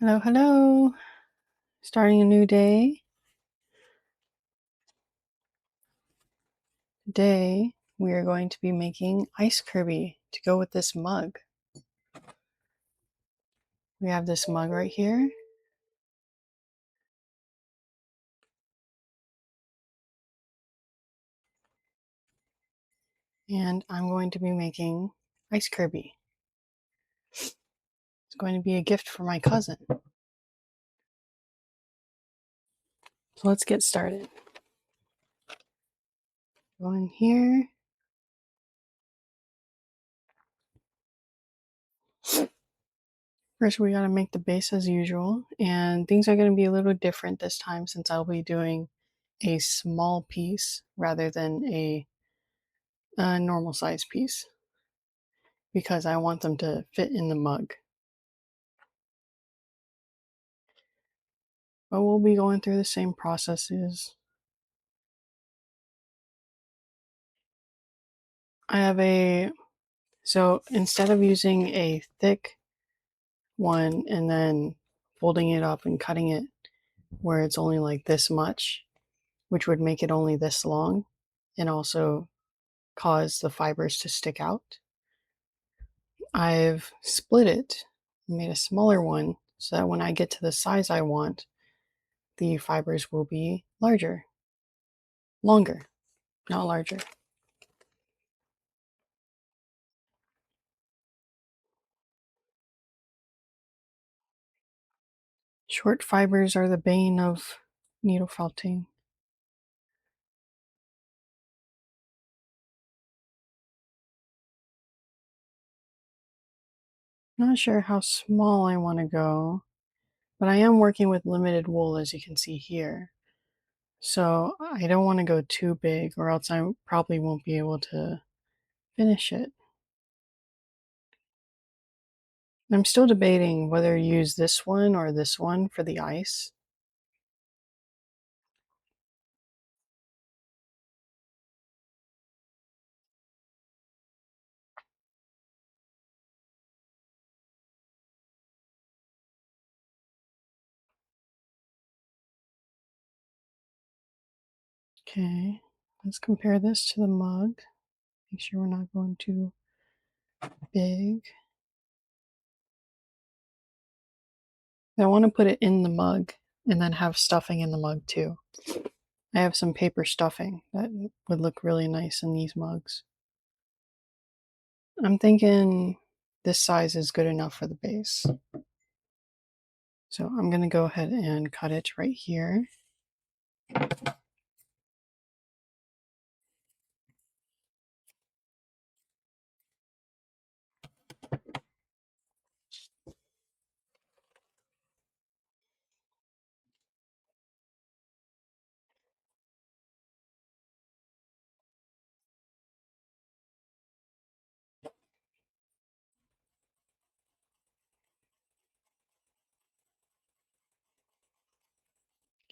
Hello, hello. Starting a new day. Today, we are going to be making ice Kirby to go with this mug. We have this mug right here. And I'm going to be making ice Kirby. It's going to be a gift for my cousin. So let's get started. Go in here. First, we gotta make the base as usual. And things are gonna be a little different this time since I'll be doing a small piece rather than a normal size piece. Because I want them to fit in the mug. But we'll be going through the same processes. So instead of using a thick one and then folding it up and cutting it where it's only like this much, which would make it only this long and also cause the fibers to stick out, I've split it and made a smaller one so that when I get to the size I want, the fibers will be longer, not larger. Short fibers are the bane of needle felting. Not sure how small I want to go, but I am working with limited wool as you can see here. So I don't want to go too big or else I probably won't be able to finish it. I'm still debating whether to use this one or this one for the ice. Okay, let's compare this to the mug. Make sure we're not going too big. I want to put it in the mug and then have stuffing in the mug too. I have some paper stuffing that would look really nice in these mugs. I'm thinking this size is good enough for the base. So I'm going to go ahead and cut it right here.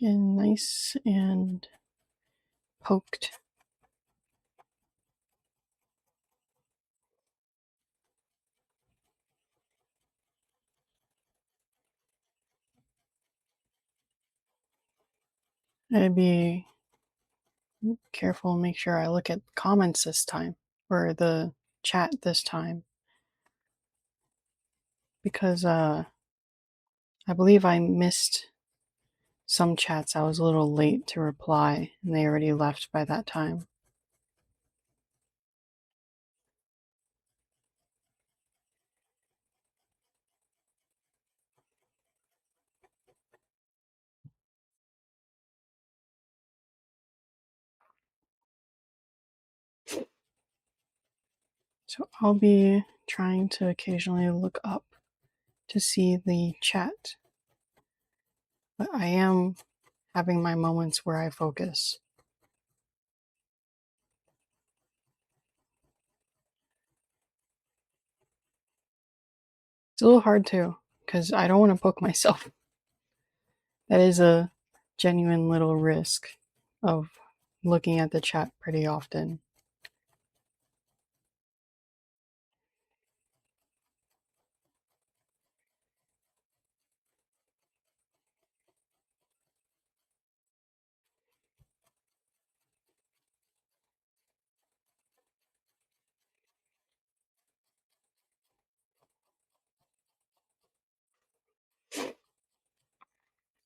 Getting nice and poked. I'd be careful and make sure I look at comments this time, or the chat this time, because I believe I missed some chats. I was a little late to reply and they already left by that time. So I'll be trying to occasionally look up to see the chat, but I am having my moments where I focus. It's a little hard too, because I don't want to poke myself. That is a genuine little risk of looking at the chat pretty often.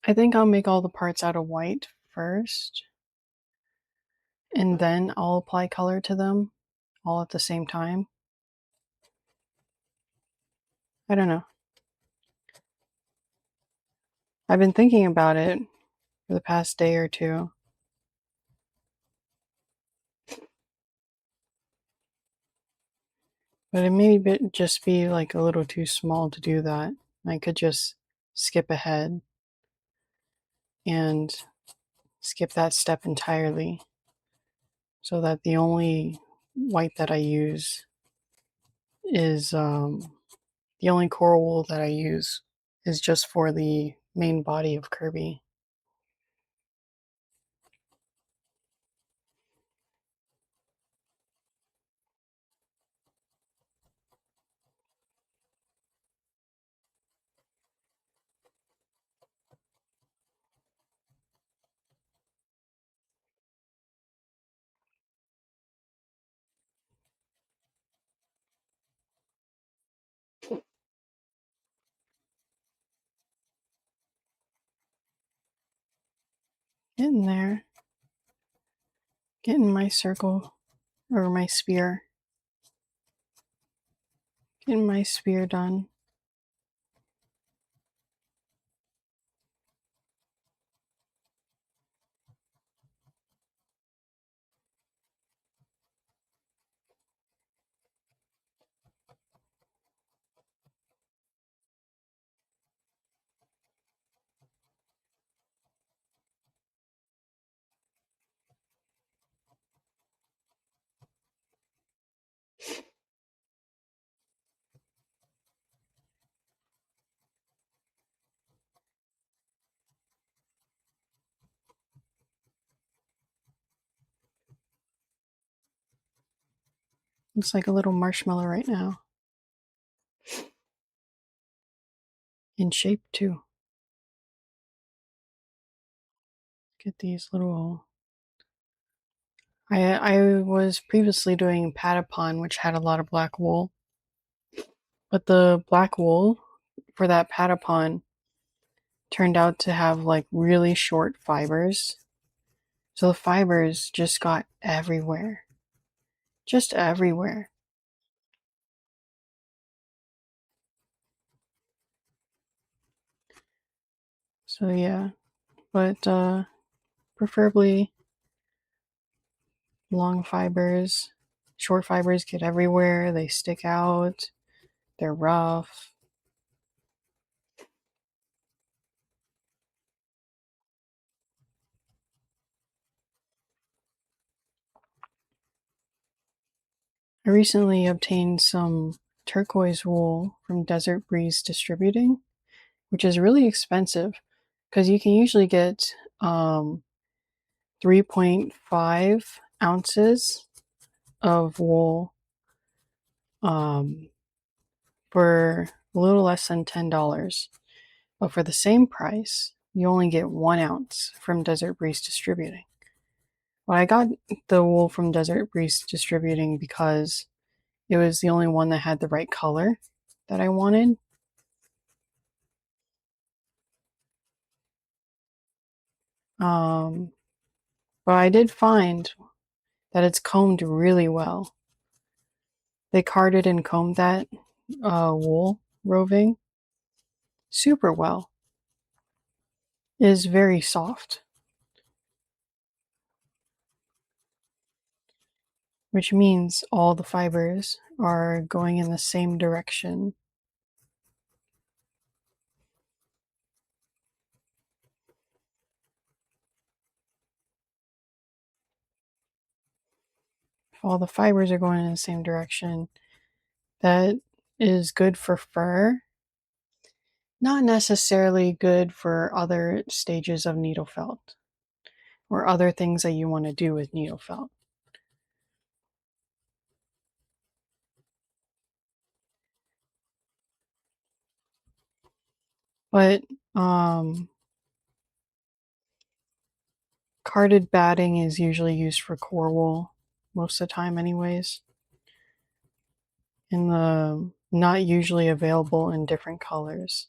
I think I'll make all the parts out of white first, and then I'll apply color to them all at the same time. I don't know. I've been thinking about it for the past day or two. But it may just be like a little too small to do that. I could just skip ahead and skip that step entirely so that the only white that I use is the only coral wool that I use is just for the main body of Kirby. Getting there. Getting my circle or my spear. Getting my spear done. Looks like a little marshmallow right now. In shape too. Get these little. I was previously doing Patapon, which had a lot of black wool, but the black wool for that Patapon turned out to have like really short fibers. So the fibers just got everywhere. Just everywhere. So yeah, but preferably long fibers. Short fibers get everywhere, they stick out, they're rough. I recently obtained some turquoise wool from Desert Breeze Distributing, which is really expensive because you can usually get 3.5 ounces of wool um, for a little less than $10. But for the same price, you only get 1 ounce from Desert Breeze Distributing. Well, I got the wool from Desert Breeze Distributing because it was the only one that had the right color that I wanted. Um, but I did find that it's combed really well. They carded and combed that wool roving super well. It is very soft, which means all the fibers are going in the same direction. If all the fibers are going in the same direction, that is good for fur. Not necessarily good for other stages of needle felt or other things that you want to do with needle felt. But carded batting is usually used for core wool most of the time anyways. And not usually available in different colors.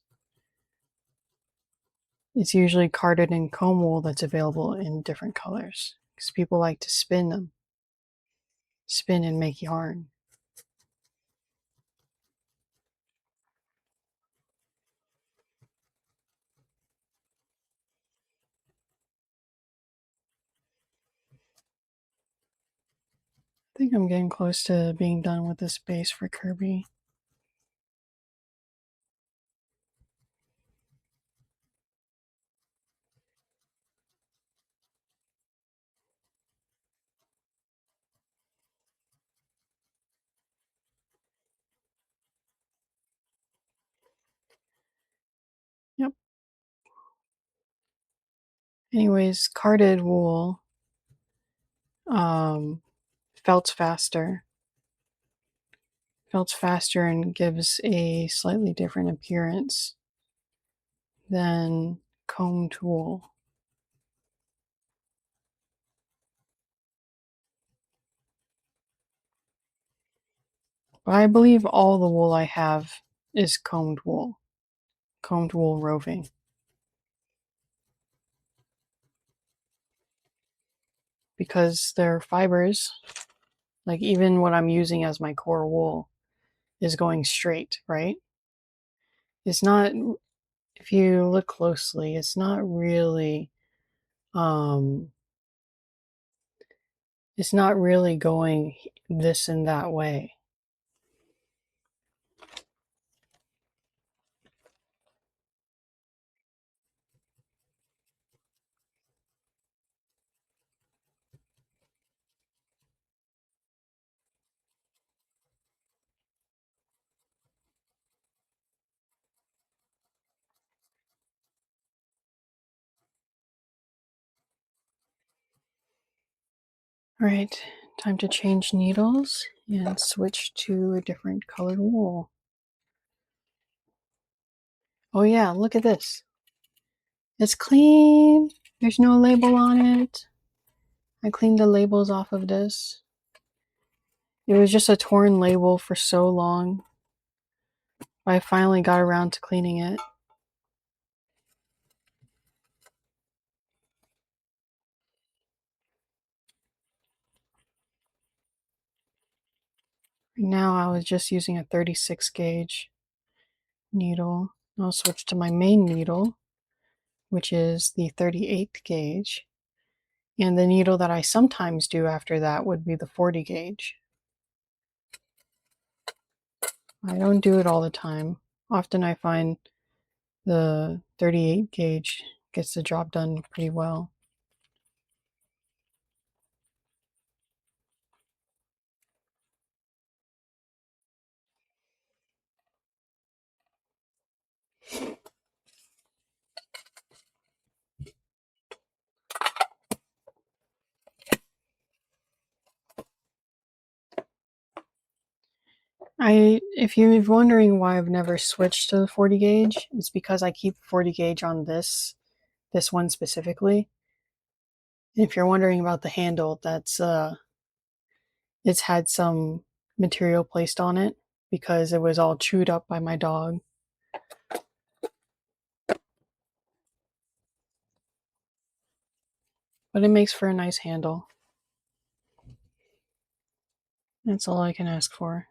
It's usually carded in comb wool that's available in different colors because people like to spin them, spin and make yarn. I think I'm getting close to being done with this base for Kirby. Yep. Anyways, carded wool um, felts faster. Felts faster and gives a slightly different appearance than combed wool. But I believe all the wool I have is combed wool roving. Because their fibers, like even what I'm using as my core wool, is going straight, right? It's not, if you look closely, it's not really, um, it's not really going this and that way. All right, time to change needles and switch to a different colored wool. Oh yeah, look at this. It's clean. There's no label on it. I cleaned the labels off of this. It was just a torn label for so long. I finally got around to cleaning it. Now I was just using a 36 gauge needle. I'll switch to my main needle, which is the 38 gauge. And the needle that I sometimes do after that would be the 40 gauge. I don't do it all the time. Often I find the 38 gauge gets the job done pretty well. If you're wondering why I've never switched to the 40 gauge, it's because I keep 40 gauge on this one specifically. And if you're wondering about the handle, that's it's had some material placed on it because it was all chewed up by my dog. But it makes for a nice handle. That's all I can ask for.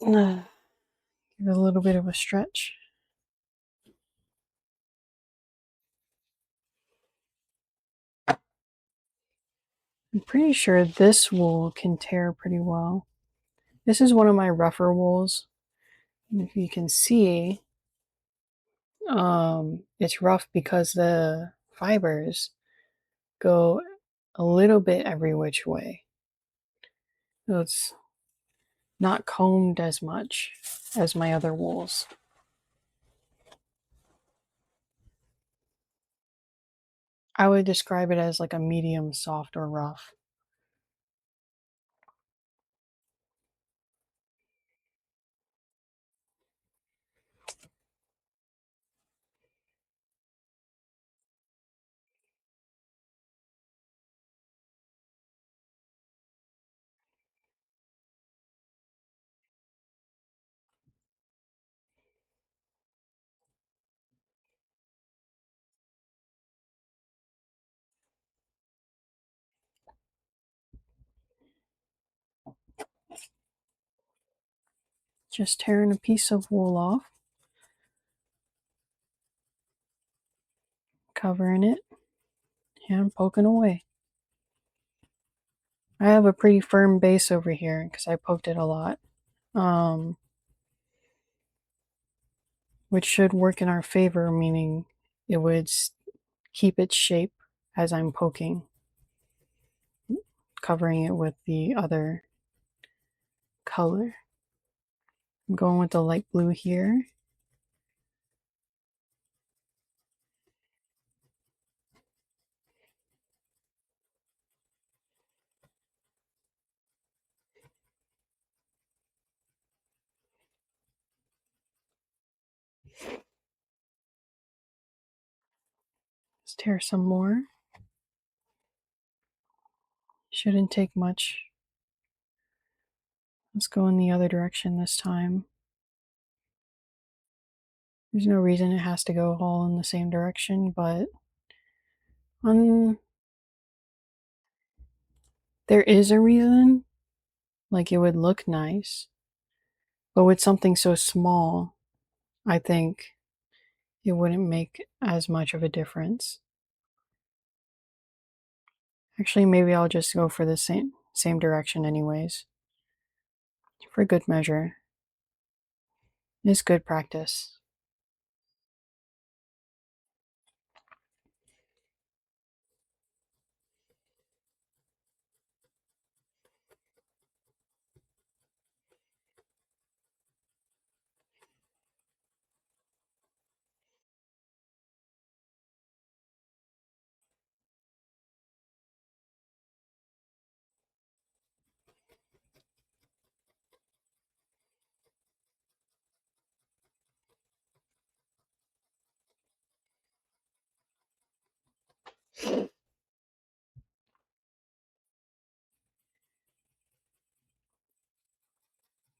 Give it a little bit of a stretch. I'm pretty sure this wool can tear pretty well. This is one of my rougher wools. And if you can see, it's rough because the fibers go a little bit every which way. So it's not combed as much as my other wools. I would describe it as like a medium soft or rough. Just tearing a piece of wool off, covering it, and poking away. I have a pretty firm base over here because I poked it a lot, which should work in our favor, meaning it would keep its shape as I'm poking, covering it with the other color. I'm going with the light blue here. Let's tear some more. Shouldn't take much. Let's go in the other direction this time. There's no reason it has to go all in the same direction, but there is a reason. Like, it would look nice, but with something so small, I think it wouldn't make as much of a difference. Actually, maybe I'll just go for the same direction anyways, for good measure. It's good practice.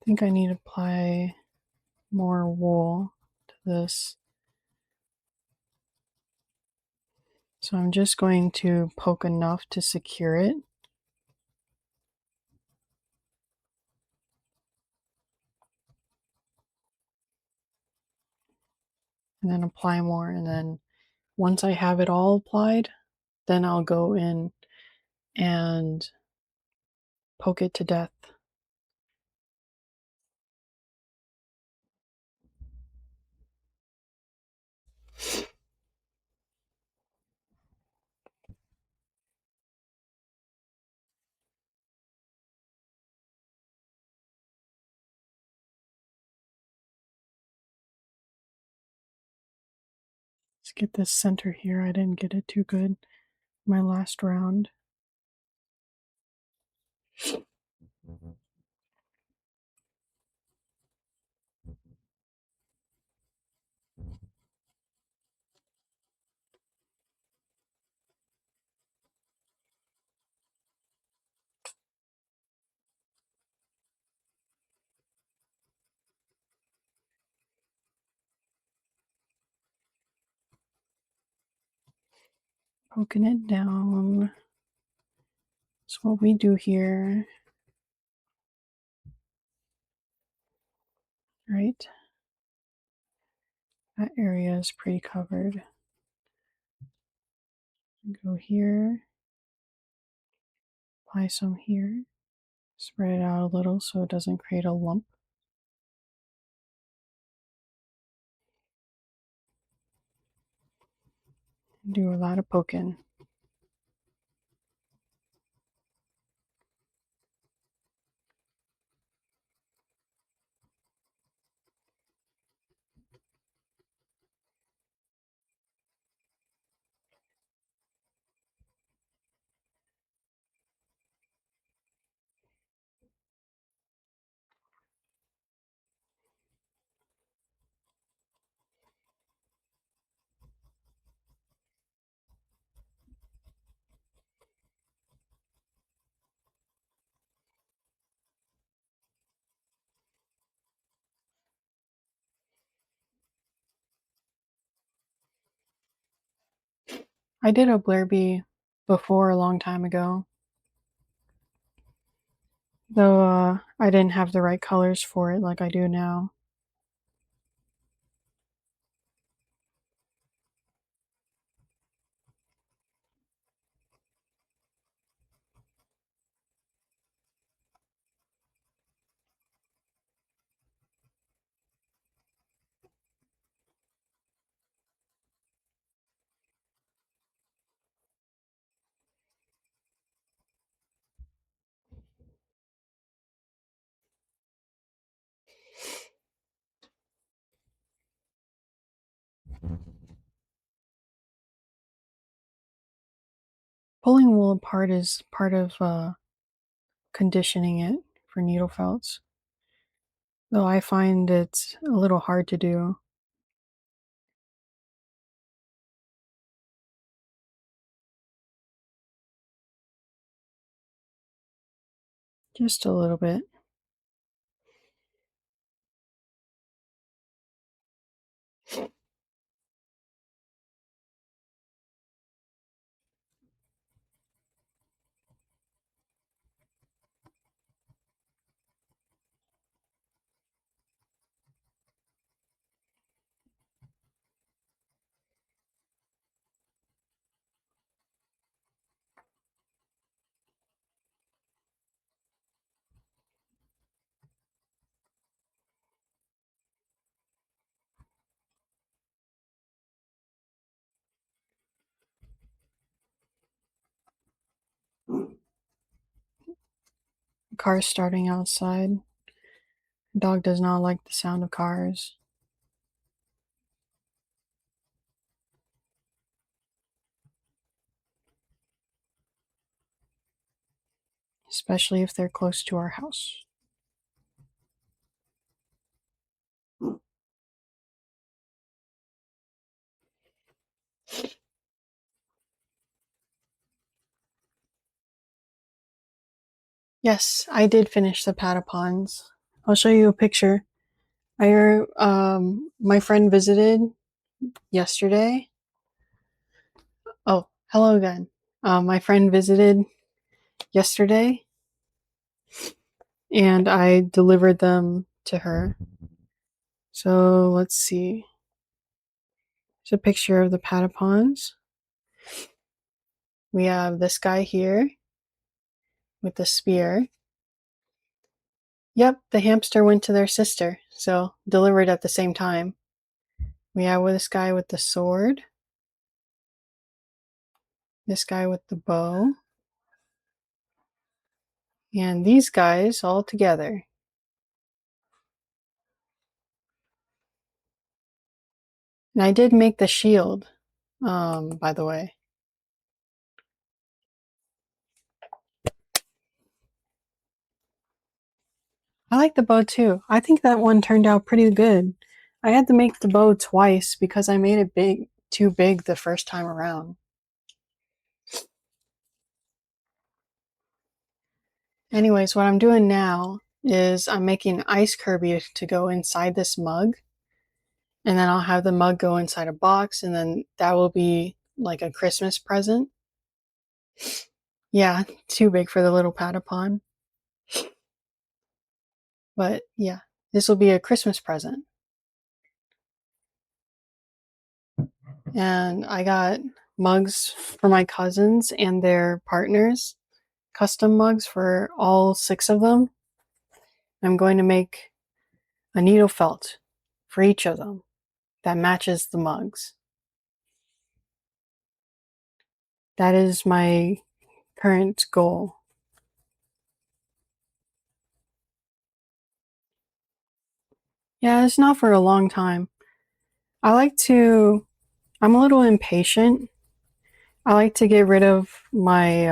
I think I need to apply more wool to this. So I'm just going to poke enough to secure it. And then apply more. And then once I have it all applied, then I'll go in and poke it to death. Let's get this center here. I didn't get it too good my last round. Poking it down. That's what we do here. Right? That area is pretty covered. Go here. Apply some here. Spread it out a little so it doesn't create a lump. Do a lot of poking. I did a Blair bee before a long time ago. Though I didn't have the right colors for it like I do now. Pulling wool apart is part of conditioning it for needle felts. Though I find it's a little hard to do. Just a little bit. Cars starting outside. Dog does not like the sound of cars. Especially if they're close to our house. Yes, I did finish the patapons. I'll show you a picture. My friend visited yesterday. Oh, hello again. My friend visited yesterday and I delivered them to her. So let's see. There's a picture of the patapons. We have this guy here with the spear. Yep, the hamster went to their sister, so delivered at the same time. We have this guy with the sword, this guy with the bow, and these guys all together. And I did make the shield, by the way. I like the bow too. I think that one turned out pretty good. I had to make the bow twice because I made it too big the first time around. Anyways, what I'm doing now is I'm making ice Kirby to go inside this mug. And then I'll have the mug go inside a box, and then that will be like a Christmas present. Yeah, too big for the little Patapon. But yeah, this will be a Christmas present. And I got mugs for my cousins and their partners, custom mugs for all 6 of them. I'm going to make a needle felt for each of them that matches the mugs. That is my current goal. Yeah, it's not for a long time. I like to, I'm a little impatient. I like to get rid of my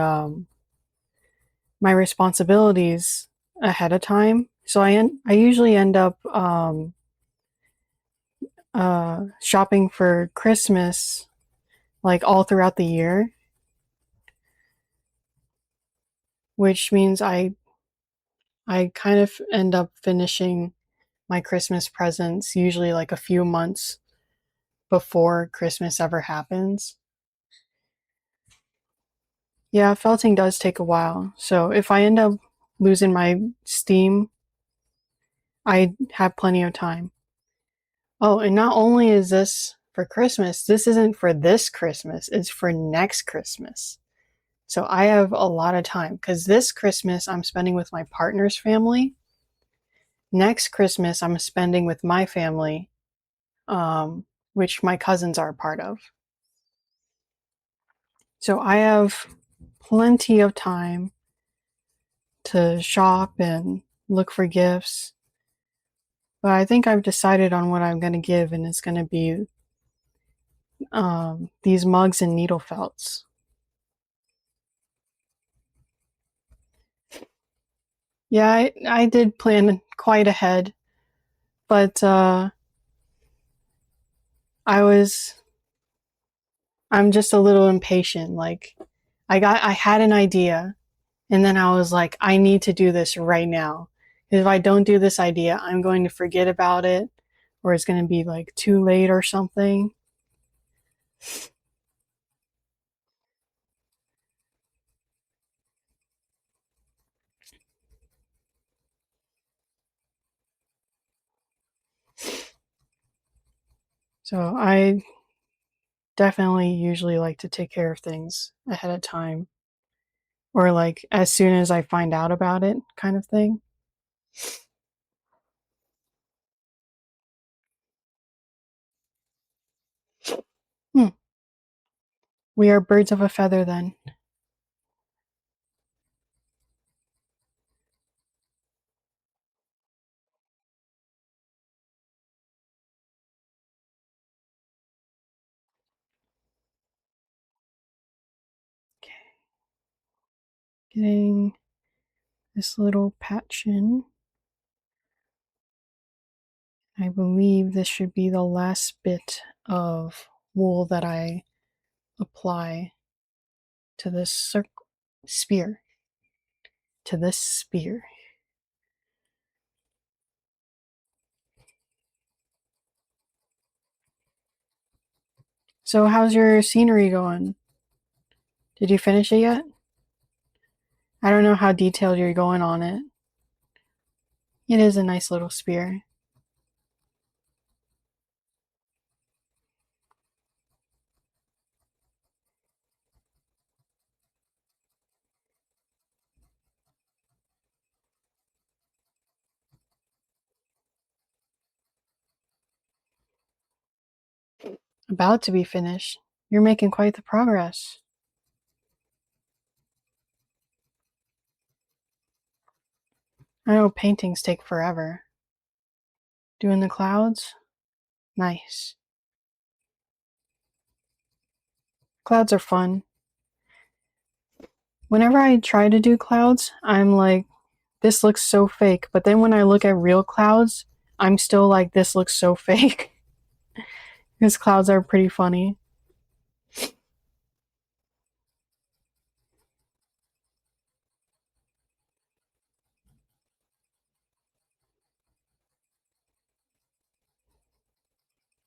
responsibilities ahead of time. So I usually end up shopping for Christmas like all throughout the year, which means I kind of end up finishing my Christmas presents usually like a few months before Christmas ever happens. Yeah, felting does take a while. So if I end up losing my steam, I have plenty of time. Oh, and not only is this for Christmas, this isn't for this Christmas, it's for next Christmas. So I have a lot of time because this Christmas I'm spending with my partner's family. Next Christmas I'm spending with my family, which my cousins are a part of. So I have plenty of time to shop and look for gifts. But I think I've decided on what I'm going to give, and it's going to be these mugs and needle felts. Yeah, I did plan quite ahead, but I was I'm just a little impatient. Like I had an idea, and then I was like, I need to do this right now. If I don't do this idea, I'm going to forget about it, or it's going to be like too late or something. So I definitely usually like to take care of things ahead of time, or like as soon as I find out about it, kind of thing. Hmm. We are birds of a feather then. Okay. Getting this little patch in. I believe this should be the last bit of wool that I apply to this spear. To this spear. So, how's your scenery going? Did you finish it yet? I don't know how detailed you're going on it. It is a nice little spear. About to be finished. You're making quite the progress. I know paintings take forever. Doing the clouds? Nice. Clouds are fun. Whenever I try to do clouds, I'm like, this looks so fake. But then when I look at real clouds, I'm still like, this looks so fake. Because clouds are pretty funny.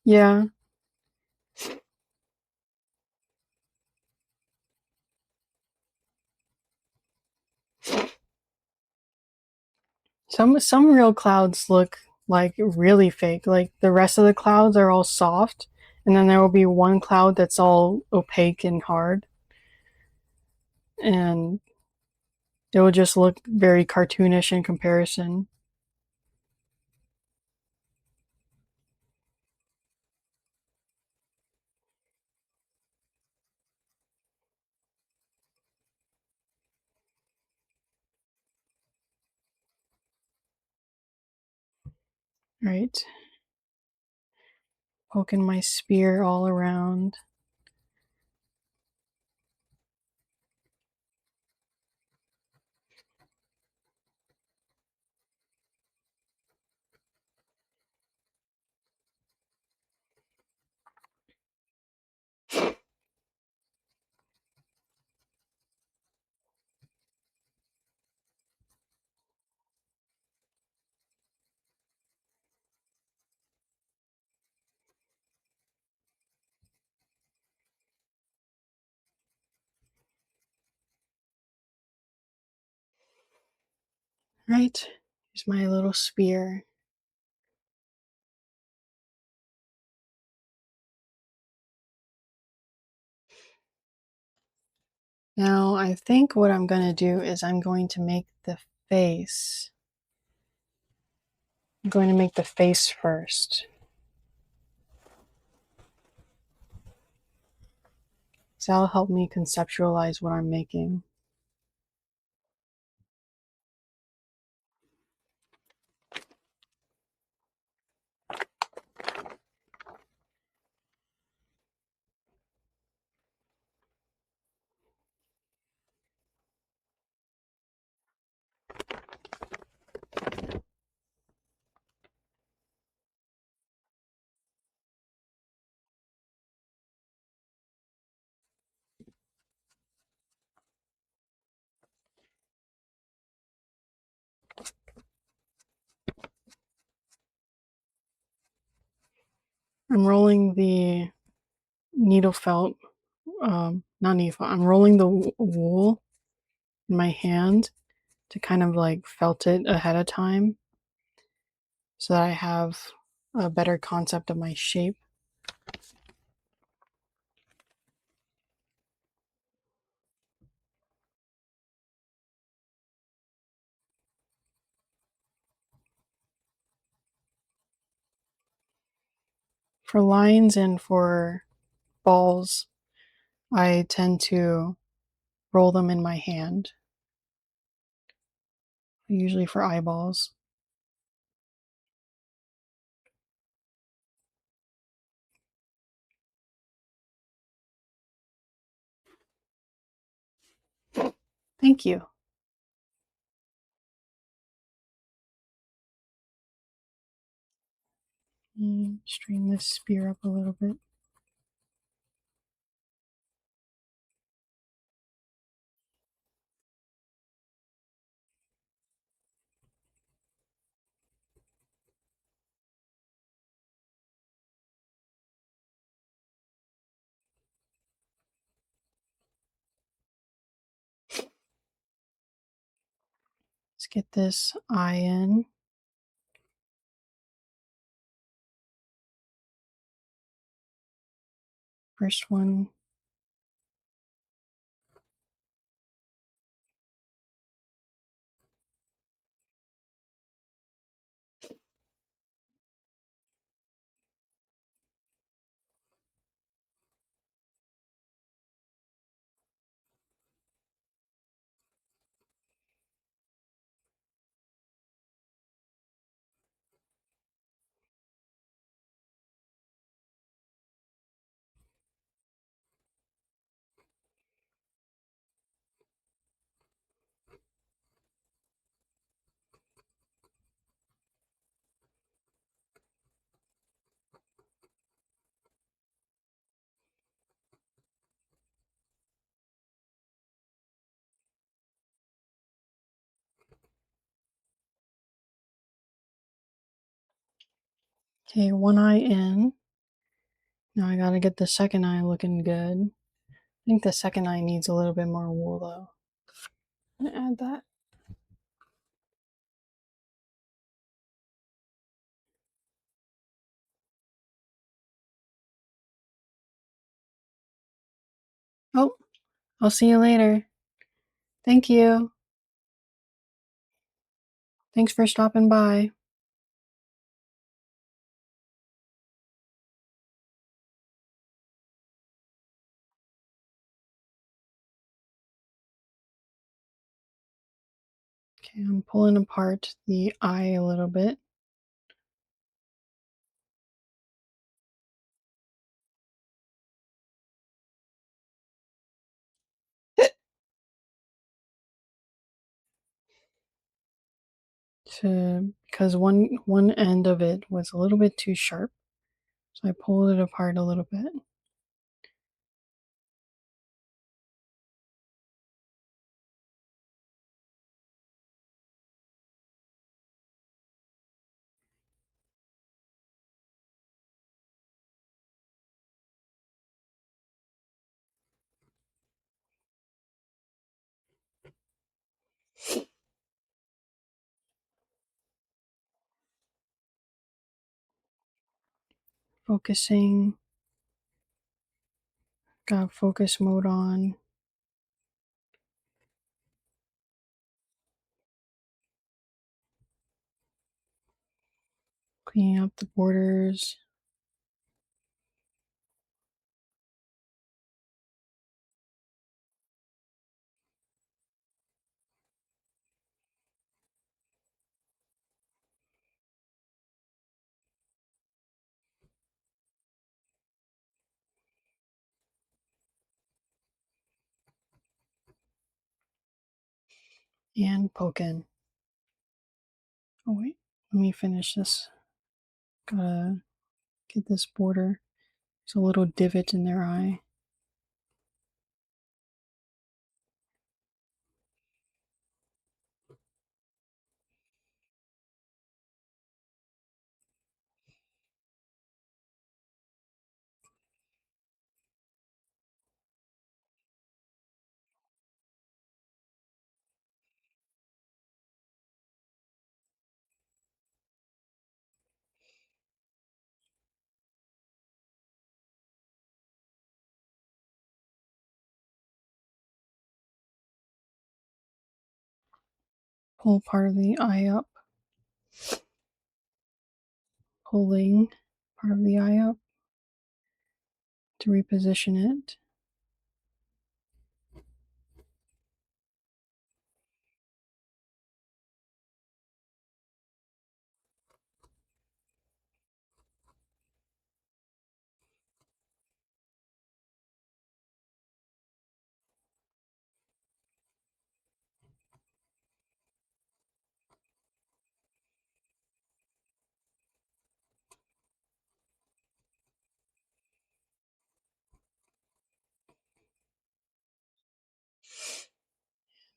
Yeah. Some real clouds look like really fake. Like the rest of the clouds are all soft, and then there will be one cloud that's all opaque and hard. And it will just look very cartoonish in comparison. Right. Poking my spear all around. Right? Here's my little spear. Now, I think what I'm going to do is I'm going to make the face. I'm going to make the face first. So that'll help me conceptualize what I'm making. I'm rolling the needle felt, not needle felt, I'm rolling the wool in my hand to kind of like felt it ahead of time so that I have a better concept of my shape. For lines and for balls, I tend to roll them in my hand, usually for eyeballs. Thank you. Strain this spear up a little bit. Let's get this eye in. First one. Okay, one eye in. Now I gotta get the second eye looking good. I think the second eye needs a little bit more wool though. I'm gonna add that. Oh, I'll see you later. Thank you. Thanks for stopping by. Okay, I'm pulling apart the eye a little bit. Because one end of it was a little bit too sharp, so I pulled it apart a little bit. focusing. Got focus mode on. Cleaning up the borders. And poking. Oh wait, let me finish this. Gotta get this border. There's a little divot in their eye. Pull part of the eye up. Pulling part of the eye up to reposition it.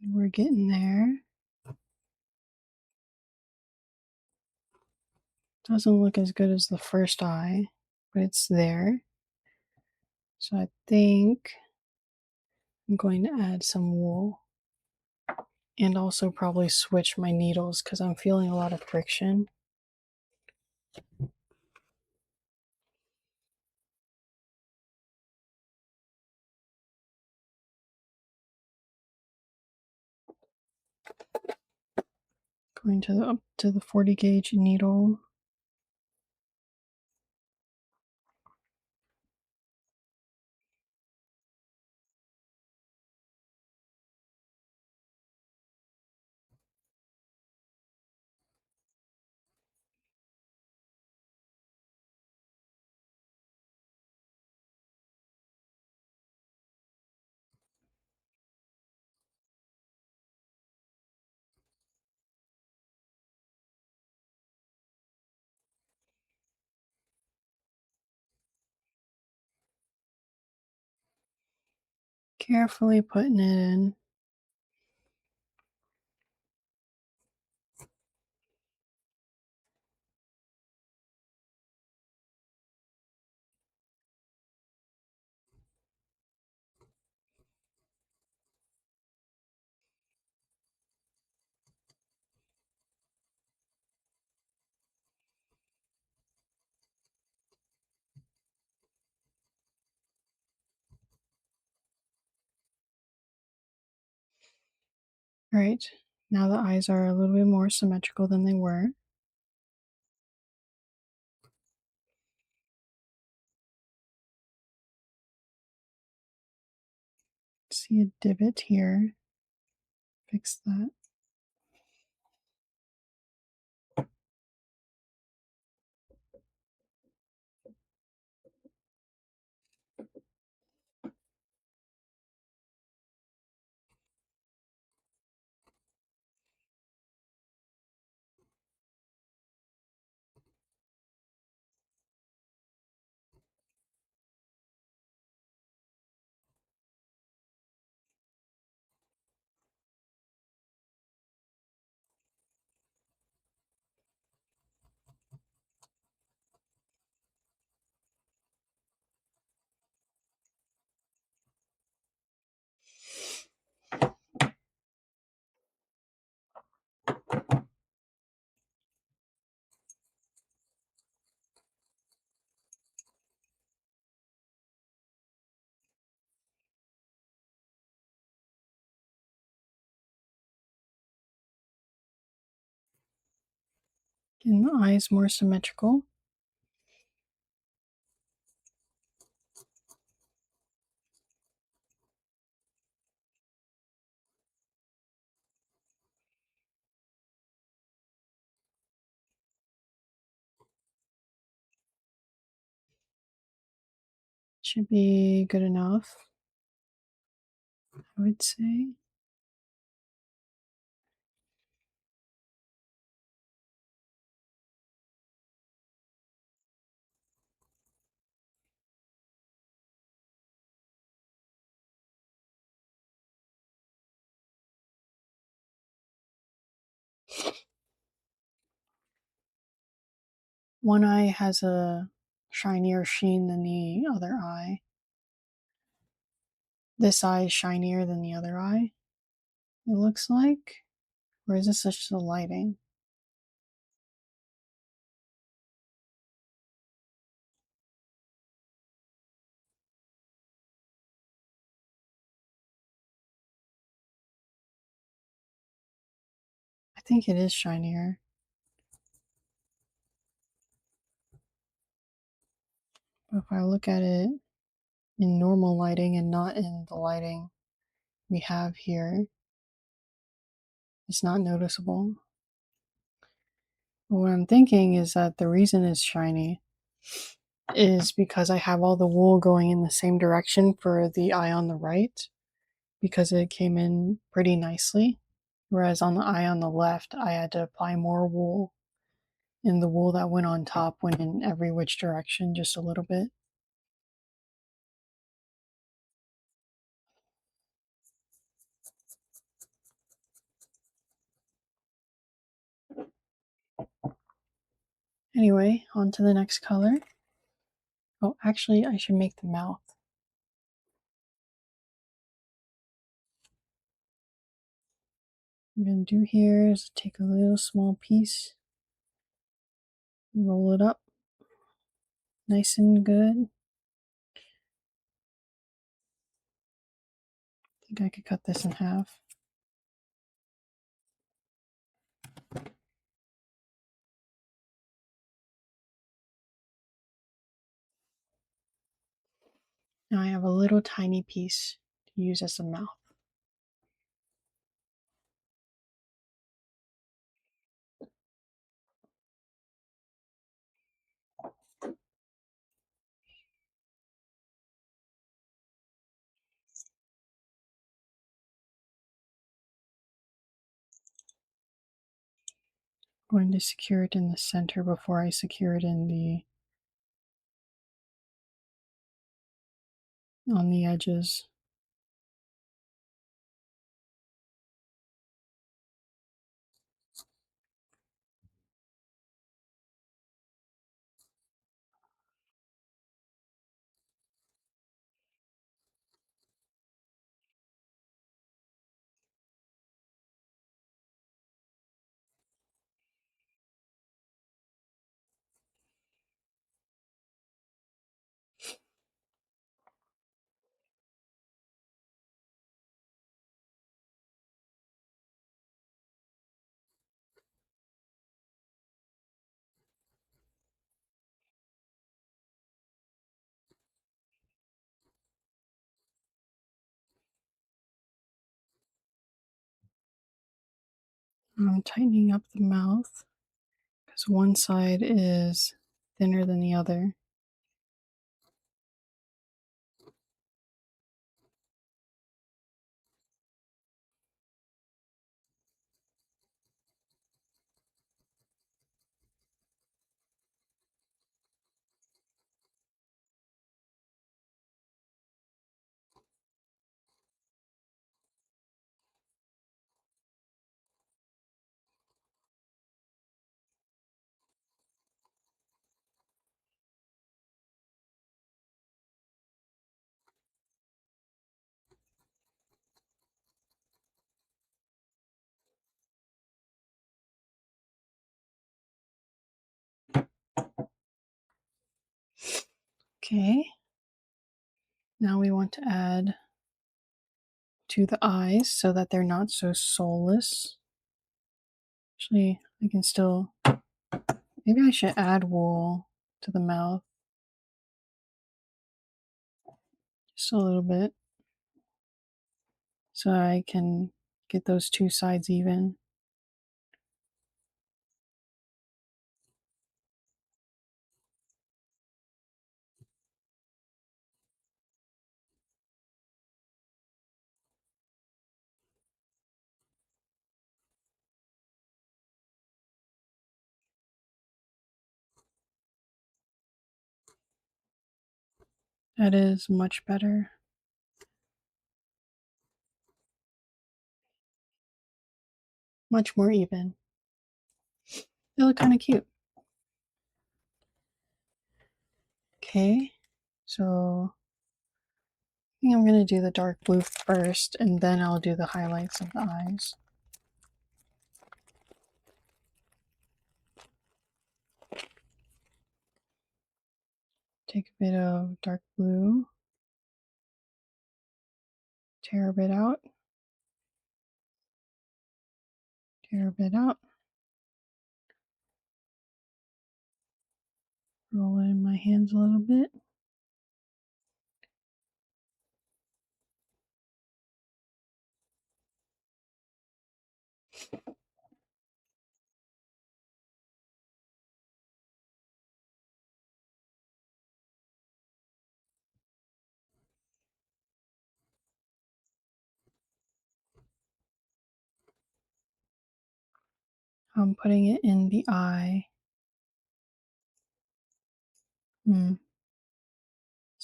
We're getting there. Doesn't look as good as the first eye, but it's there. So I think I'm going to add some wool and also probably switch my needles because I'm feeling a lot of friction. Going to up to the 40 gauge needle. Carefully putting it in. Right, now the eyes are a little bit more symmetrical than they were. See a divot here. Fix that. And the eyes more symmetrical. Should be good enough, I would say. One eye has a shinier sheen than the other eye. This eye is shinier than the other eye, it looks like. Or is this just the lighting? I think it is shinier. But if I look at it in normal lighting and not in the lighting we have here, it's not noticeable. But what I'm thinking is that the reason it's shiny is because I have all the wool going in the same direction for the eye on the right, because it came in pretty nicely. Whereas on the eye on the left, I had to apply more wool, and the wool that went on top went in every which direction just a little bit. Anyway, on to the next color. Oh, actually, I should make the mouth. What I'm going to do here is take a little small piece, roll it up nice and good. I think I could cut this in half. Now I have a little tiny piece to use as a mouth. I'm going to secure it in the center before I secure it in on the edges. I'm tightening up the mouth because one side is thinner than the other. Okay, now we want to add to the eyes so that they're not so soulless. Actually, I can still Maybe I should add wool to the mouth. Just a little bit. So I can get those two sides even. That is much better. Much more even. They look kind of cute. Okay, so I think I'm going to do the dark blue first, and then I'll do the highlights of the eyes. Take a bit of dark blue, tear a bit out, tear a bit out, roll it in my hands a little bit. I'm putting it in the eye. This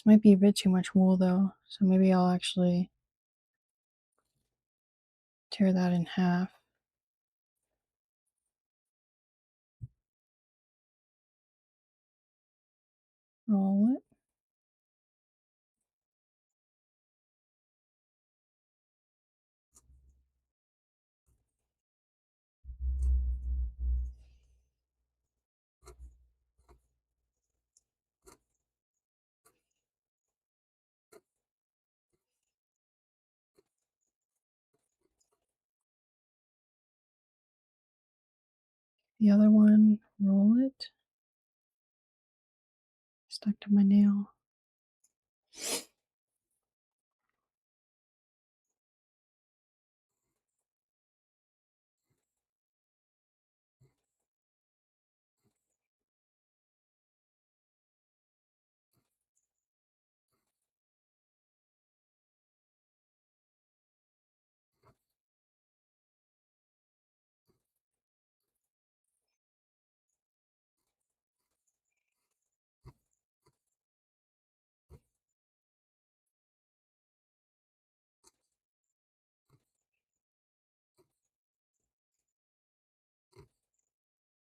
might be a bit too much wool though, so maybe I'll actually tear that in half. Roll it. The other one, roll it. Stuck to my nail.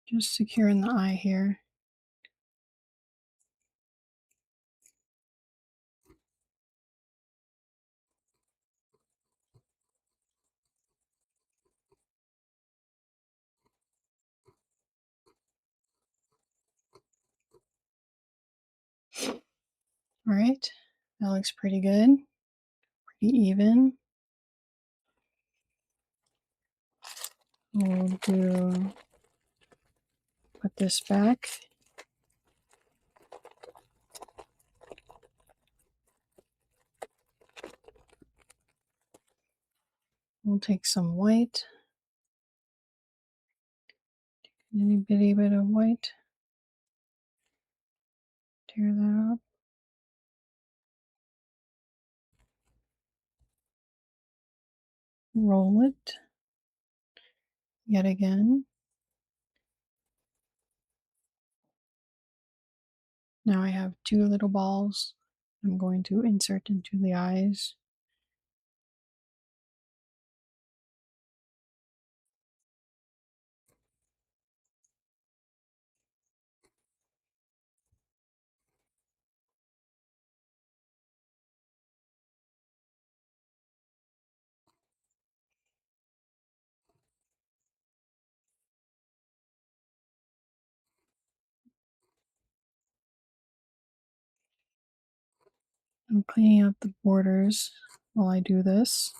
Just securing the eye here. All right, that looks pretty good, pretty even. We'll put this back. We'll take some white, itty bitty bit of white, tear that up. Roll it yet again. Now I have two little balls I'm going to insert into the eyes. I'm cleaning up the borders while I do this.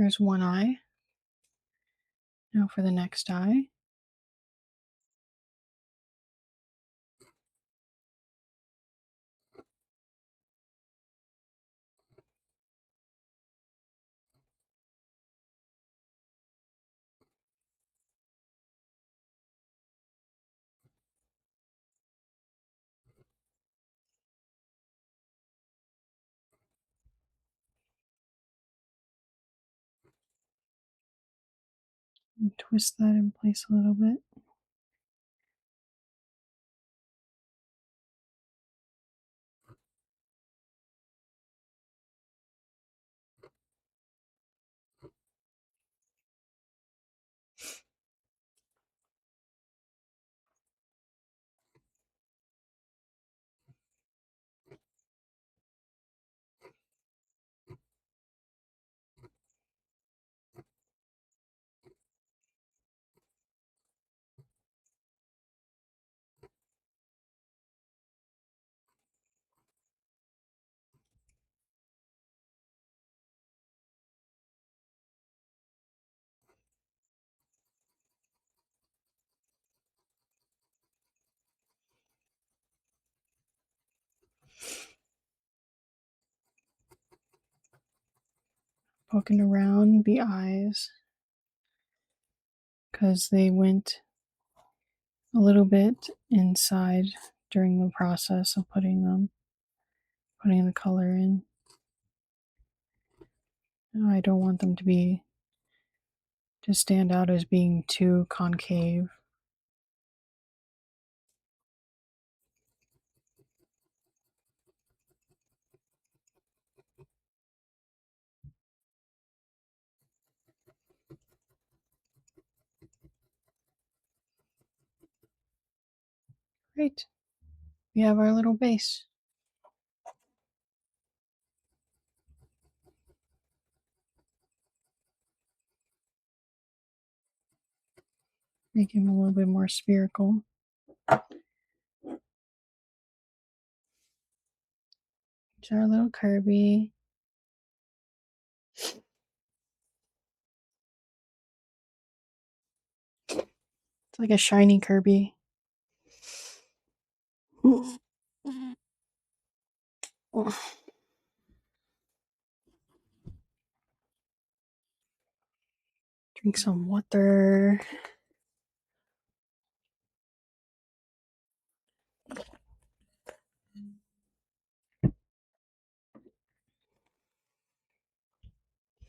Here's one eye. Now for the next eye. And twist that in place a little bit. Poking around the eyes because they went a little bit inside during the process of putting the color in. I don't want them to stand out as being too concave. Great. We have our little base. Make him a little bit more spherical. It's our little Kirby. It's like a shiny Kirby. Drink some water.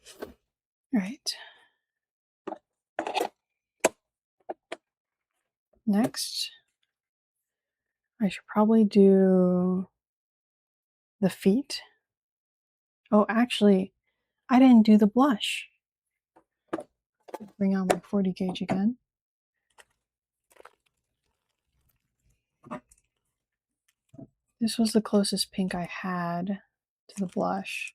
All right. Next, I should probably do the feet. Oh, actually, I didn't do the blush. Bring out my 40 gauge again. This was the closest pink I had to the blush.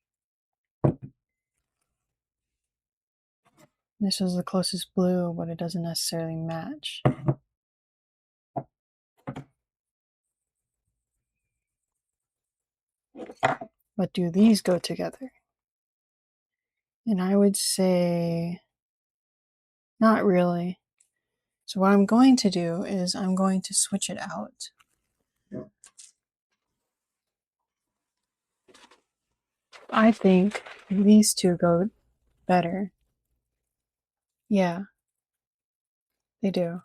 This was the closest blue, but it doesn't necessarily match. But do these go together? And I would say not really. So what I'm going to do is I'm going to switch it out. I think these two go better. Yeah, they do.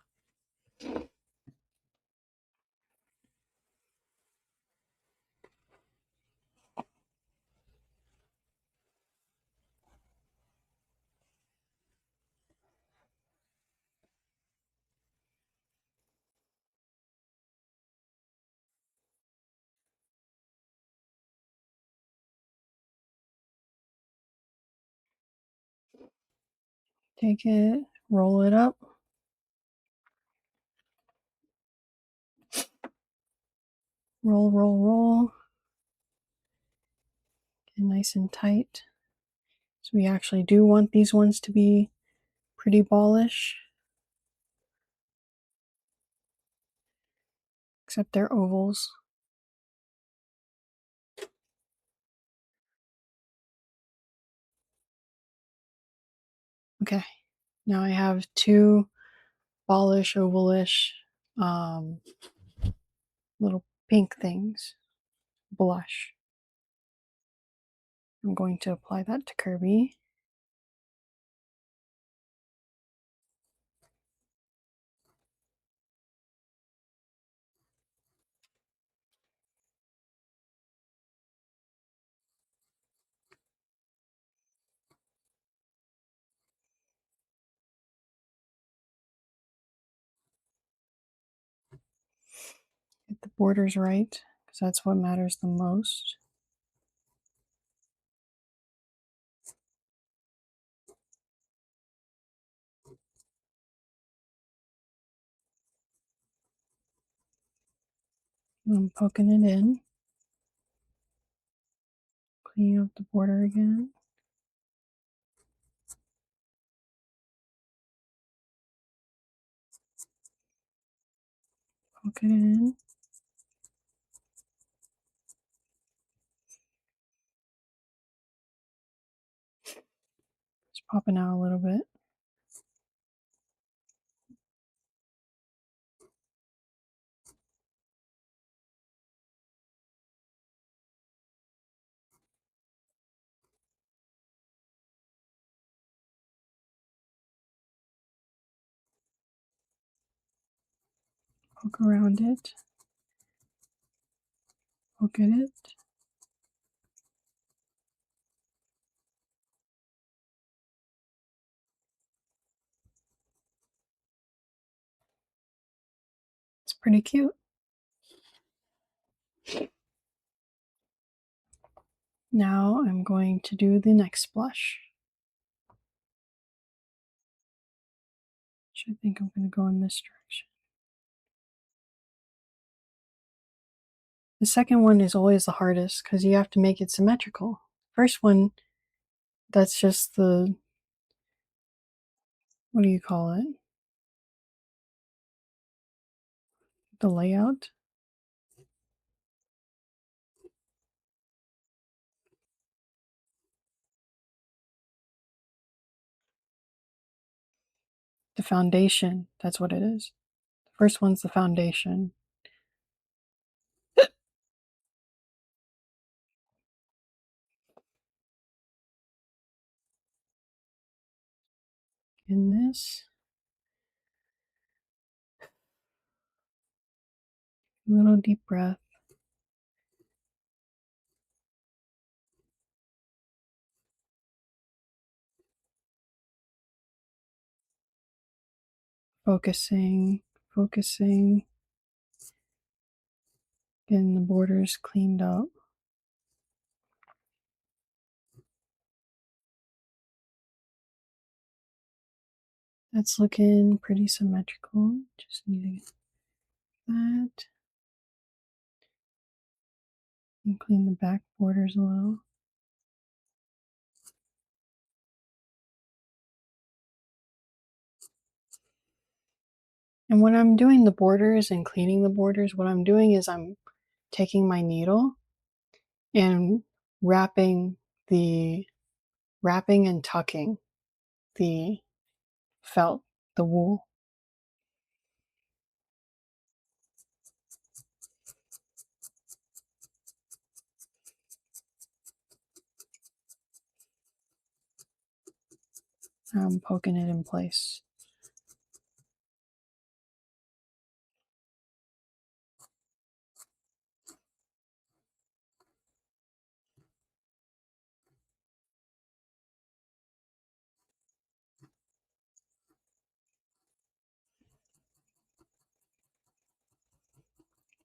Take it, roll it up. Roll, roll, roll. Get nice and tight. So we actually do want these ones to be pretty ballish. Except they're ovals. Okay, now I have two ballish, ovalish, um, little pink things. Blush. I'm going to apply that to Kirby. Get the borders right, because that's what matters the most. I'm poking it in, cleaning up the border again. Poke it in. It's popping out a little bit. Poke around it. Poke at it. It's pretty cute. Now I'm going to do the next blush. Which I think I'm going to go in this direction. The second one is always the hardest because you have to make it symmetrical. First one, that's just the, what do you call it? The layout. The foundation, that's what it is. The first one's the foundation. In this, little deep breath. Focusing, focusing. Getting the borders cleaned up. That's looking pretty symmetrical. Just need to get that. And clean the back borders a little. And when I'm doing the borders and cleaning the borders, what I'm doing is I'm taking my needle and wrapping and tucking the felt, the wool. I'm poking it in place.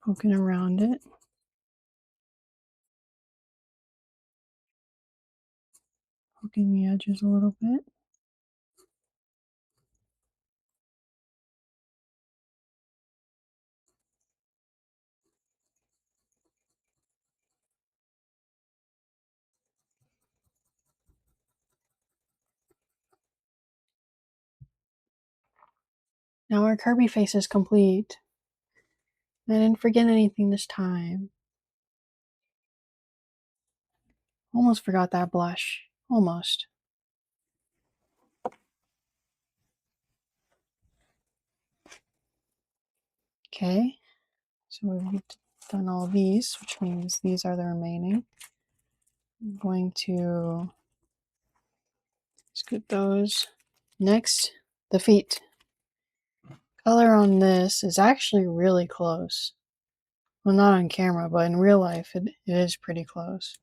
Poking around it. Poking the edges a little bit. Now our Kirby face is complete. I didn't forget anything this time. Almost forgot that blush. Almost. Okay, so we've done all these, which means these are the remaining. I'm going to scoot those. Next, the feet. Color on this is actually really close. Well, not on camera, but in real life, it is pretty close.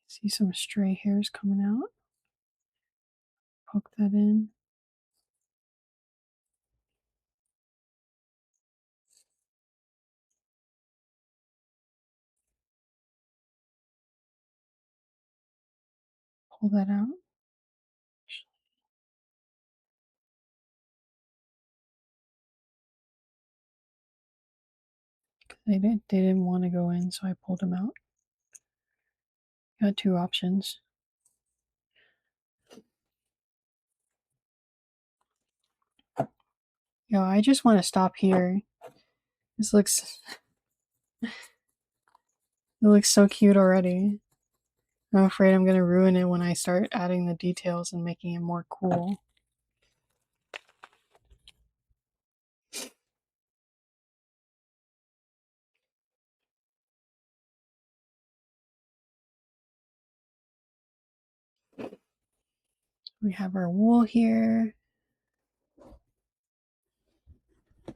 See some stray hairs coming out. Poke that in. Pull that out. They didn't want to go in, so I pulled them out. Got two options. Yo, I just want to stop here. This looks it looks so cute already. I'm afraid I'm gonna ruin it when I start adding the details and making it more cool. We have our wool here. I'm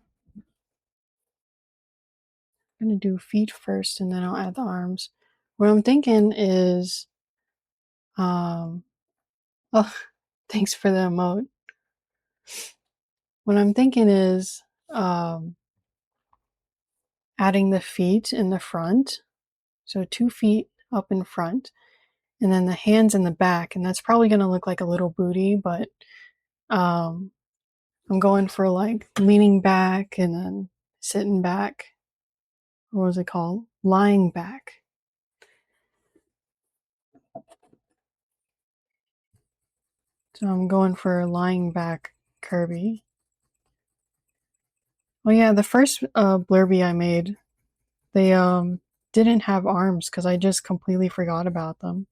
gonna do feet first and then I'll add the arms. What I'm thinking is, oh, thanks for the emote. What I'm thinking is, adding the feet in the front. So 2 feet up in front, and then the hands in the back, and that's probably gonna look like a little booty, but um, I'm going for like leaning back and then sitting back. What was it called? Lying back. So I'm going for lying back Kirby. Oh yeah, the first blurby I made, they didn't have arms because I just completely forgot about them.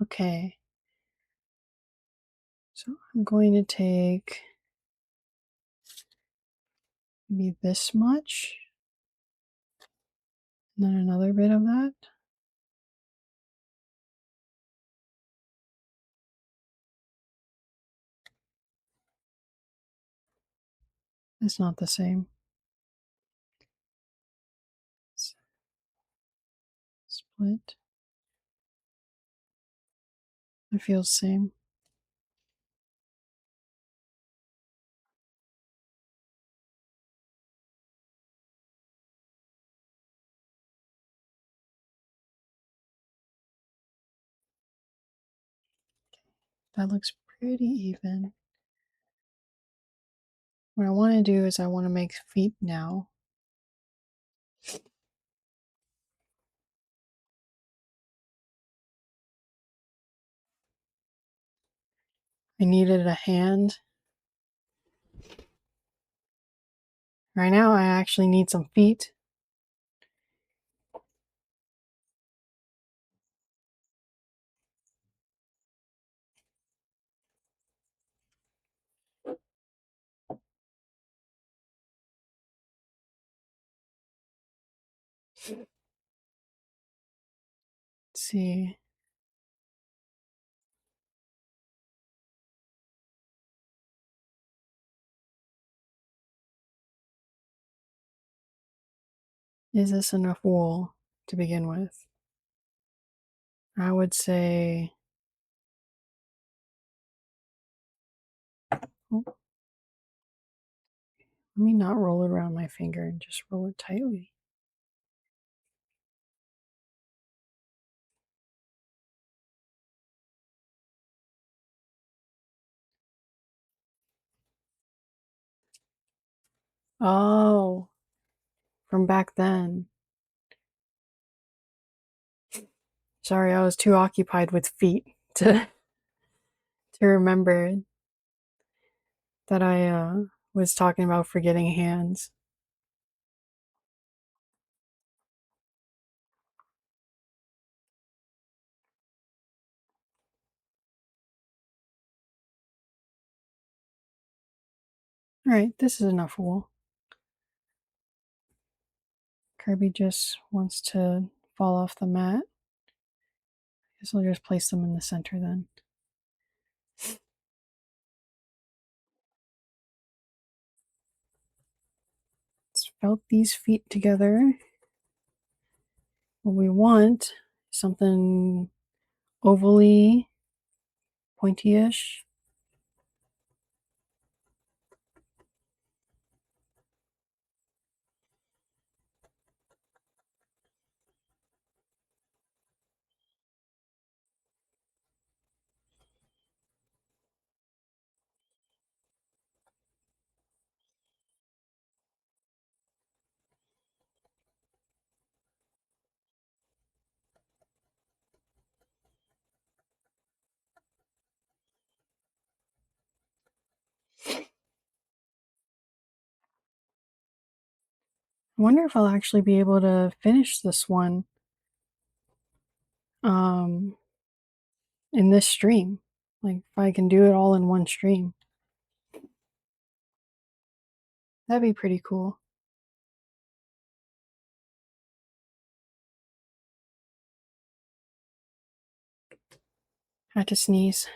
Okay. So I'm going to take maybe this much, and then another bit of that. It's not the same. Split. It feels the same. That looks pretty even. What I want to do is I want to make feet now. I needed a hand. Right now I actually need some feet. Let's see. Is this enough wool to begin with? I would say, oh, let me not roll it around my finger and just roll it tightly. Oh, from back then. Sorry, I was too occupied with feet to remember that I was talking about forgetting hands. Alright, this is enough wool. Kirby just wants to fall off the mat. I guess I'll just place them in the center then. Let's felt these feet together. What we want is something ovally pointy-ish. I wonder if I'll actually be able to finish this one um, in this stream. Like, if I can do it all in one stream. That'd be pretty cool. Had to sneeze.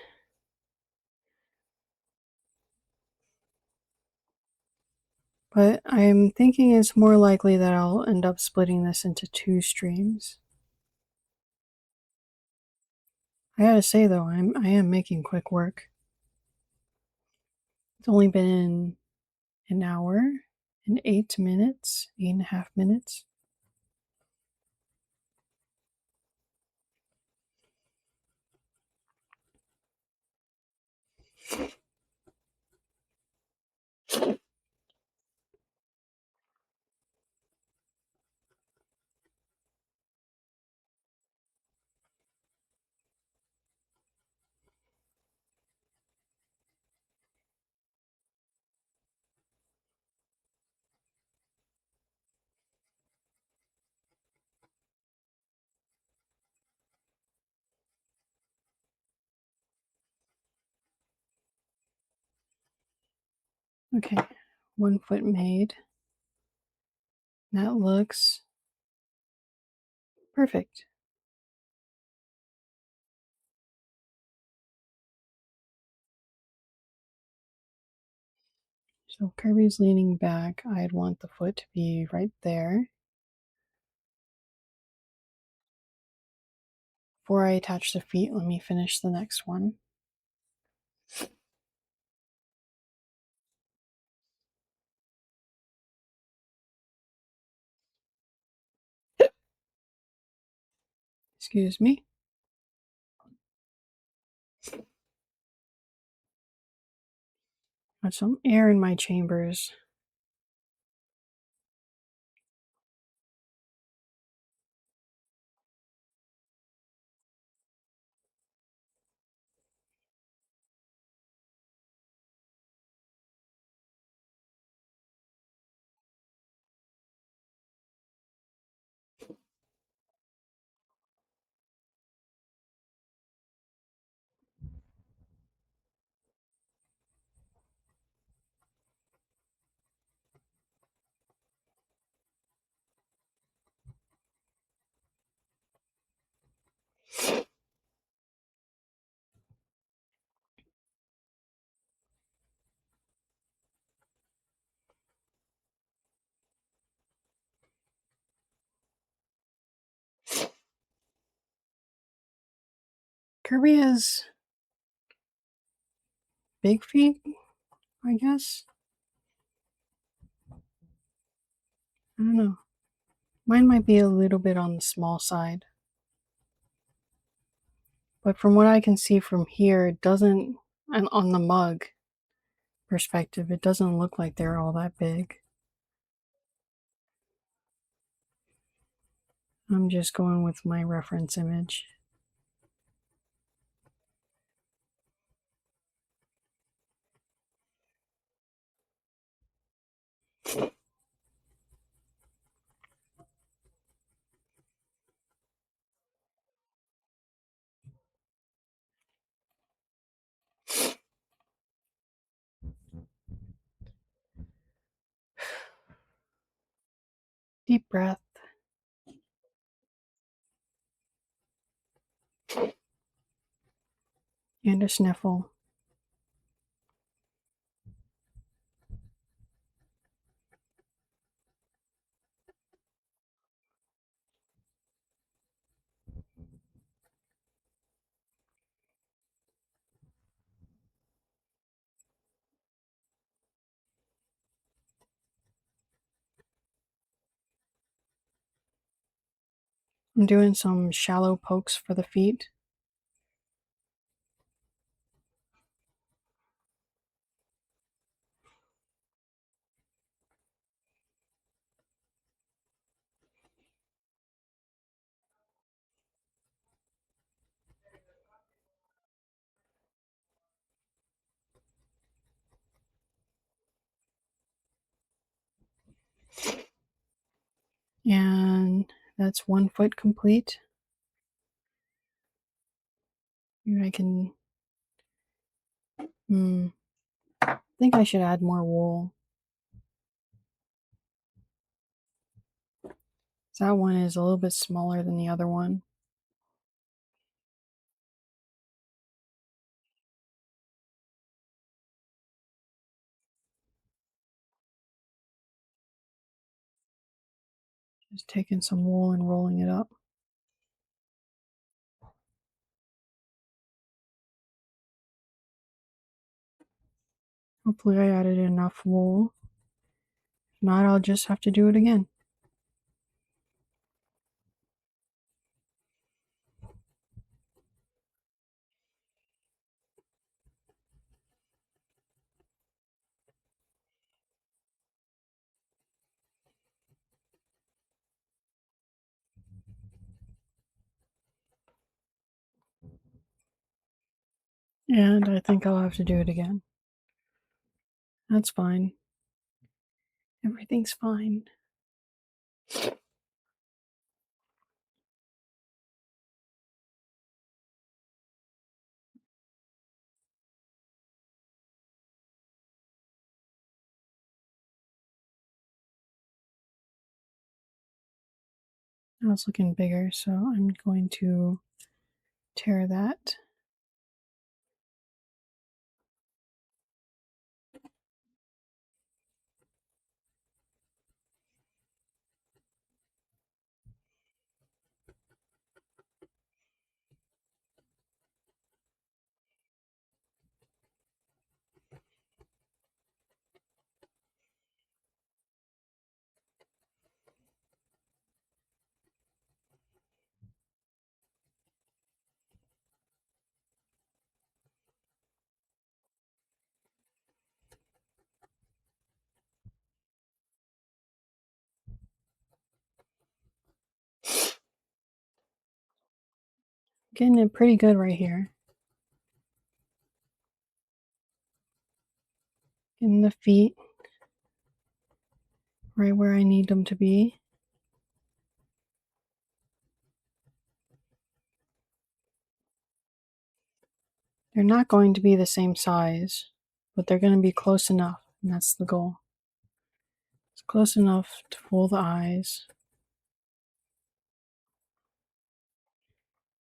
But I'm thinking it's more likely that I'll end up splitting this into 2 streams. I gotta say though, I am making quick work. It's only been an hour and 8 minutes, 8.5 minutes. Okay, 1 foot made. That looks perfect. So Kirby's leaning back. I'd want the foot to be right there. Before I attach the feet, let me finish the next one. Excuse me. Got some air in my chambers. Kirby has big feet, I guess. I don't know. Mine might be a little bit on the small side. But from what I can see from here, it doesn't, and on the mug perspective, it doesn't look like they're all that big. I'm just going with my reference image. Deep breath. And a sniffle. I'm doing some shallow pokes for the feet. And that's one foot complete. Here I can, I think I should add more wool. That one is a little bit smaller than the other one. Just taking some wool and rolling it up. Hopefully I added enough wool. If not, I'll just have to do it again. And I think I'll have to do it again. That's fine. Everything's fine. Now it's looking bigger, so I'm going to tear that. Getting it pretty good right here. Getting the feet right where I need them to be. They're not going to be the same size, but they're going to be close enough, and that's the goal. It's close enough to fool the eyes.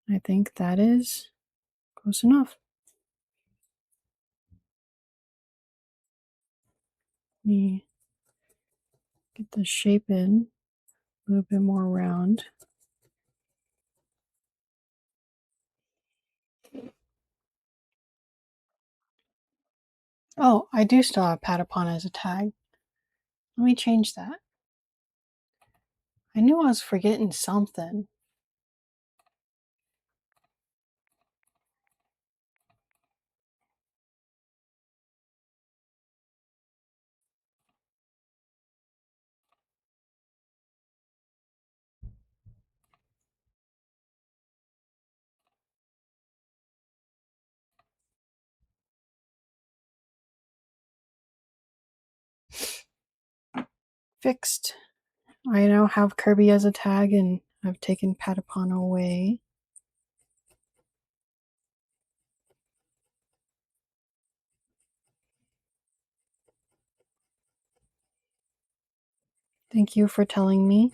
I think that is close enough. Let me get the shape in a little bit more round. Oh, I do still have Patapon as a tag. Let me change that. I knew I was forgetting something. Fixed. I now have Kirby as a tag, and I've taken Patapon away. Thank you for telling me.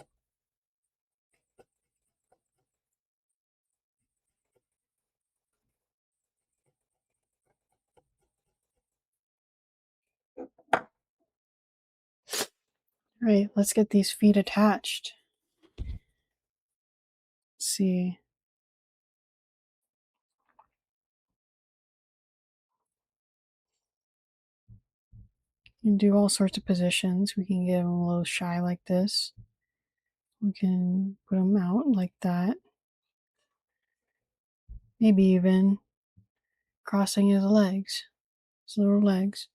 All right, let's get these feet attached. Let's see. You can do all sorts of positions. We can get them a little shy like this. We can put them out like that. Maybe even crossing his legs, his little legs.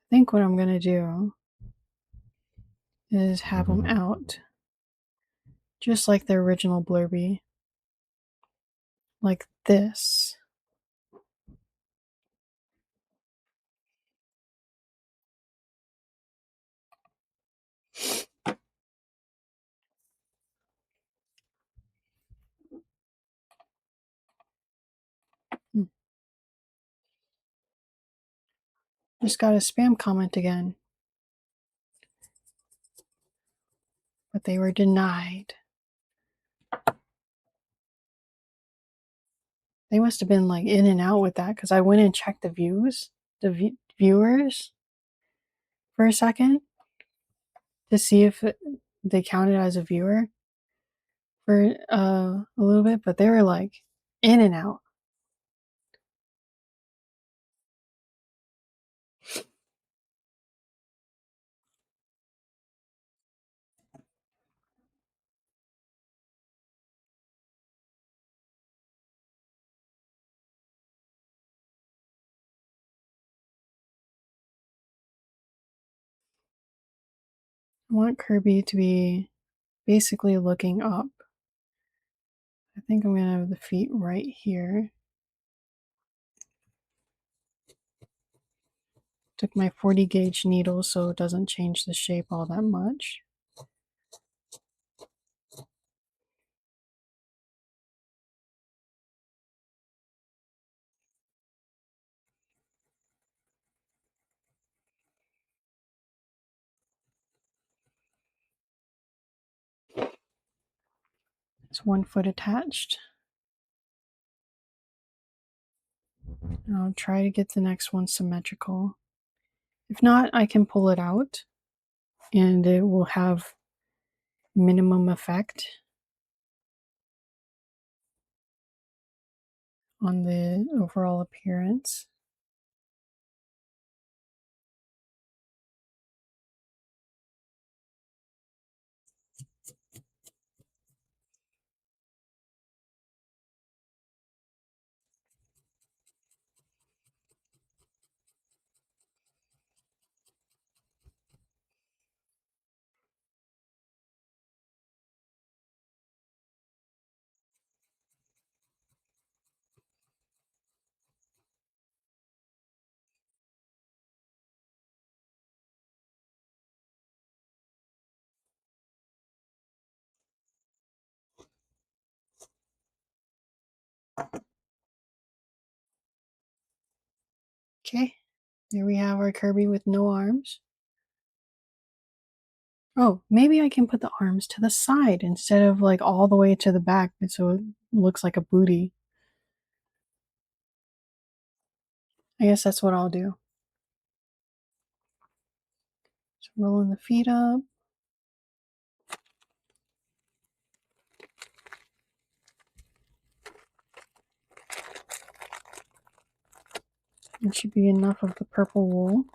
I think what I'm going to do is have them out just like the original Blurby, like this. Just got a spam comment again, but they were denied. They must have been like in and out with that because I went and checked the views, the viewers for a second to see if they counted as a viewer for a little bit, but they were like in and out. I want Kirby to be basically looking up. I think I'm going to have the feet right here. Took my 40 gauge needle so it doesn't change the shape all that much. It's one foot attached. And I'll try to get the next one symmetrical. If not, I can pull it out and it will have minimum effect on the overall appearance. Okay, there we have our Kirby with no arms. Oh, maybe I can put the arms to the side instead of like all the way to the back so it looks like a booty. I guess that's what I'll do. So rolling the feet up. It should be enough of the purple wool.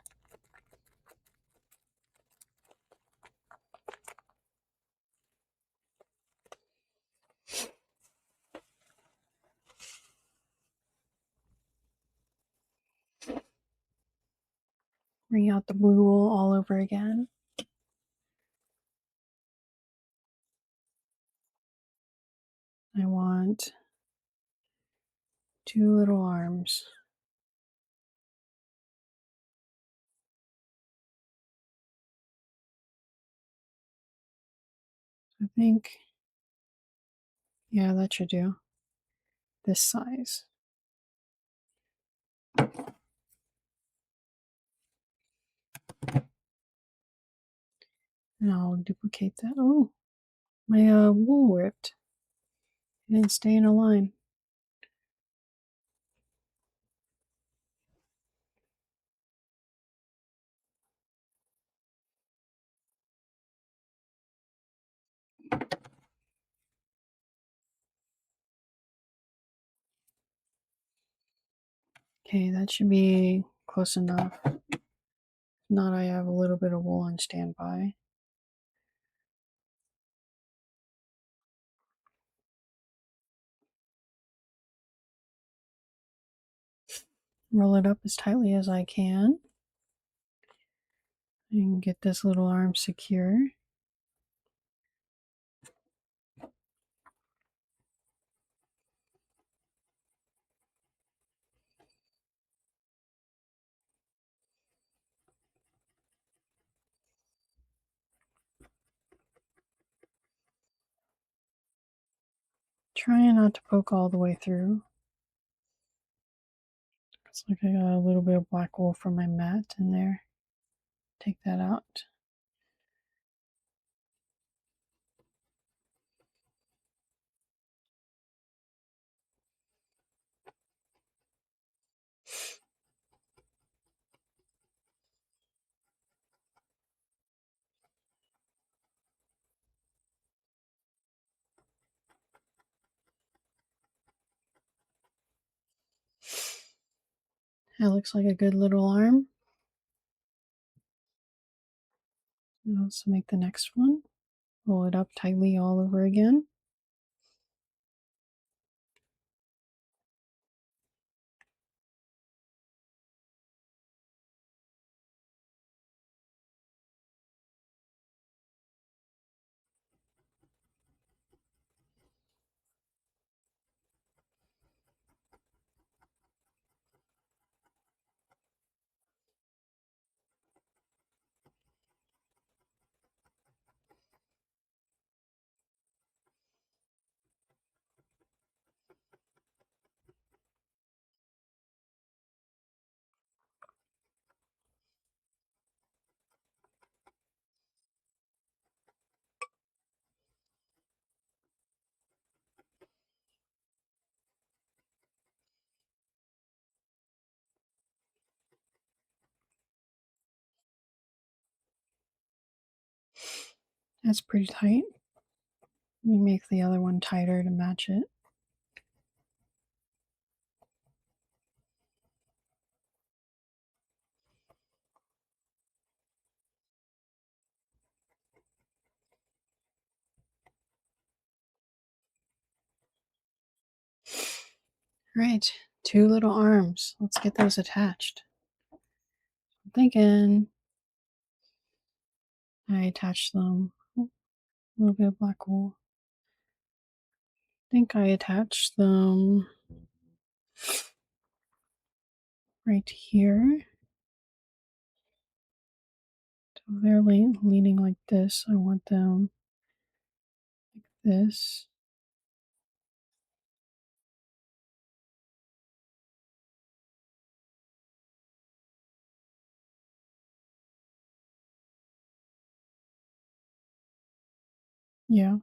Bring out the blue wool all over again. I want 2 little arms. I think, yeah, that should do. This size. And I'll duplicate that. Oh, my wool ripped. It didn't stay in a line. Okay, that should be close enough. If not, I have a little bit of wool on standby. Roll it up as tightly as I can. And get this little arm secure. Trying not to poke all the way through. Looks like I got a little bit of black wool from my mat in there. Take that out. That looks like a good little arm. Let's make the next one. Roll it up tightly all over again. That's pretty tight. Let me make the other one tighter to match it. Right, 2 little arms. Let's get those attached. I'm thinking I attached them. Oh, a little bit of black wool. I think I attached them right here. So they're leaning like this. I want them like this. Yeah.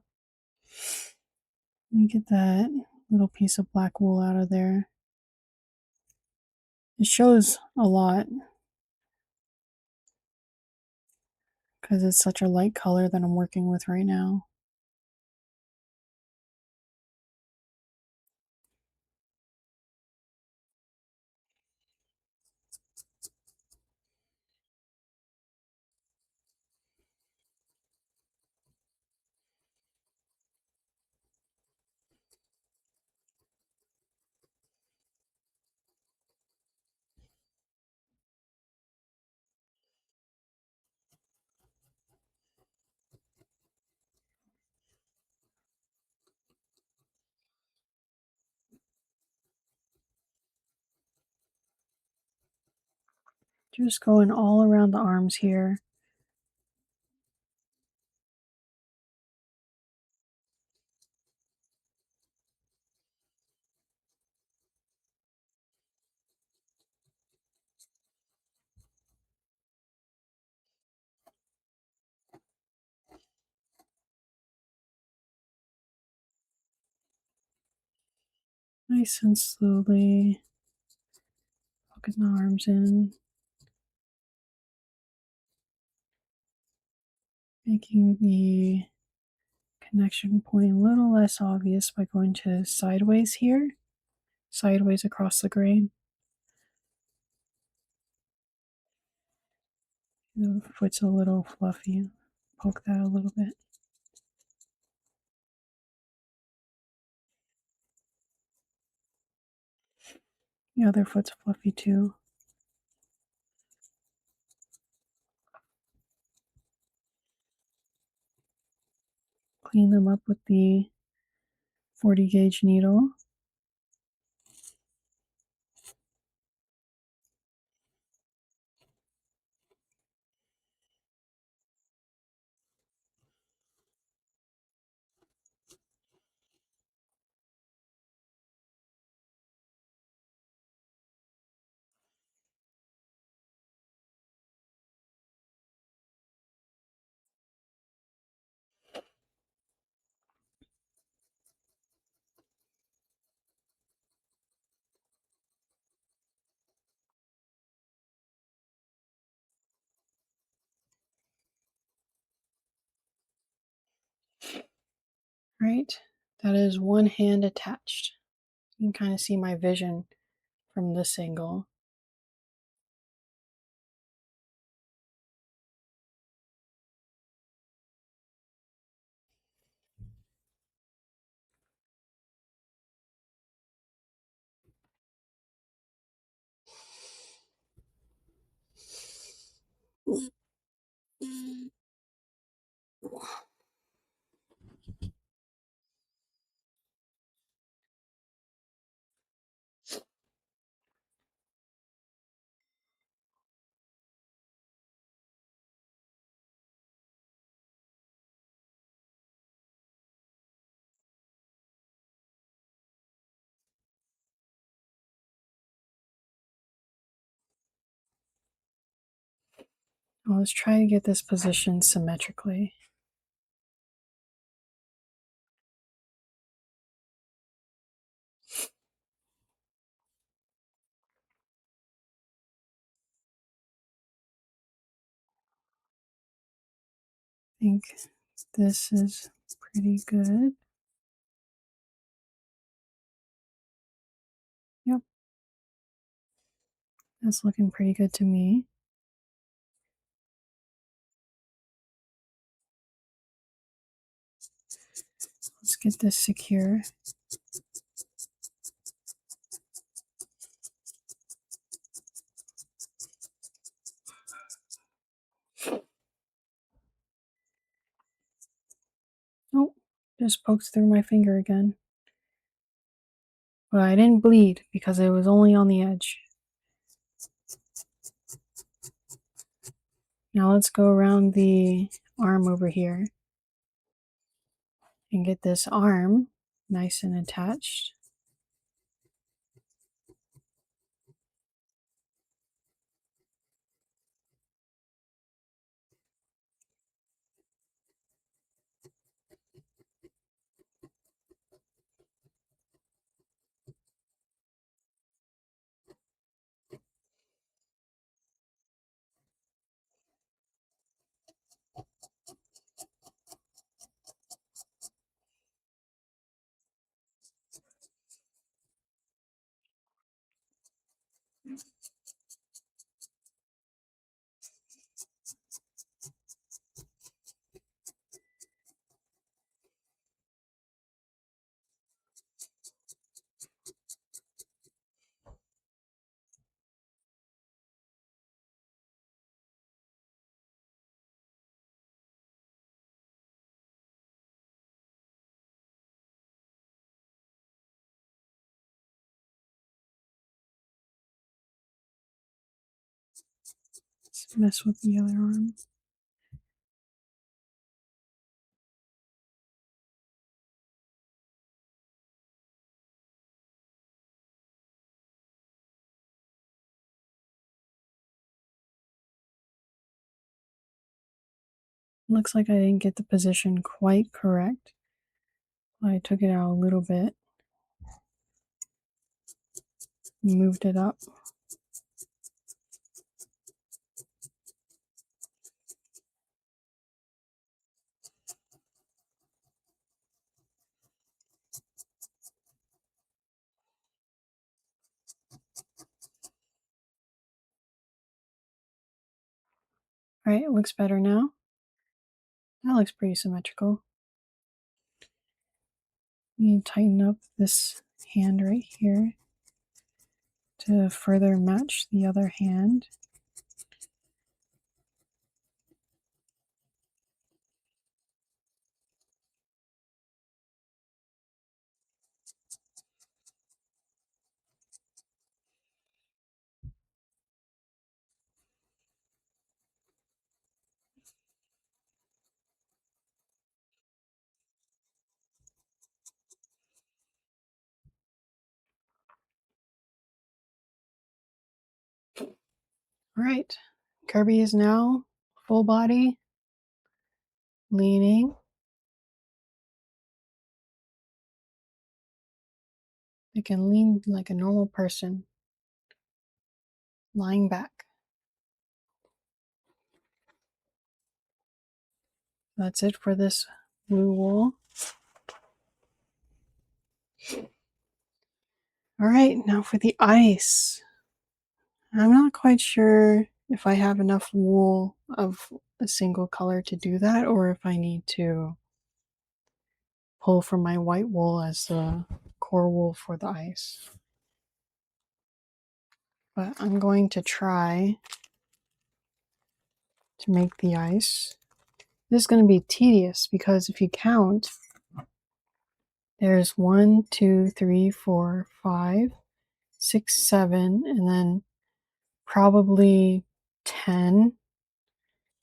Let me get that little piece of black wool out of there. It shows a lot because it's such a light color that I'm working with right now. Just going all around the arms here. Nice and slowly poking the arms in, making the connection point a little less obvious by going to sideways here, sideways across the grain. The foot's a little fluffy. Poke that a little bit. The other foot's fluffy too. Clean them up with the 40 gauge needle. Right? That is one hand attached. You can kind of see my vision from this angle. Well, let's try to get this position symmetrically. I think this is pretty good. Yep. That's looking pretty good to me. Let's get this secure. Oh, just poked through my finger again. But I didn't bleed because it was only on the edge. Now let's go around the arm over here and get this arm nice and attached. Let's mess with the other arm. Looks like I didn't get the position quite correct. I took it out a little bit. moved it up. All right, it looks better now. That looks pretty symmetrical. You need to tighten up this hand right here to further match the other hand. All right, Kirby is now full body, leaning. It can lean like a normal person, lying back. That's it for this blue wool. All right, now for the ice. I'm not quite sure if I have enough wool of a single color to do that, or if I need to pull from my white wool as the core wool for the ice. But I'm going to try to make the ice. This is going to be tedious because if you count, there's 1, 2, 3, 4, 5, 6, 7, and then probably 10,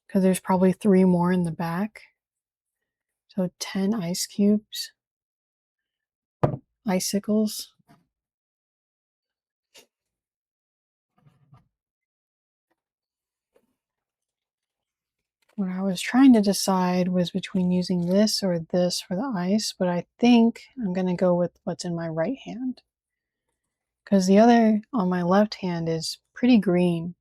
because there's probably 3 more in the back. So 10 ice cubes, icicles. What I was trying to decide was between using this or this for the ice, but I think I'm going to go with what's in my right hand, because the other on my left hand is pretty green.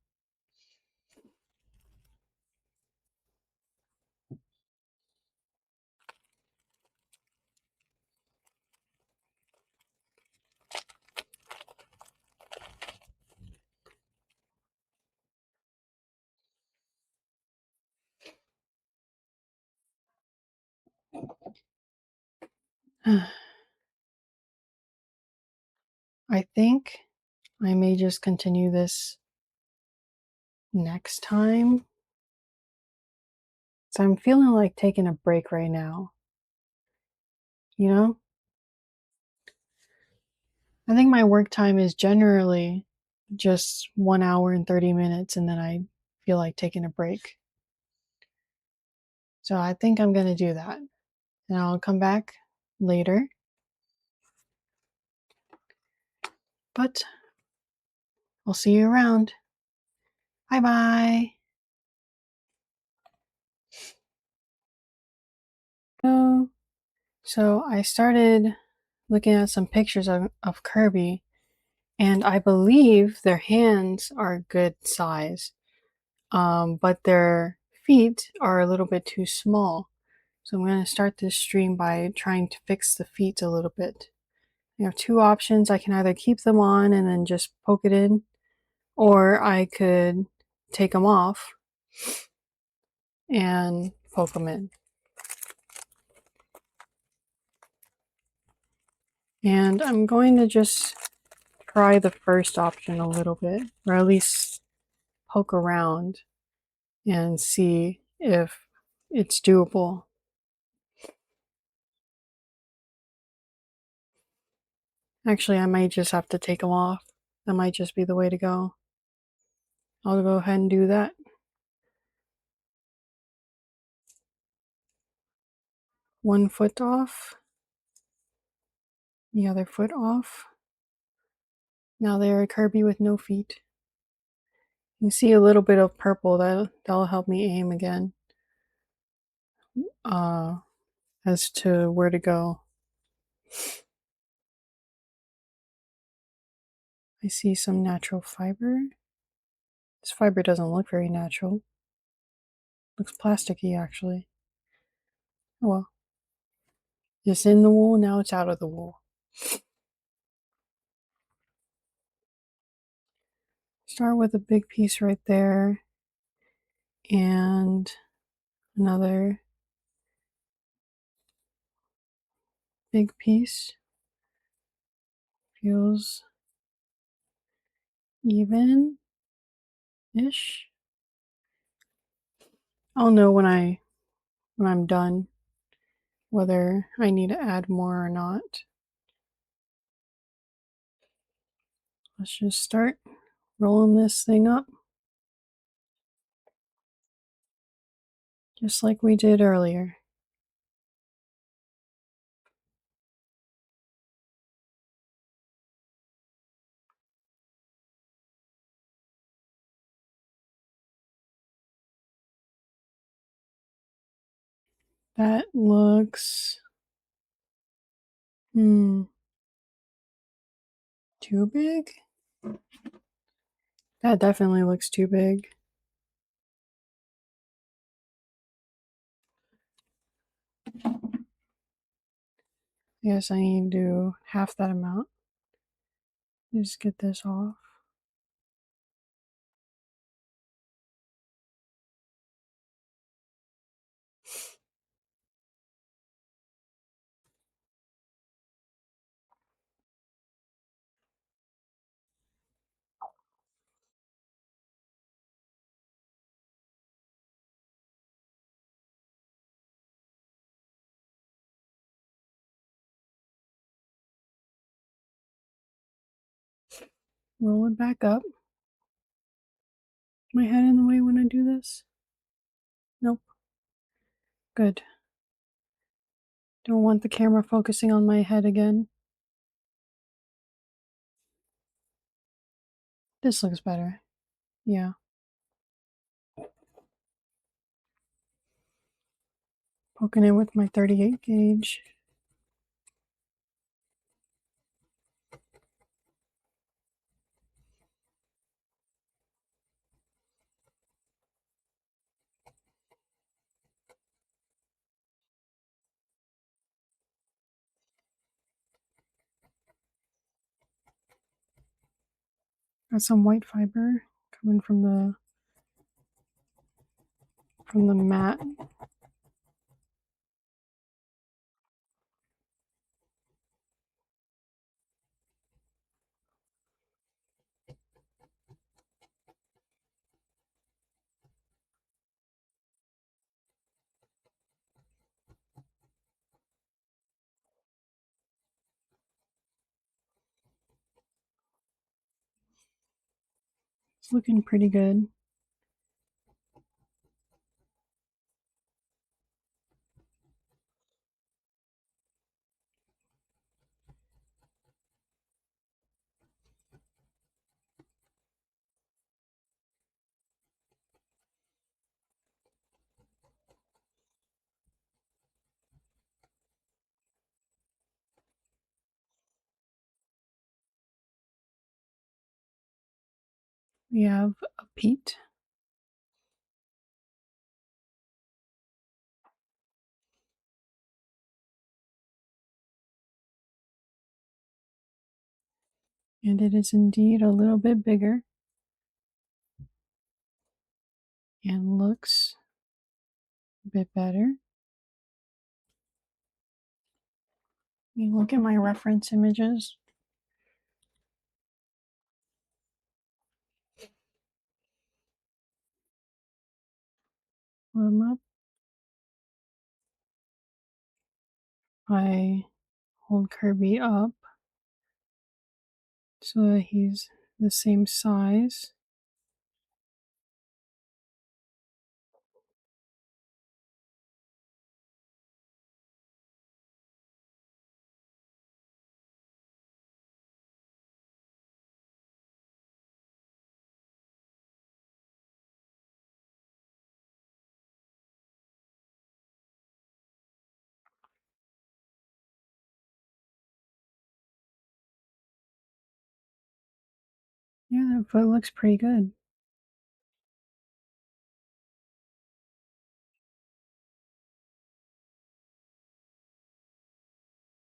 I think I may just continue this next time. So I'm feeling like taking a break right now. You know? I think my work time is generally just 1 hour and 30 minutes, and then I feel like taking a break. So I think I'm going to do that. And I'll come back later. But I'll see you around. Bye bye. So I started looking at some pictures of Kirby, and I believe their hands are good size, but their feet are a little bit too small. So I'm going to start this stream by trying to fix the feet a little bit. You have 2 options. I can either keep them on and then just poke it in, or I could take them off and poke them in. And I'm going to just try the first option a little bit, or at least poke around and see if it's doable. Actually, I might just have to take them off. That might just be the way to go. I'll go ahead and do that. One foot off, the other foot off. Now they're a Kirby with no feet. You see a little bit of purple, that'll help me aim again as to where to go. I see some natural fiber. This fiber doesn't look very natural. Looks plasticky, actually. Oh well. It's in the wool, now it's out of the wool. Start with a big piece right there and another big piece. Feels even-ish. I'll know when I'm done whether I need to add more or not. Let's just start rolling this thing up just like we did earlier. That looks too big. That definitely looks too big. Yes, I need to do half that amount. Just get this off. Roll it back up. My head in the way when I do this? Nope. Good. Don't want the camera focusing on my head again. This looks better. Yeah. Poking it with my 38 gauge. Got some white fiber coming from the mat. It's looking pretty good. We have a peat. And it is indeed a little bit bigger and looks a bit better. You look at my reference images. Pull them up. I hold Kirby up so that he's the same size. Yeah, that foot looks pretty good.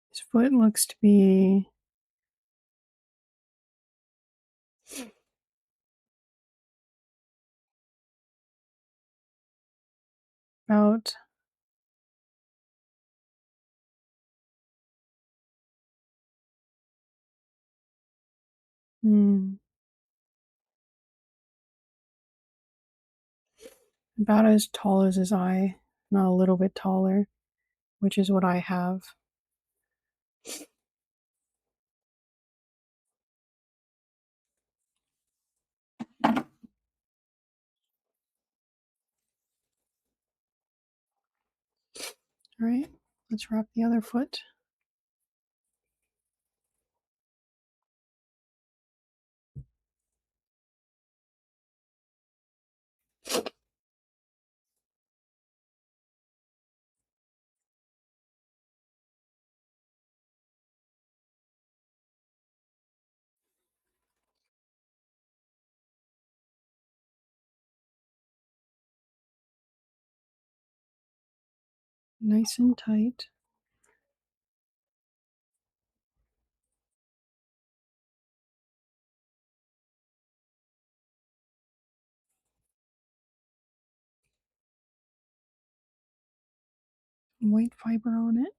His foot looks to be about about as tall as his eye, not a little bit taller, which is what I have. All right, let's wrap the other foot. Nice and tight. White fiber on it.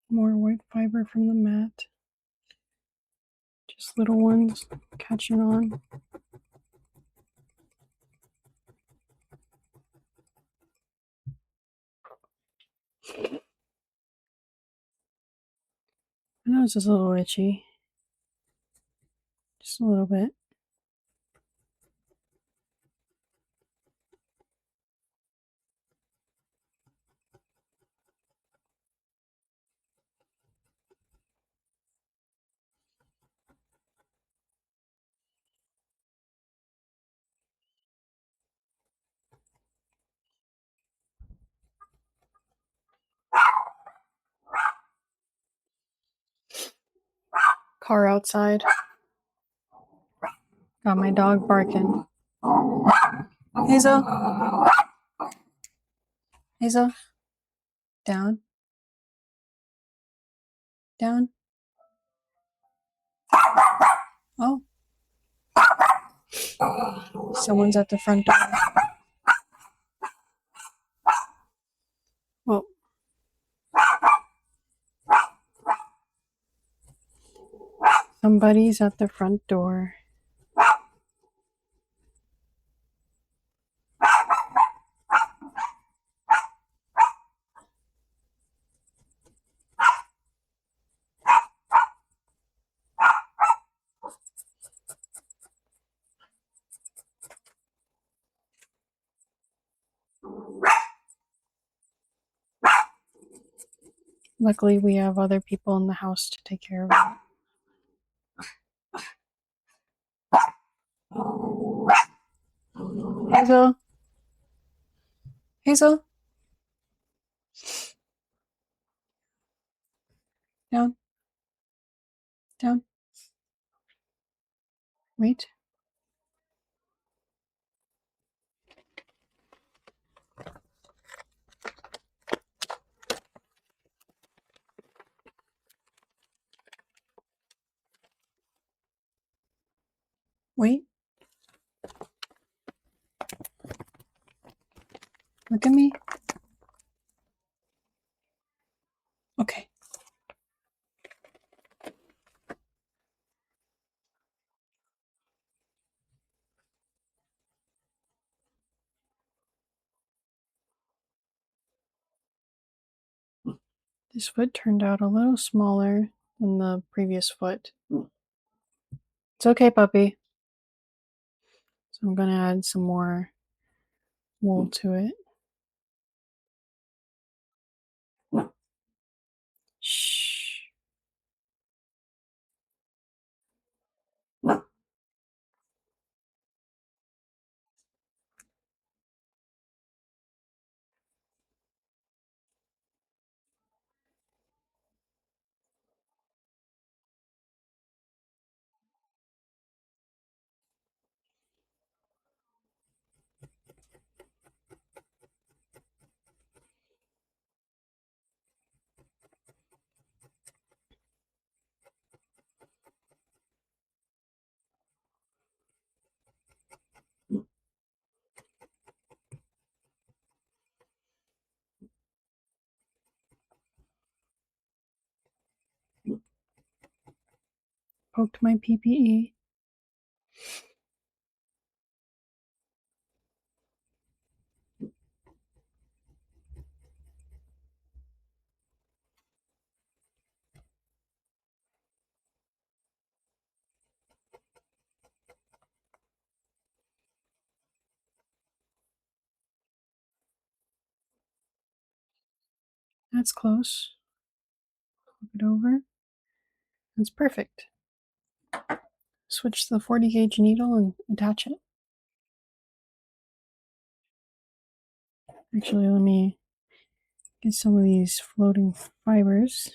More white fiber from the mat. Just little ones catching on. My nose is a little itchy. Just a little bit. Car outside. Got my dog barking. Hazel. Hazel. Down. Down. Oh. Someone's at the front door. Oh. Somebody's at the front door. Luckily, we have other people in the house to take care of it. Hazel. Hazel. Down. Down. Wait. Wait. Look at me. Okay. This foot turned out a little smaller than the previous foot. It's okay, puppy. So I'm gonna add some more wool to it. Shh. Poked my PPE. That's close. Flip it over. That's perfect. Switch to the 40 gauge needle and attach it. Actually, let me get some of these floating fibers.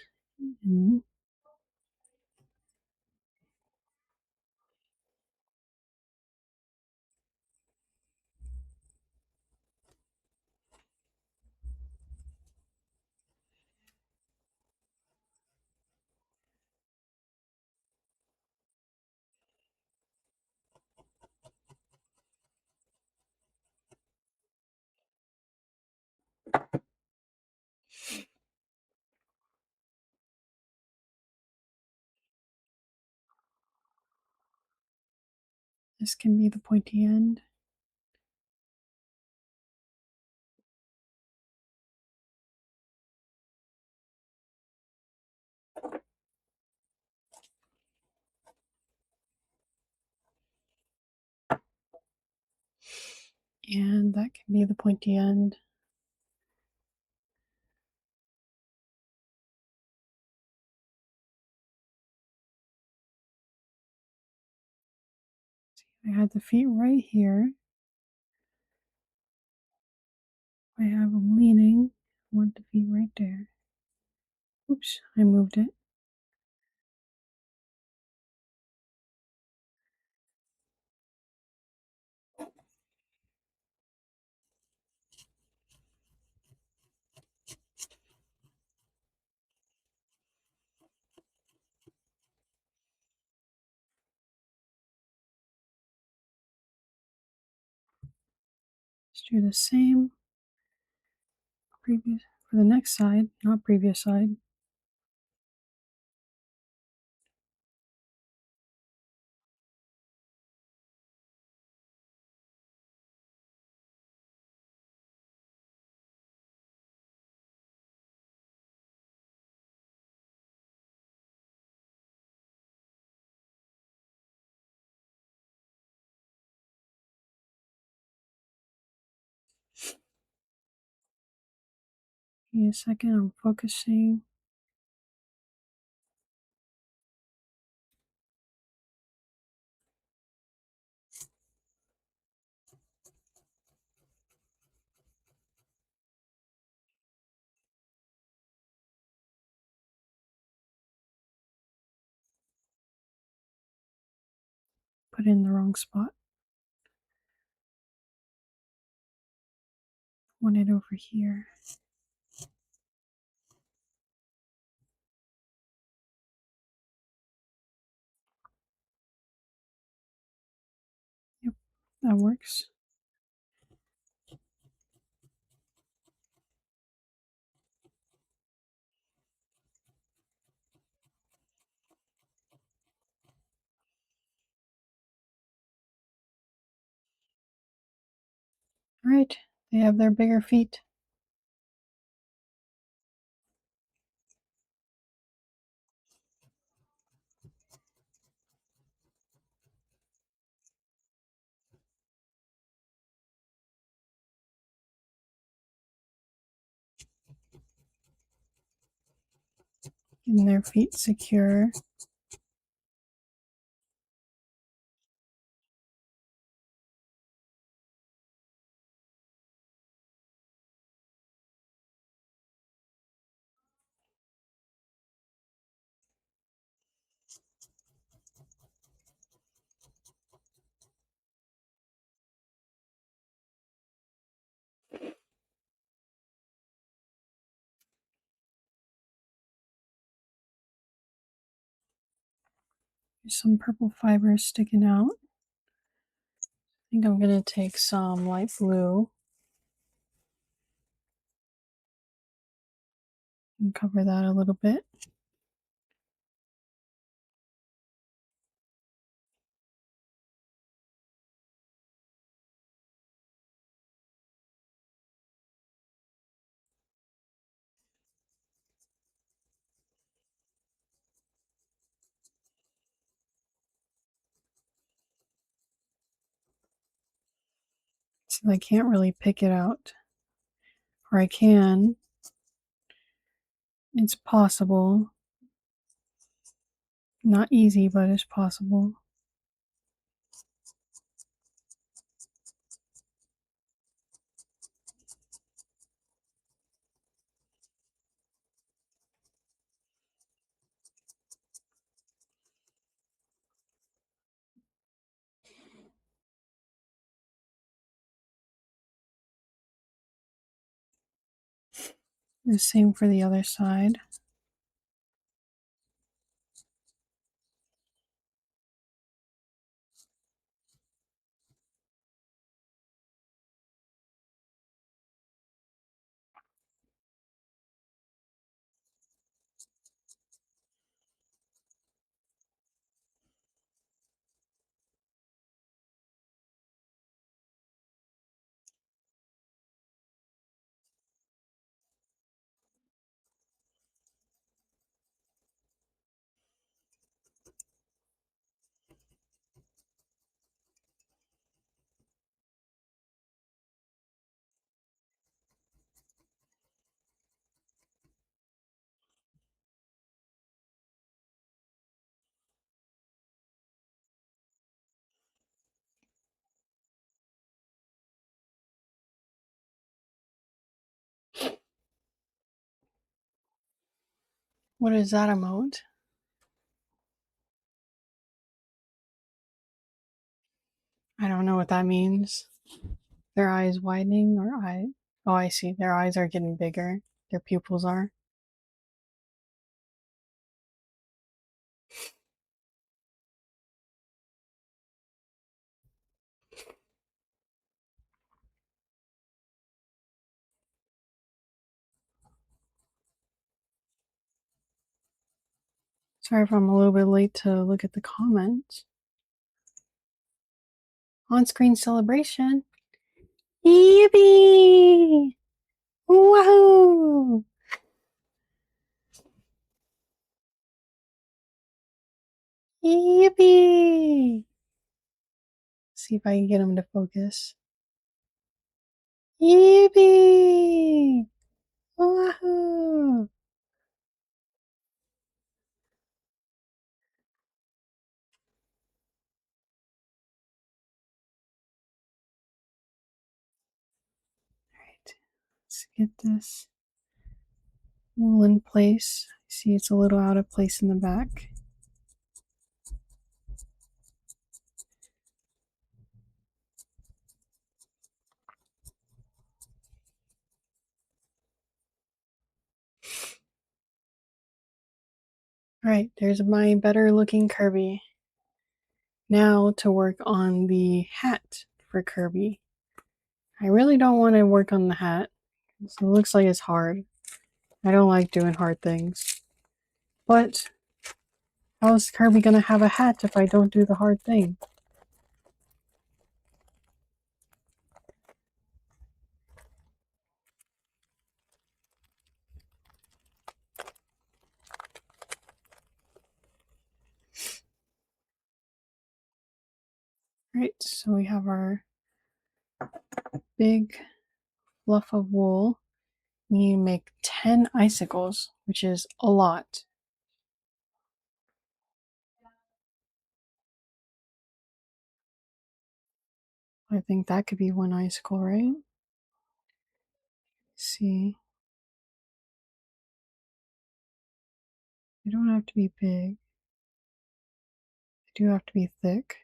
This can be the pointy end. And that can be the pointy end. See, I had the feet right here. I have them leaning. I want the feet right there. Oops, I moved it. Let's do the same previous for the next side, not previous side. Give me a second, I'm focusing. Put in the wrong spot. Want it over here. Yep, that works. Alright, they have their bigger feet. Getting their feet secure. There's some purple fibers sticking out. I think I'm going to take some light blue and cover that a little bit. So I can't really pick it out. Or I can. It's possible. Not easy, but it's possible. The same for the other side. What is that emote? I don't know what that means. Their eyes widening or eye. Oh, I see. Their eyes are getting bigger. Their pupils are. Sorry if I'm a little bit late to look at the comments. On-screen celebration. Yippee! Wahoo! Yippee! See if I can get him to focus. Yippee! Wahoo! Alright, let's get this wool in place. See, it's a little out of place in the back. Alright, there's my better looking Kirby. Now to work on the hat for Kirby. I really don't want to work on the hat. It looks like it's hard. I don't like doing hard things. But how is Kirby gonna have a hat if I don't do the hard thing? Right, so we have our big fluff of wool. We need to make 10 icicles, which is a lot. I think that could be one icicle, right? See, they don't have to be big. They do have to be thick.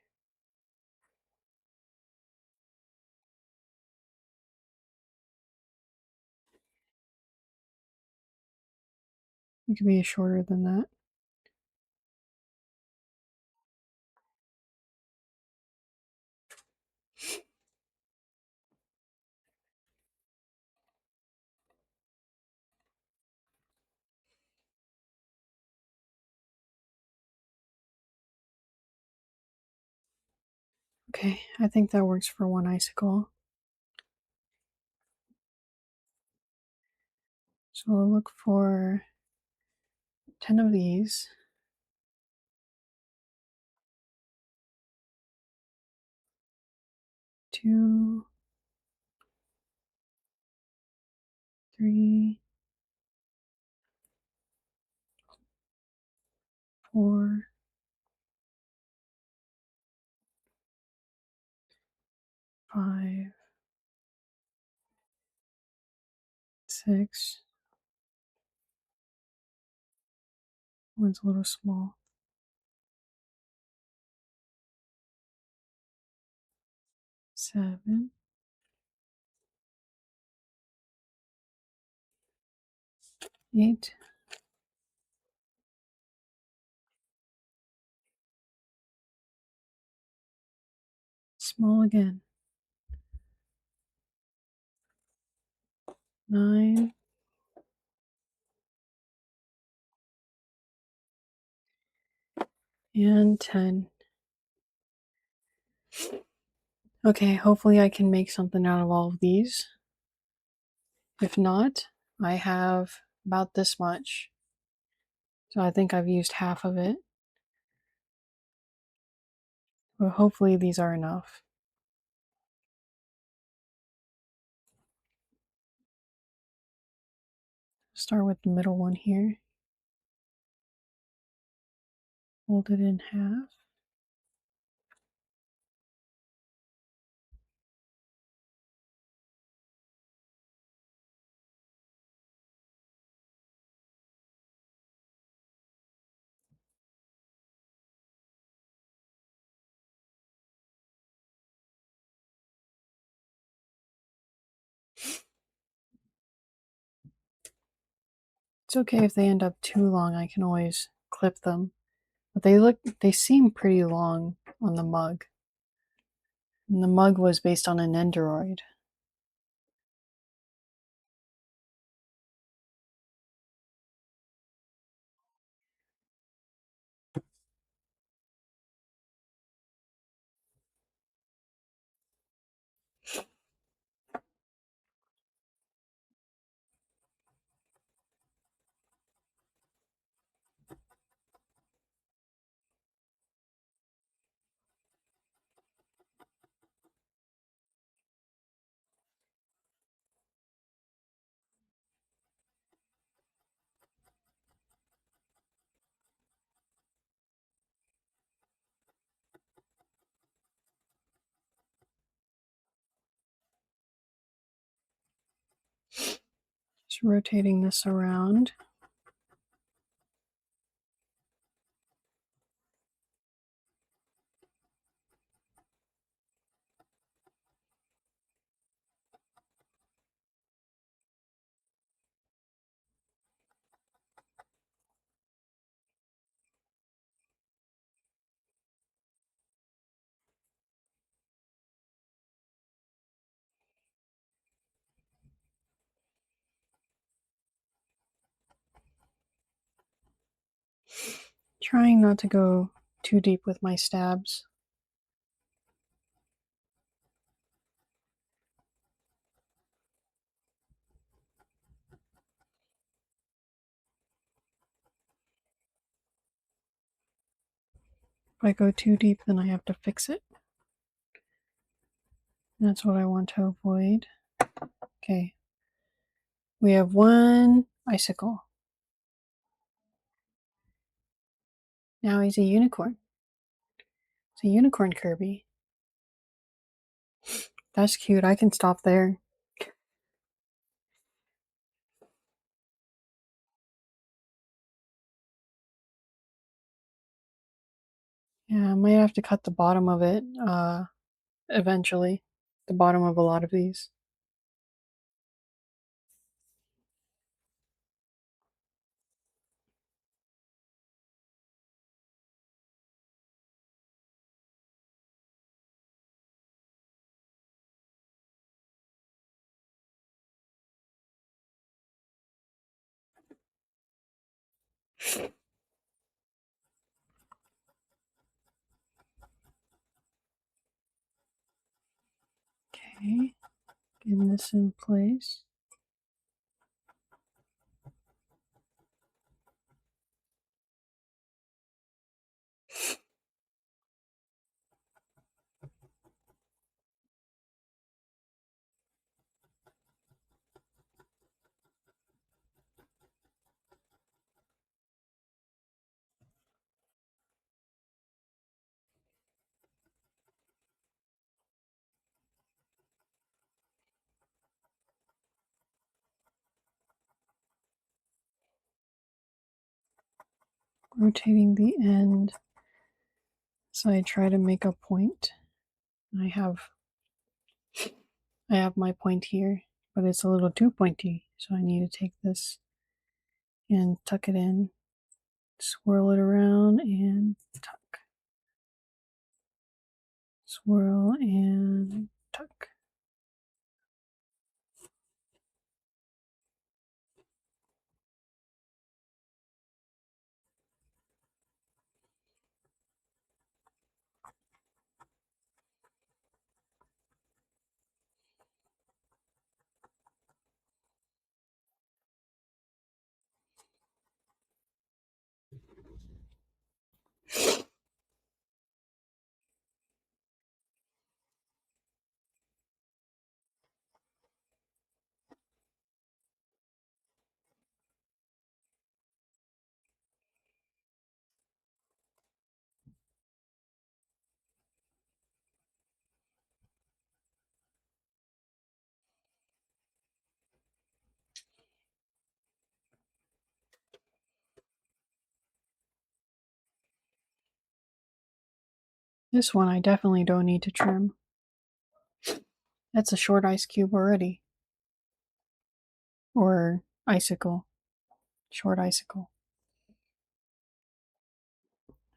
It could be shorter than that. Okay, I think that works for one icicle. So we'll look for 10 of these. Two, three, 4, 5, 6. One's a little small. 7, 8, small again. 9, and 10. Okay, hopefully I can make something out of all of these. If not, I have about this much. So I think I've used half of it. But hopefully these are enough. Start with the middle one here. Fold it in half. It's okay if they end up too long, I can always clip them. But they seem pretty long on the mug. And the mug was based on an Nendoroid. Just rotating this around. Trying not to go too deep with my stabs. If I go too deep, then I have to fix it. That's what I want to avoid. Okay. We have one icicle. Now he's a unicorn. It's a unicorn Kirby. That's cute. I can stop there. Yeah, I might have to cut the bottom of it eventually. The bottom of a lot of these. Okay, getting this in place. Rotating the end so I try to make a point. I have my point here, but it's a little too pointy, so I need to take this and tuck it in, swirl it around and tuck. Swirl and tuck. This one I definitely don't need to trim. That's a short ice cube already. Or icicle. Short icicle.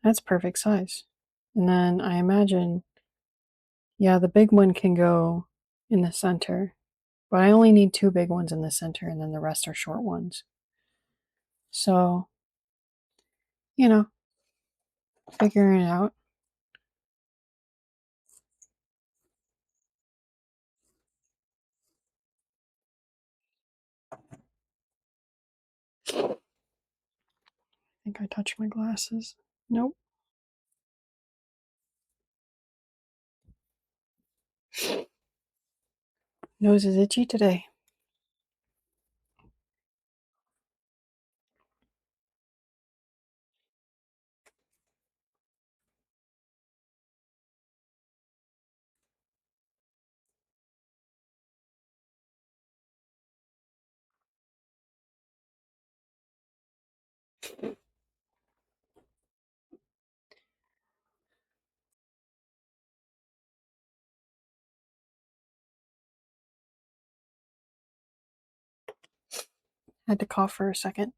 That's perfect size. And then I imagine, yeah, the big one can go in the center. But I only need 2 big ones in the center, and then the rest are short ones. So, you know, figuring it out. I think I touched my glasses. Nope. Nose is itchy today. I had to cough for a second.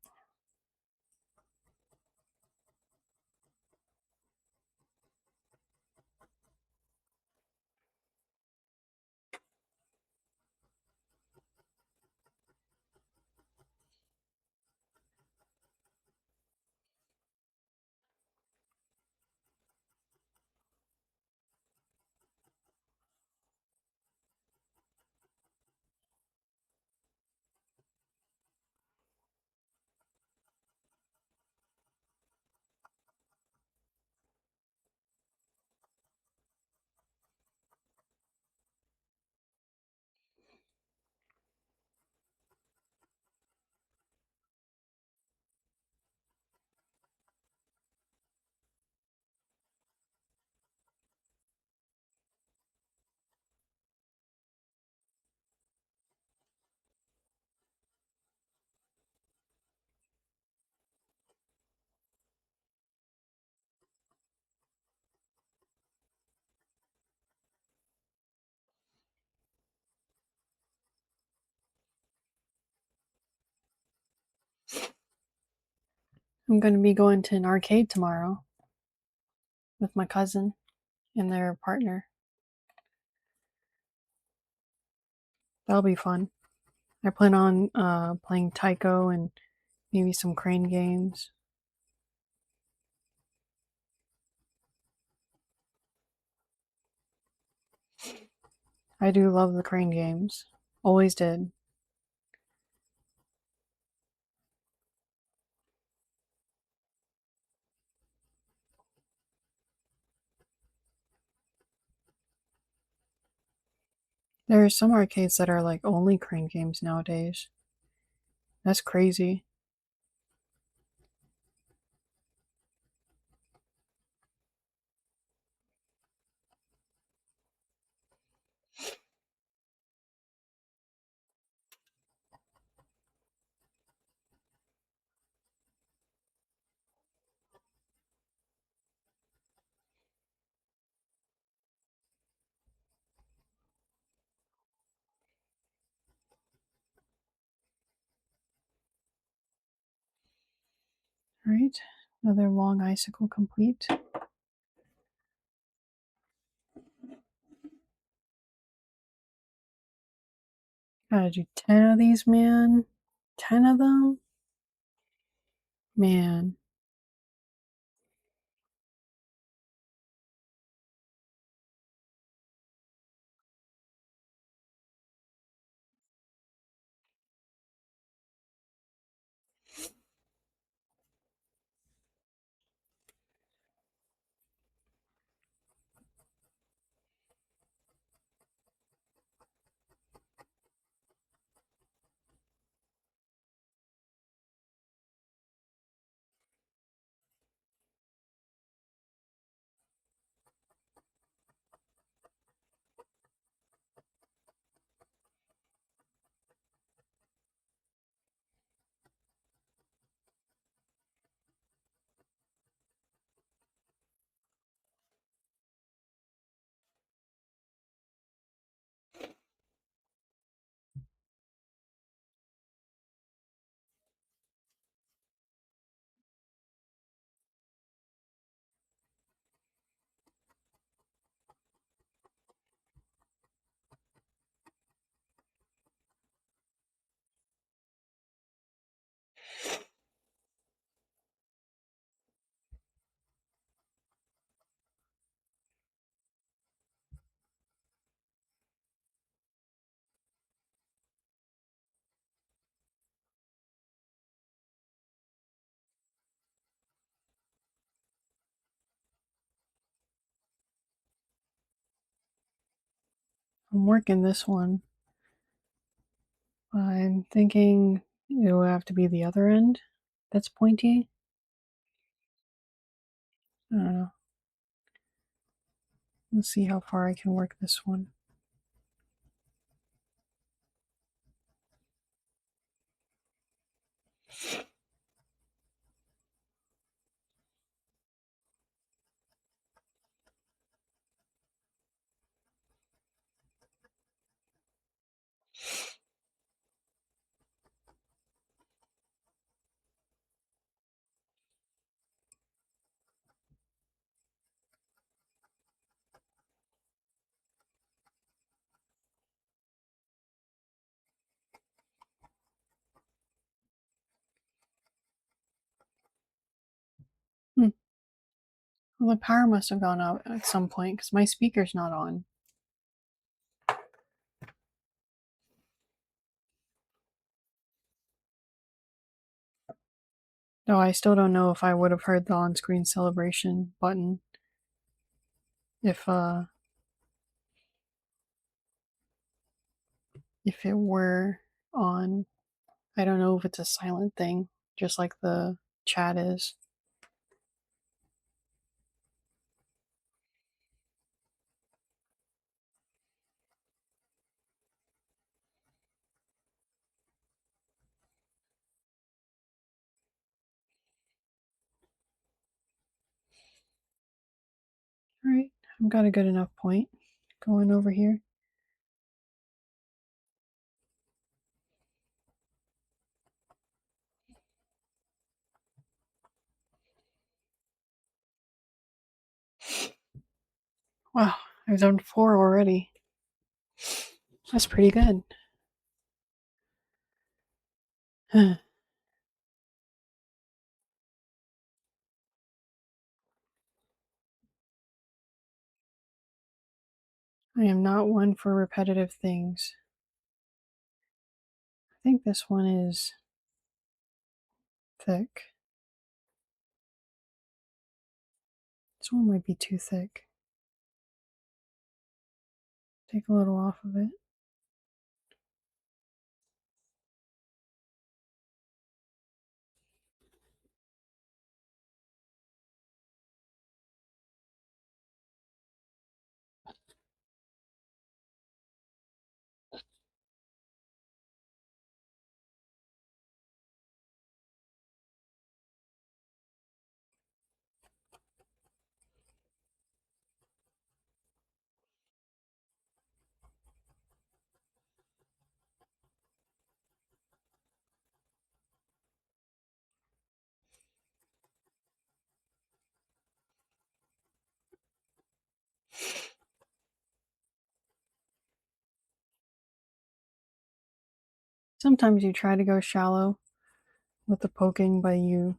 I'm going to be going to an arcade tomorrow with my cousin and their partner. That'll be fun. I plan on playing Taiko and maybe some crane games. I do love the crane games. Always did. There are some arcades that are like only crane games nowadays. That's crazy. Right? Another long icicle complete. Gotta do 10 of these, man. 10 of them? Man. I'm working this one. I'm thinking it will have to be the other end that's pointy. I don't know. Let's see how far I can work this one. Hmm. Well, the power must have gone out at some point because my speaker's not on. Though I still don't know if I would have heard the on-screen celebration button if it were on. I don't know if it's a silent thing, just like the chat is. Alright, I've got a good enough point going over here. Wow, I've done 4 already. That's pretty good. I am not one for repetitive things. I think this one is thick. This one might be too thick. Take a little off of it. Sometimes you try to go shallow with the poking, but you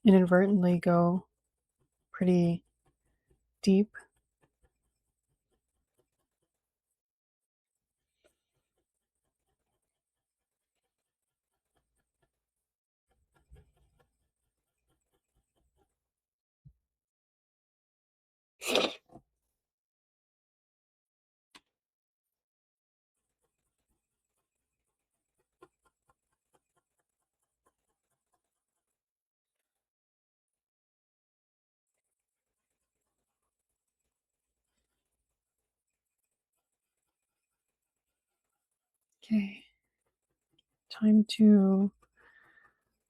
inadvertently go pretty deep. Okay, time to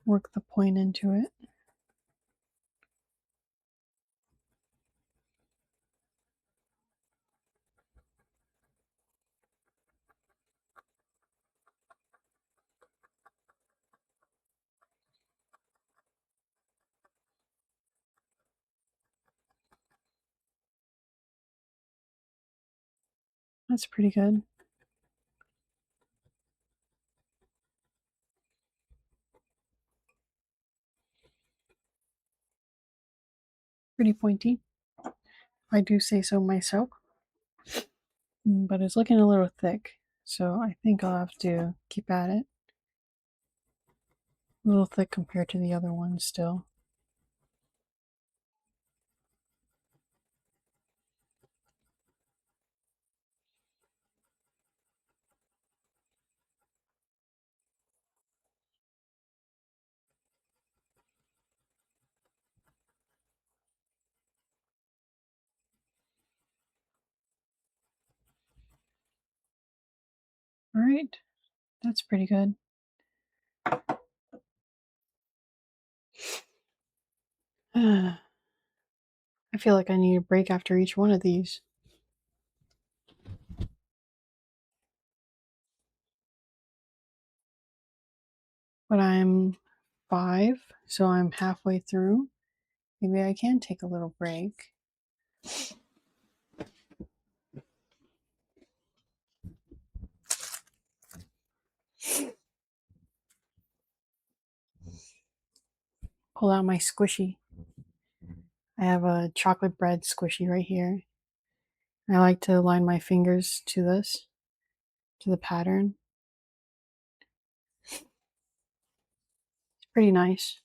work the point into it. That's pretty good. Pretty pointy, if I do say so myself. But it's looking a little thick, so I think I'll have to keep at it. A little thick compared to the other ones still. Alright, that's pretty good. I feel like I need a break after each one of these. But I'm 5, so I'm halfway through. Maybe I can take a little break. Pull out my squishy. I have a chocolate bread squishy right here. I like to line my fingers to this, to the pattern. It's pretty nice.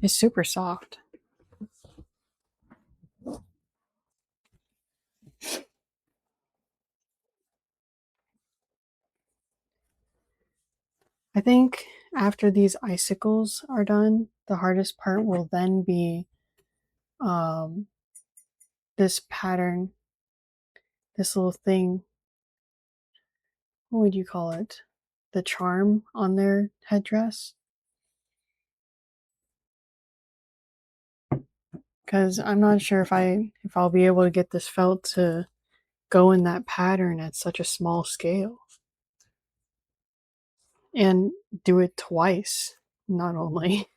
It's super soft. I think after these icicles are done, the hardest part will then be um, this pattern, this little thing. What would you call it? The charm on their headdress. Because I'm not sure if I'll be able to get this felt to go in that pattern at such a small scale and do it twice. Not only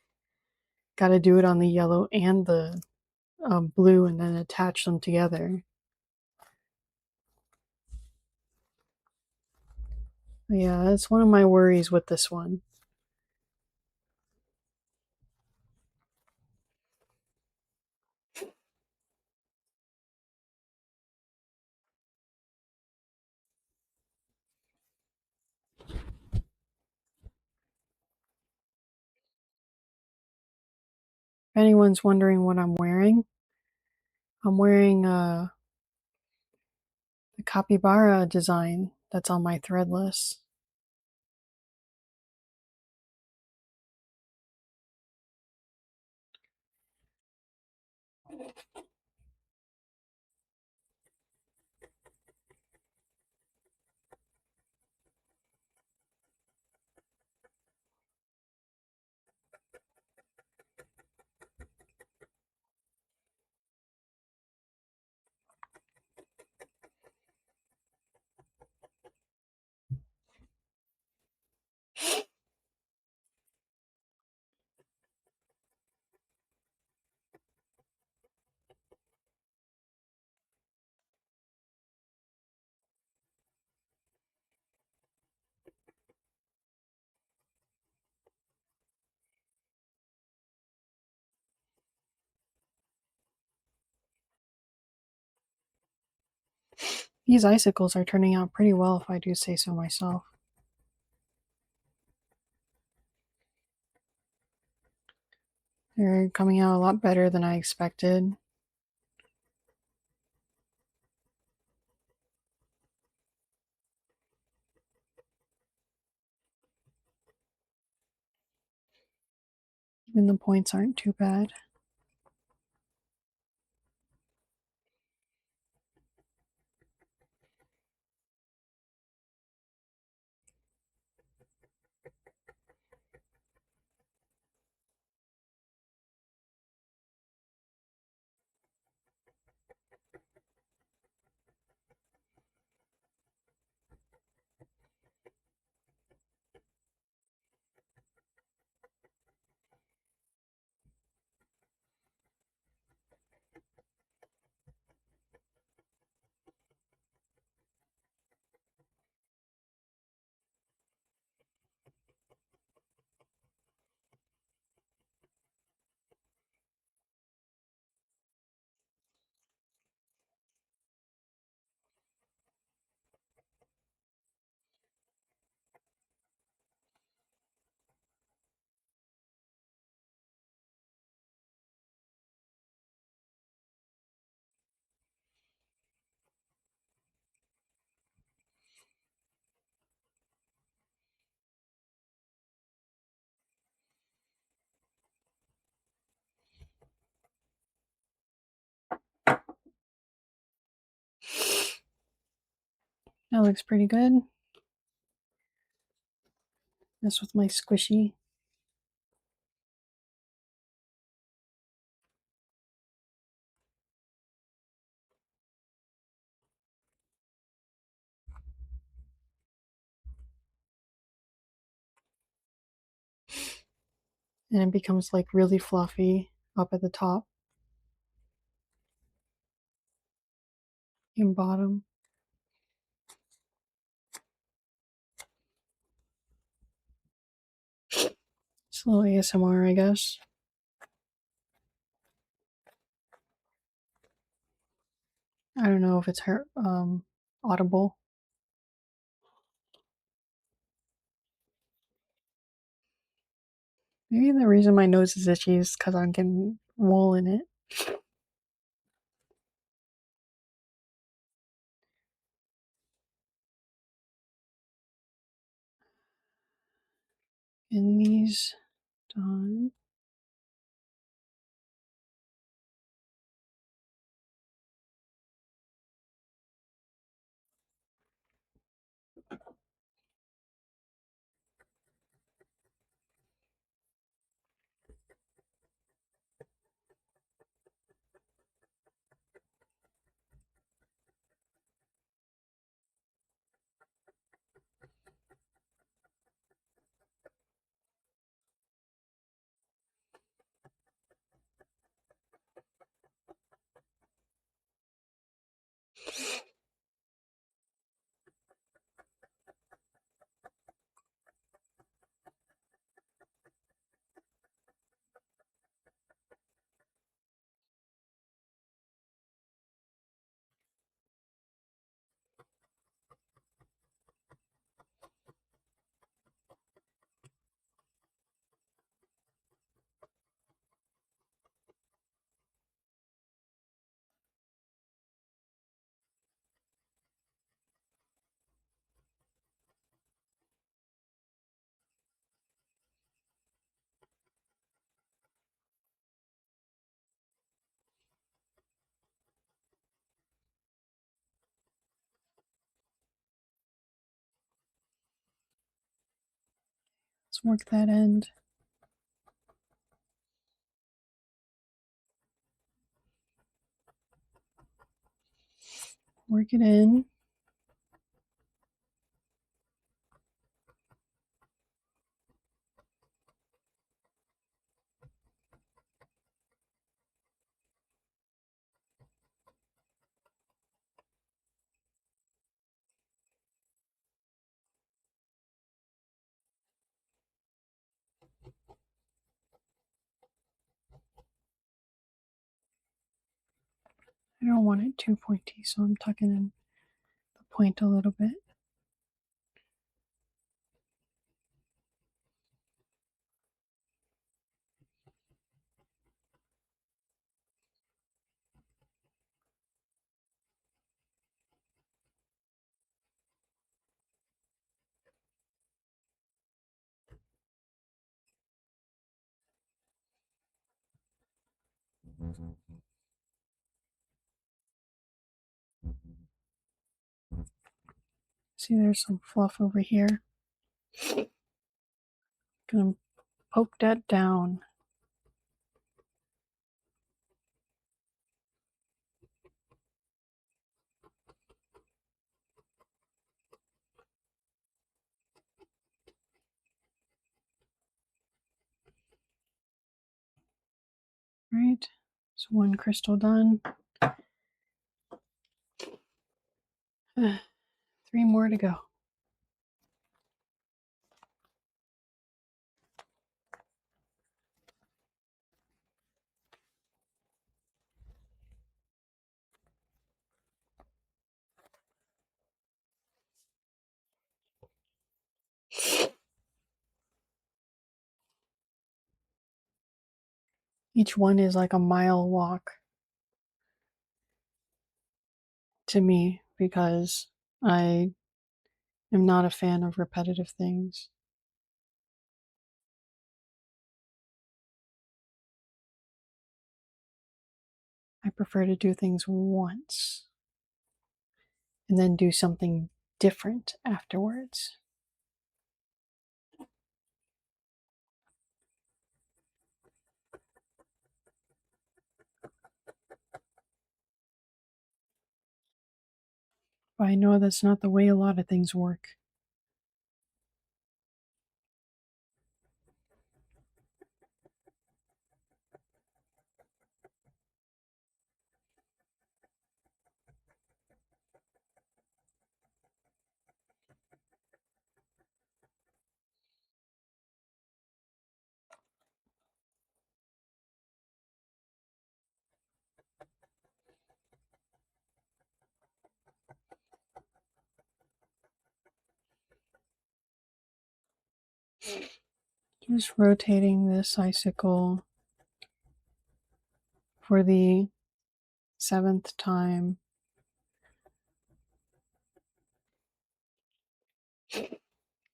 got to do it on the yellow and the blue, and then attach them together. Yeah, that's one of my worries with this one. If anyone's wondering what I'm wearing the capybara design that's on my threadless. These icicles are turning out pretty well if I do say so myself. They're coming out a lot better than I expected. Even the points aren't too bad. That looks pretty good. This with my squishy. And it becomes like really fluffy up at the top and bottom. It's a little ASMR, I guess. I don't know if it's audible. Maybe the reason my nose is itchy is because I'm getting wool in it. And these done. Let's work that end. Work it in. I don't want it too pointy, so I'm tucking in the point a little bit. See, there's some fluff over here. Gonna poke that down. Right, so one crystal done. 3 more to go. Each one is like a mile walk to me because I am not a fan of repetitive things. I prefer to do things once and then do something different afterwards. But I know that's not the way a lot of things work. Just rotating this icicle for the 7th time.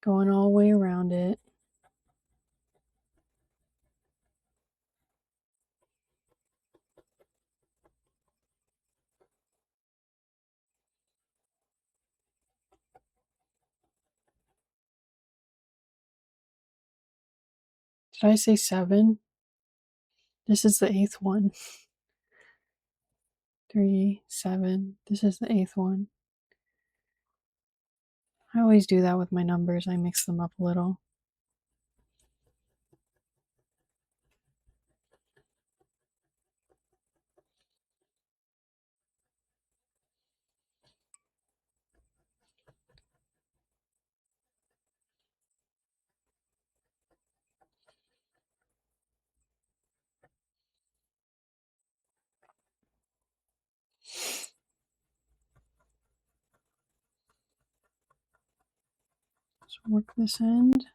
Going all the way around it. Did I say 7? This is the 8th one. 3, 7. This is the 8th one. I always do that with my numbers. I mix them up a little. So work this end.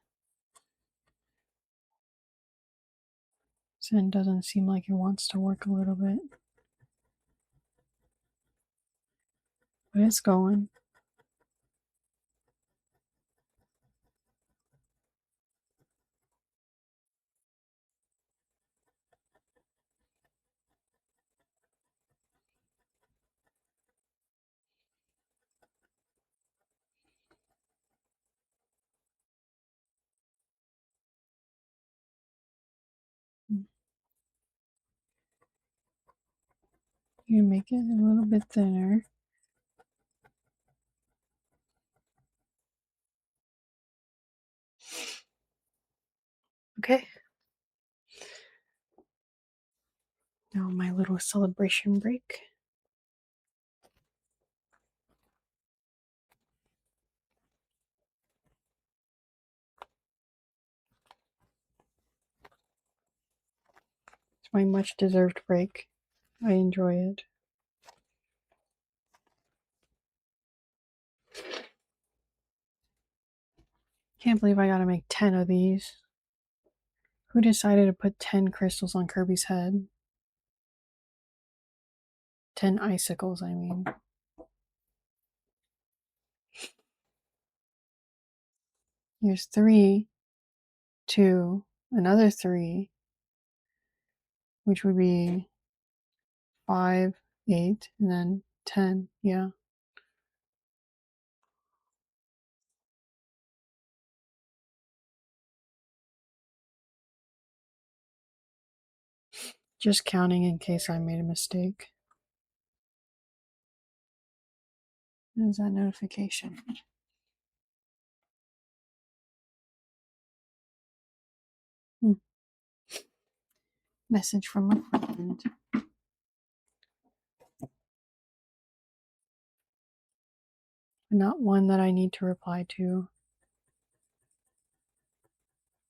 This end doesn't seem like it wants to work a little bit. But it's going. You make it a little bit thinner. Okay. Now my little celebration break. It's my much deserved break. I enjoy it. Can't believe I gotta make 10 of these. Who decided to put 10 crystals on Kirby's head? 10 icicles, I mean. Here's 3, 2, another 3, which would be 5, 8, and then 10. Yeah. Just counting in case I made a mistake. There's that notification. Message from a friend. Not one that I need to reply to.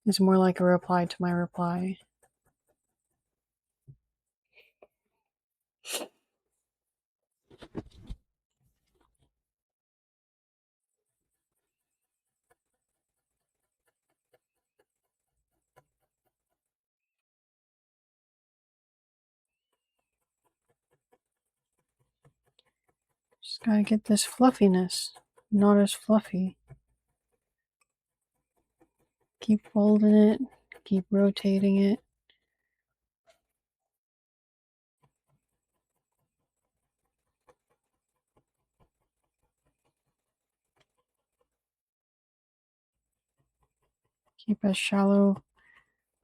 It's more like a reply to my reply. Just gotta get this fluffiness. Not as fluffy. Keep folding it. Keep rotating it. Keep as shallow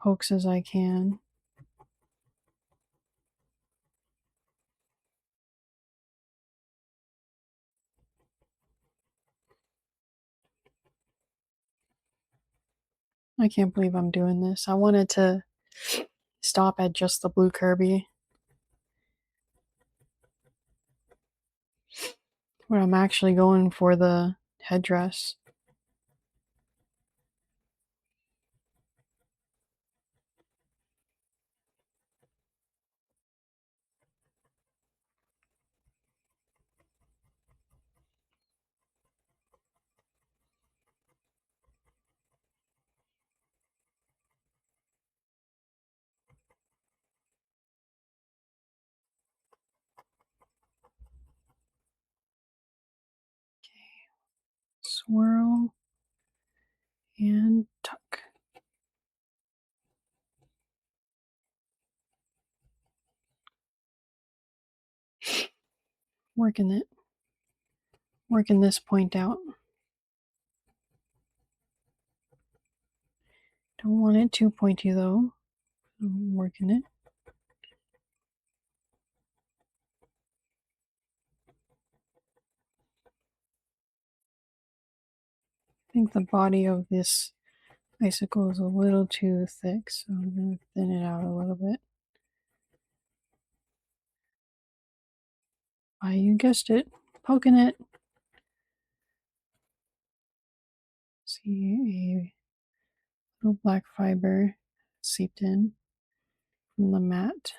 pokes as I can. I can't believe I'm doing this. I wanted to stop at just the blue Kirby, but I'm actually going for the headdress. Swirl and tuck. Working it. Working this point out. Don't want it too pointy though. I'm working it. I think the body of this icicle is a little too thick, so I'm going to thin it out a little bit. You guessed it. Poking it. See a little black fiber seeped in from the mat.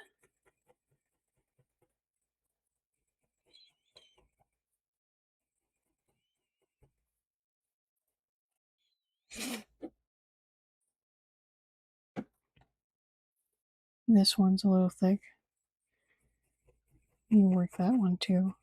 This one's a little thick. You work that one too.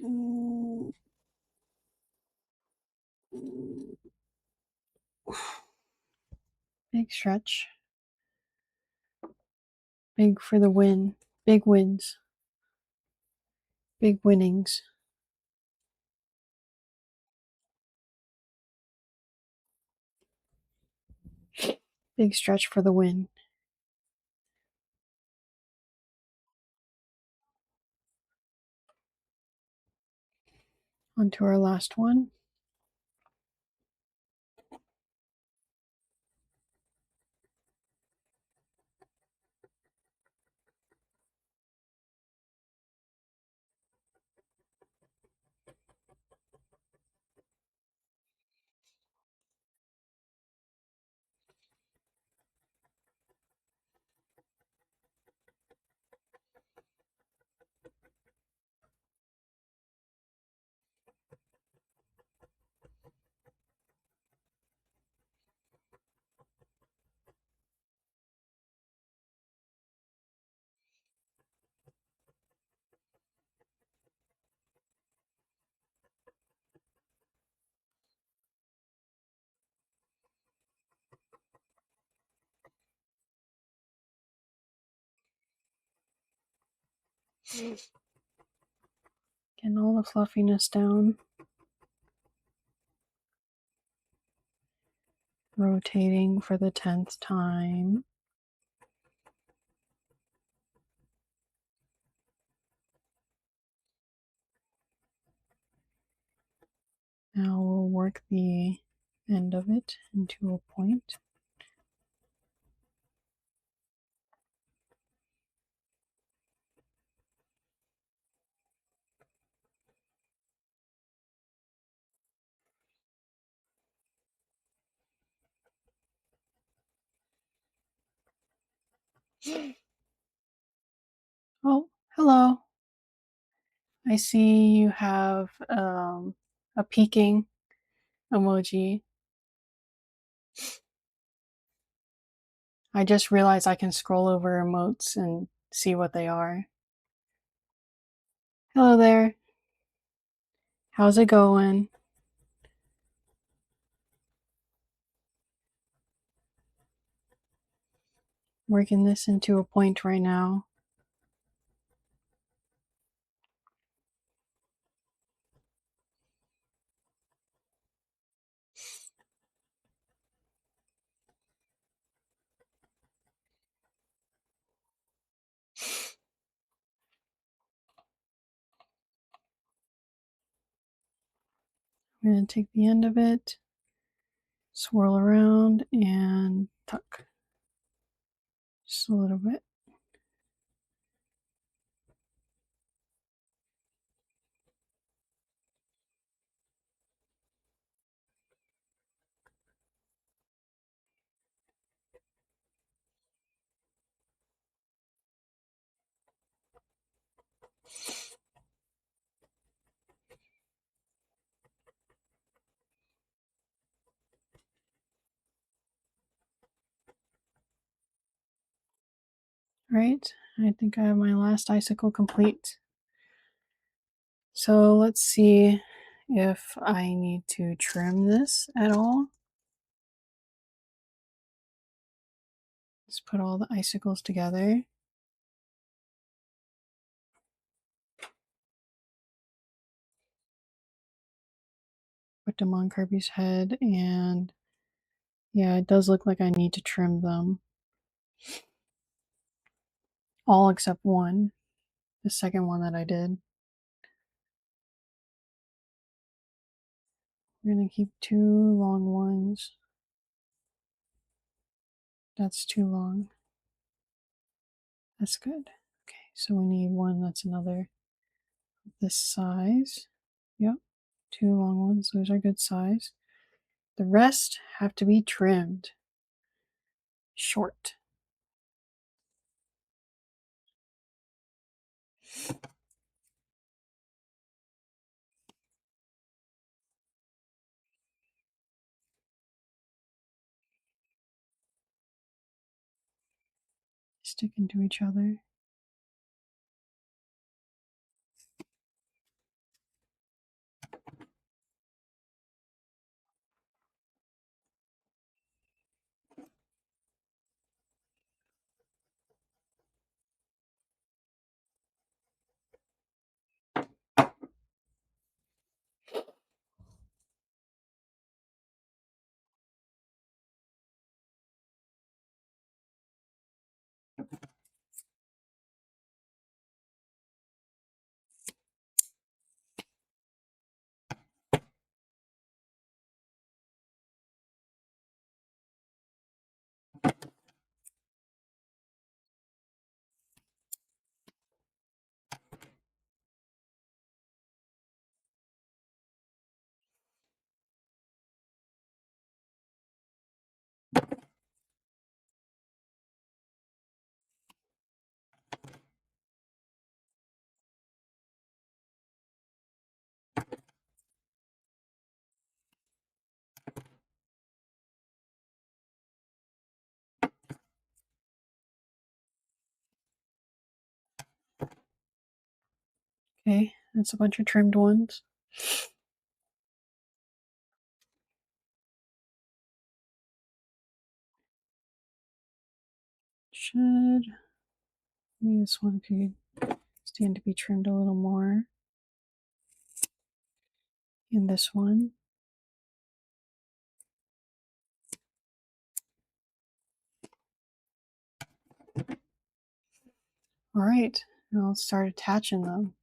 Big stretch. Big for the win. Big wins. Big winnings. Big stretch for the win. On to our last one. Getting all the fluffiness down. Rotating for the 10th time. Now we'll work the end of it into a point. Oh, hello. I see you have a peeking emoji. I just realized I can scroll over emotes and see what they are. Hello there. How's it going? Working this into a point right now. I'm going to take the end of it, swirl around, and tuck. Just a little bit. Right, I think I have my last icicle complete. So let's see if I need to trim this at all. Let's put all the icicles together. Put them on Kirby's head, and yeah, it does look like I need to trim them. All except one, the second one that I did. We're gonna keep two long ones. That's too long. That's good. Okay, so we need one that's another this size. Yep, two long ones. Those are good size. The rest have to be trimmed short. Sticking to each other. Okay, that's a bunch of trimmed ones. Should maybe this one could stand to be trimmed a little more. And this one. All right, now I'll start attaching them.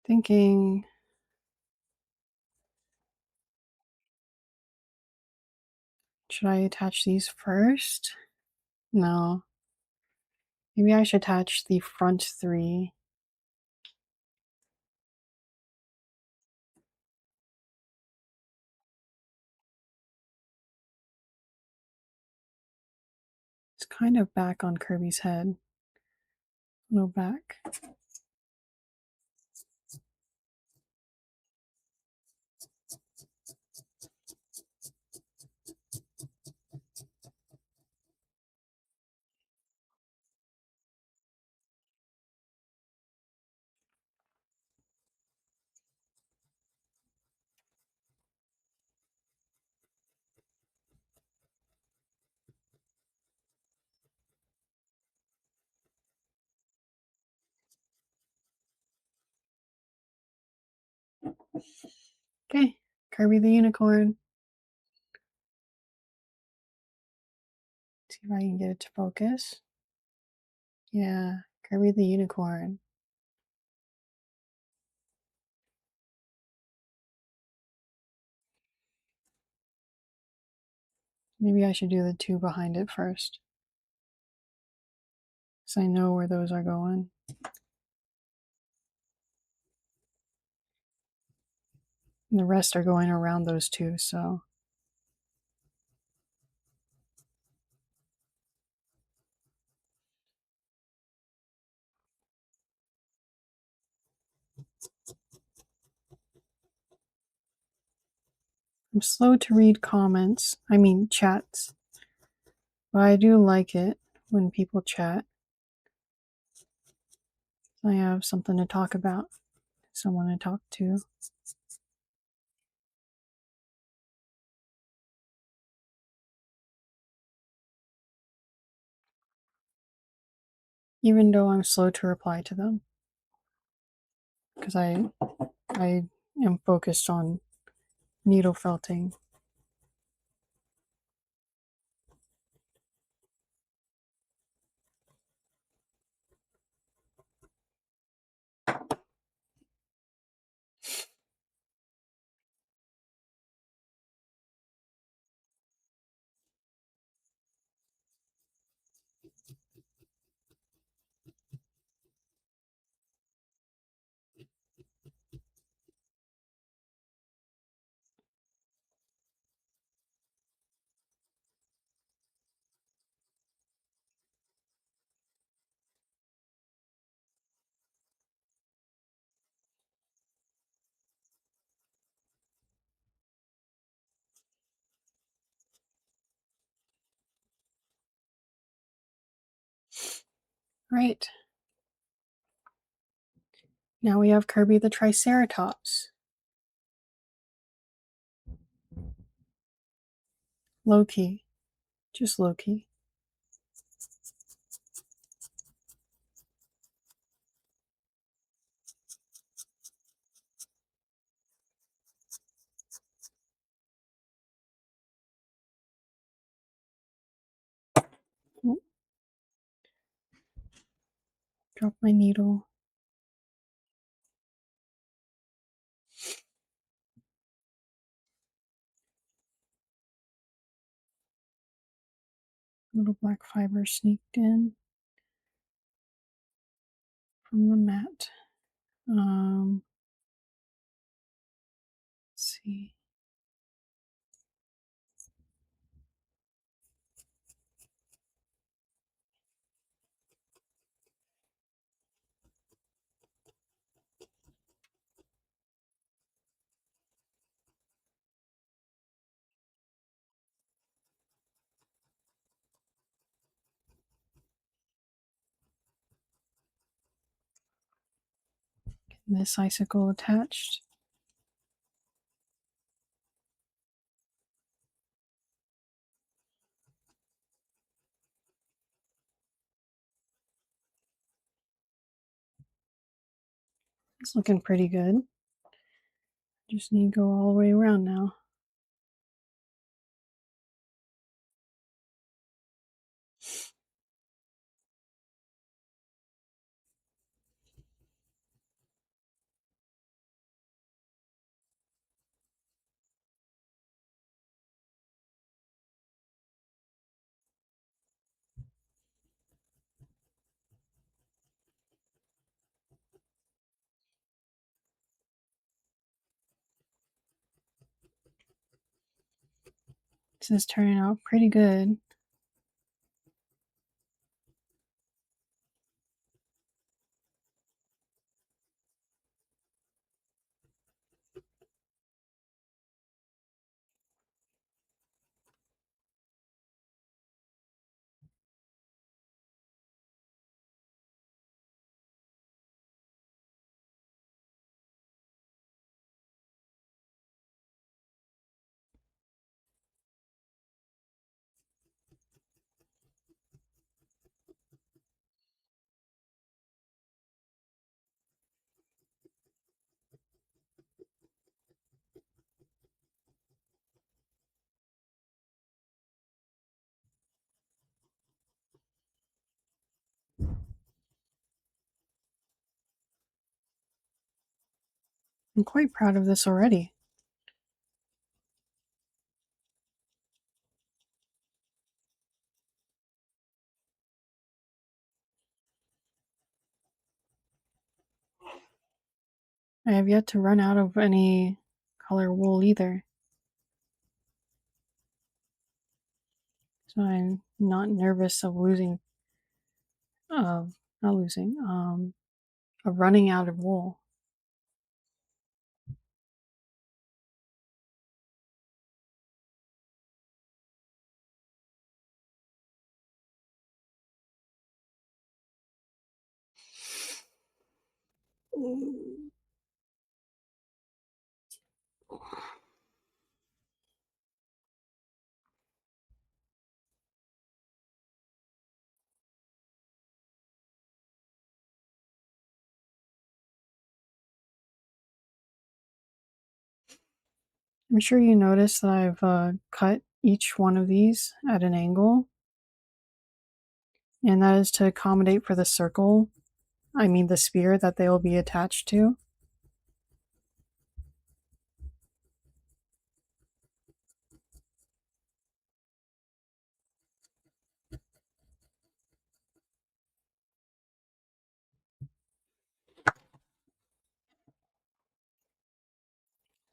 Thinking, should I attach these first? No. Maybe I should attach the front 3. It's kind of back on Kirby's head. A little back. Okay, Kirby the unicorn. See if I can get it to focus. Yeah, Kirby the unicorn. Maybe I should do the 2 behind it first, so I know where those are going. And the rest are going around those 2, so. I'm slow to read chats, but I do like it when people chat. I have something to talk about, someone to talk to. Even though I'm slow to reply to them, because I am focused on needle felting. Right. Now we have Kirby the Triceratops. Low key. Just low key. Drop my needle. Little black fiber sneaked in from the mat. Let's see. this icicle attached. It's looking pretty good. Just need to go all the way around now. This is turning out pretty good. I'm quite proud of this already. I have yet to run out of any color wool either. So I'm not nervous of not losing, of running out of wool. I'm sure you noticed that I've cut each one of these at an angle, and that is to accommodate for the circle, the sphere that they will be attached to.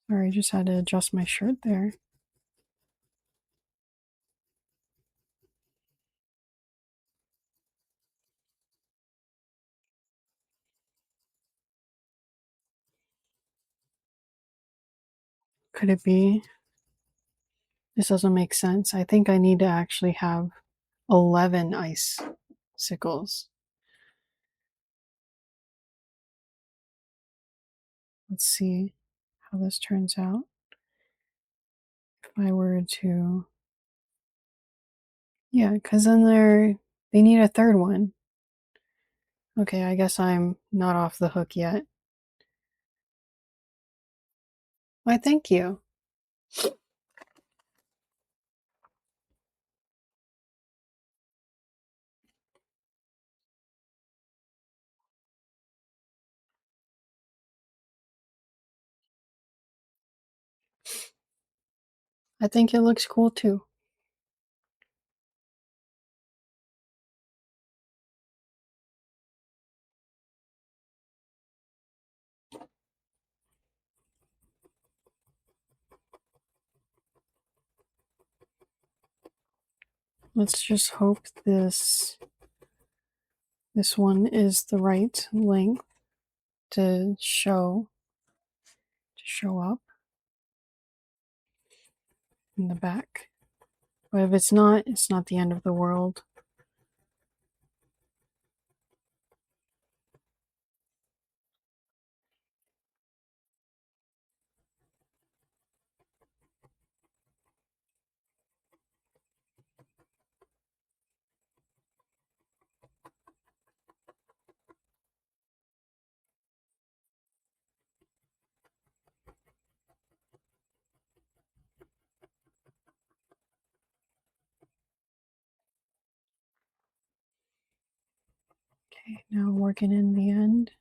Sorry, I just had to adjust my shirt there. Could it be? This doesn't make sense. I think I need to actually have 11 icicles. Let's see how this turns out. If I were to... Yeah, because then they need a third one. Okay, I guess I'm not off the hook yet. Why, thank you. I think it looks cool too. Let's just hope this one is the right length to show up in the back. But if it's not the end of the world. Okay, now working in the end.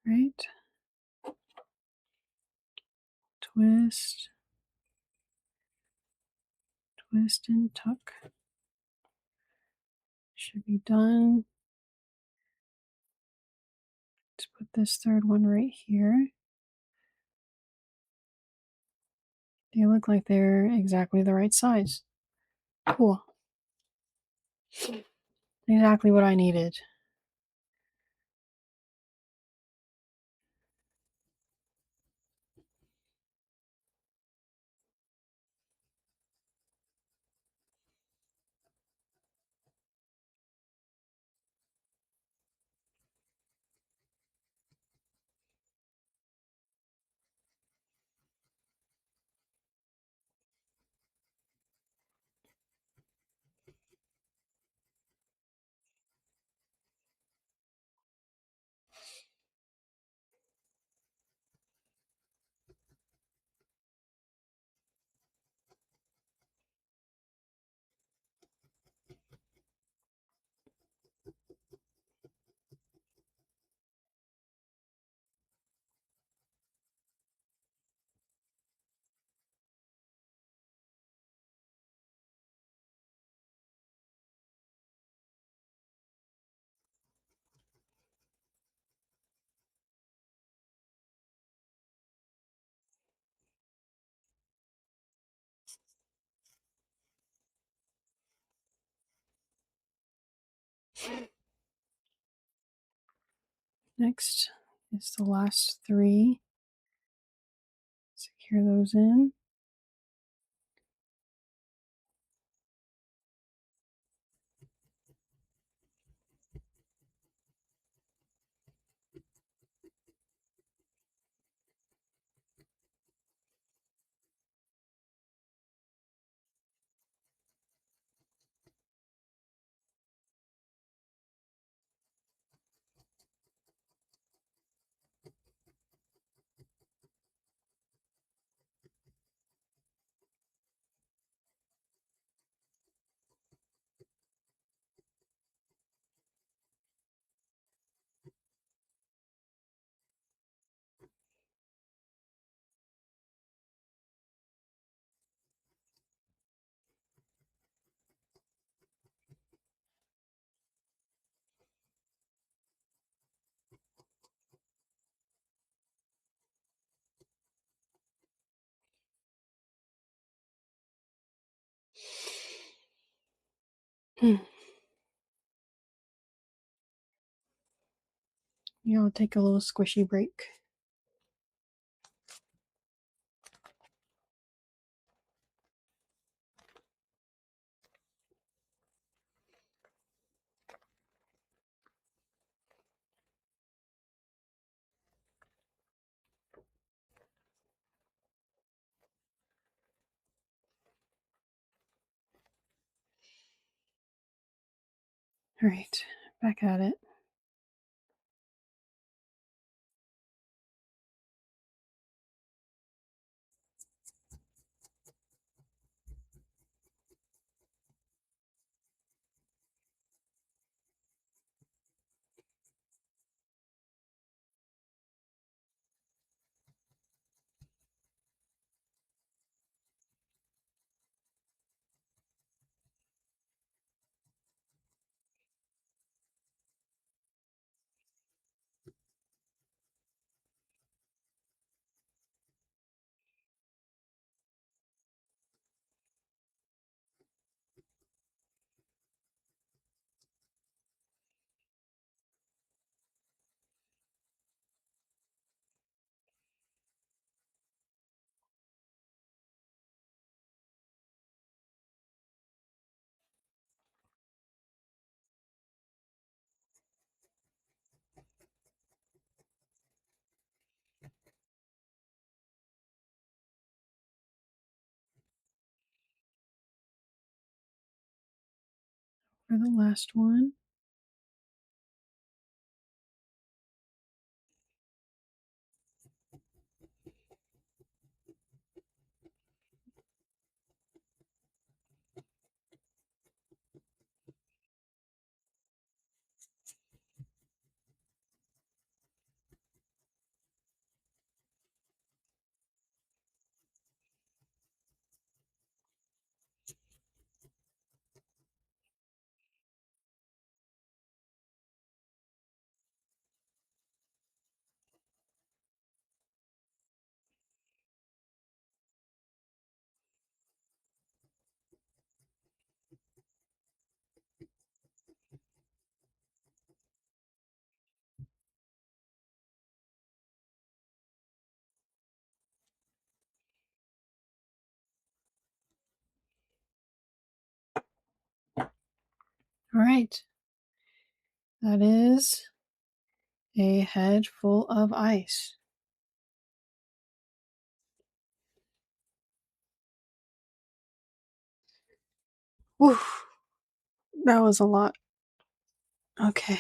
Right? Twist, twist and tuck. Should be done. Let's put this third one right here. They look like they're exactly the right size. Cool. Exactly what I needed. Next is the last three. Secure those in. Yeah, I'll take a little squishy break. All right, back at it. for the last one. All right. That is a head full of ice. Whew. That was a lot. Okay.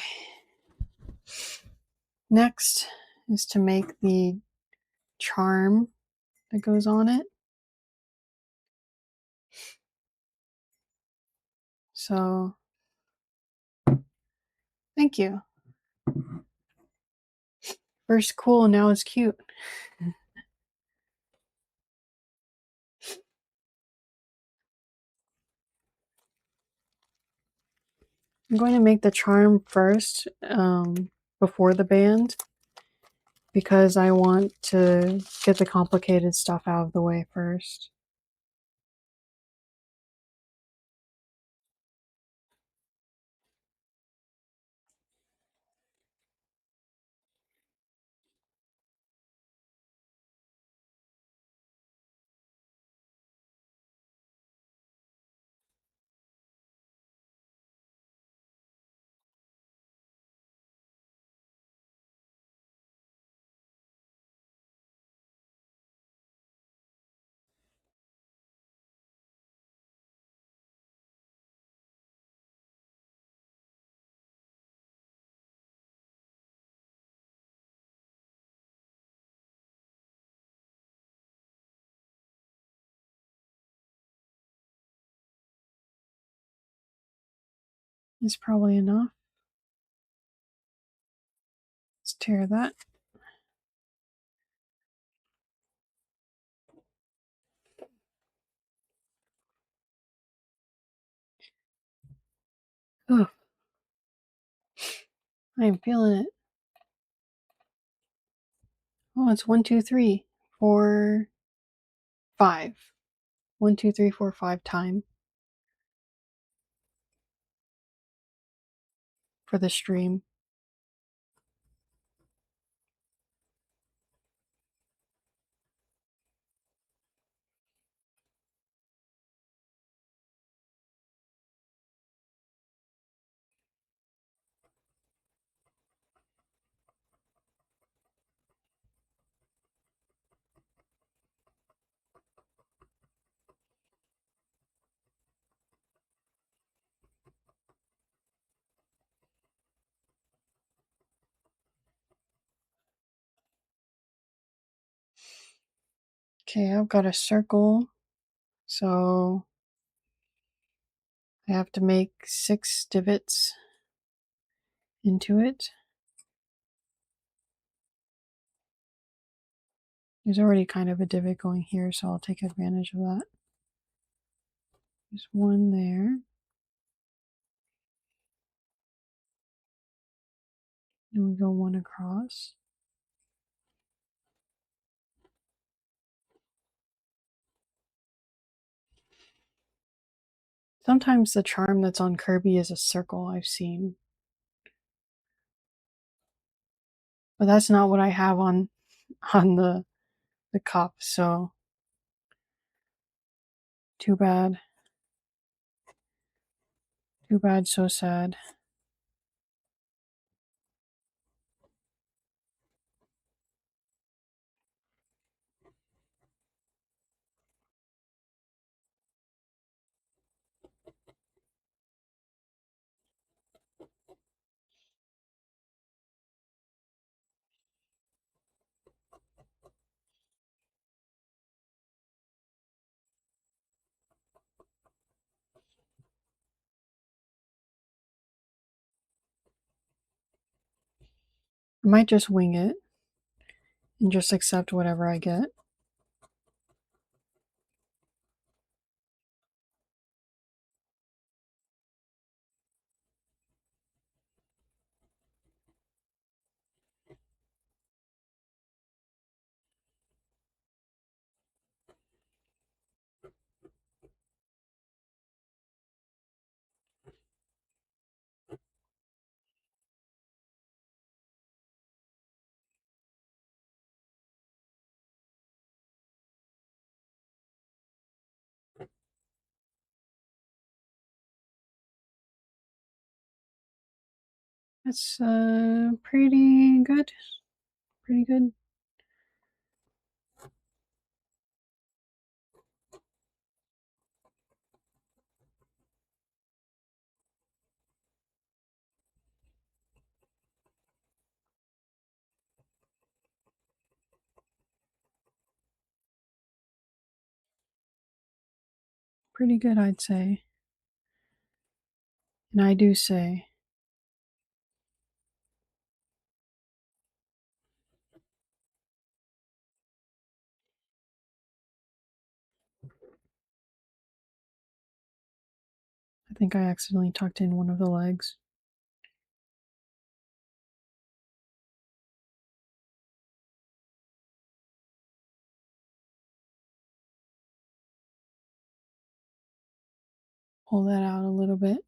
Next is to make the charm that goes on it. So, thank you. First cool, now it's cute. I'm going to make the charm first before the band because I want to get the complicated stuff out of the way first. It's probably enough. Let's tear that. Oh, I am feeling it. Oh, it's 1, 2, 3, 4, 5. 1, 2, 3, 4, 5 time for the stream. Okay, I've got a circle, so I have to make 6 divots into it. There's already kind of a divot going here, so I'll take advantage of that. There's one there. Then we go one across. Sometimes the charm that's on Kirby is a circle, I've seen. But that's not what I have on the cup, so too bad. Too bad, so sad. I might just wing it and just accept whatever I get. That's pretty good. Pretty good. Pretty good, I'd say. And I do say. I think I accidentally tucked in one of the legs. Pull that out a little bit.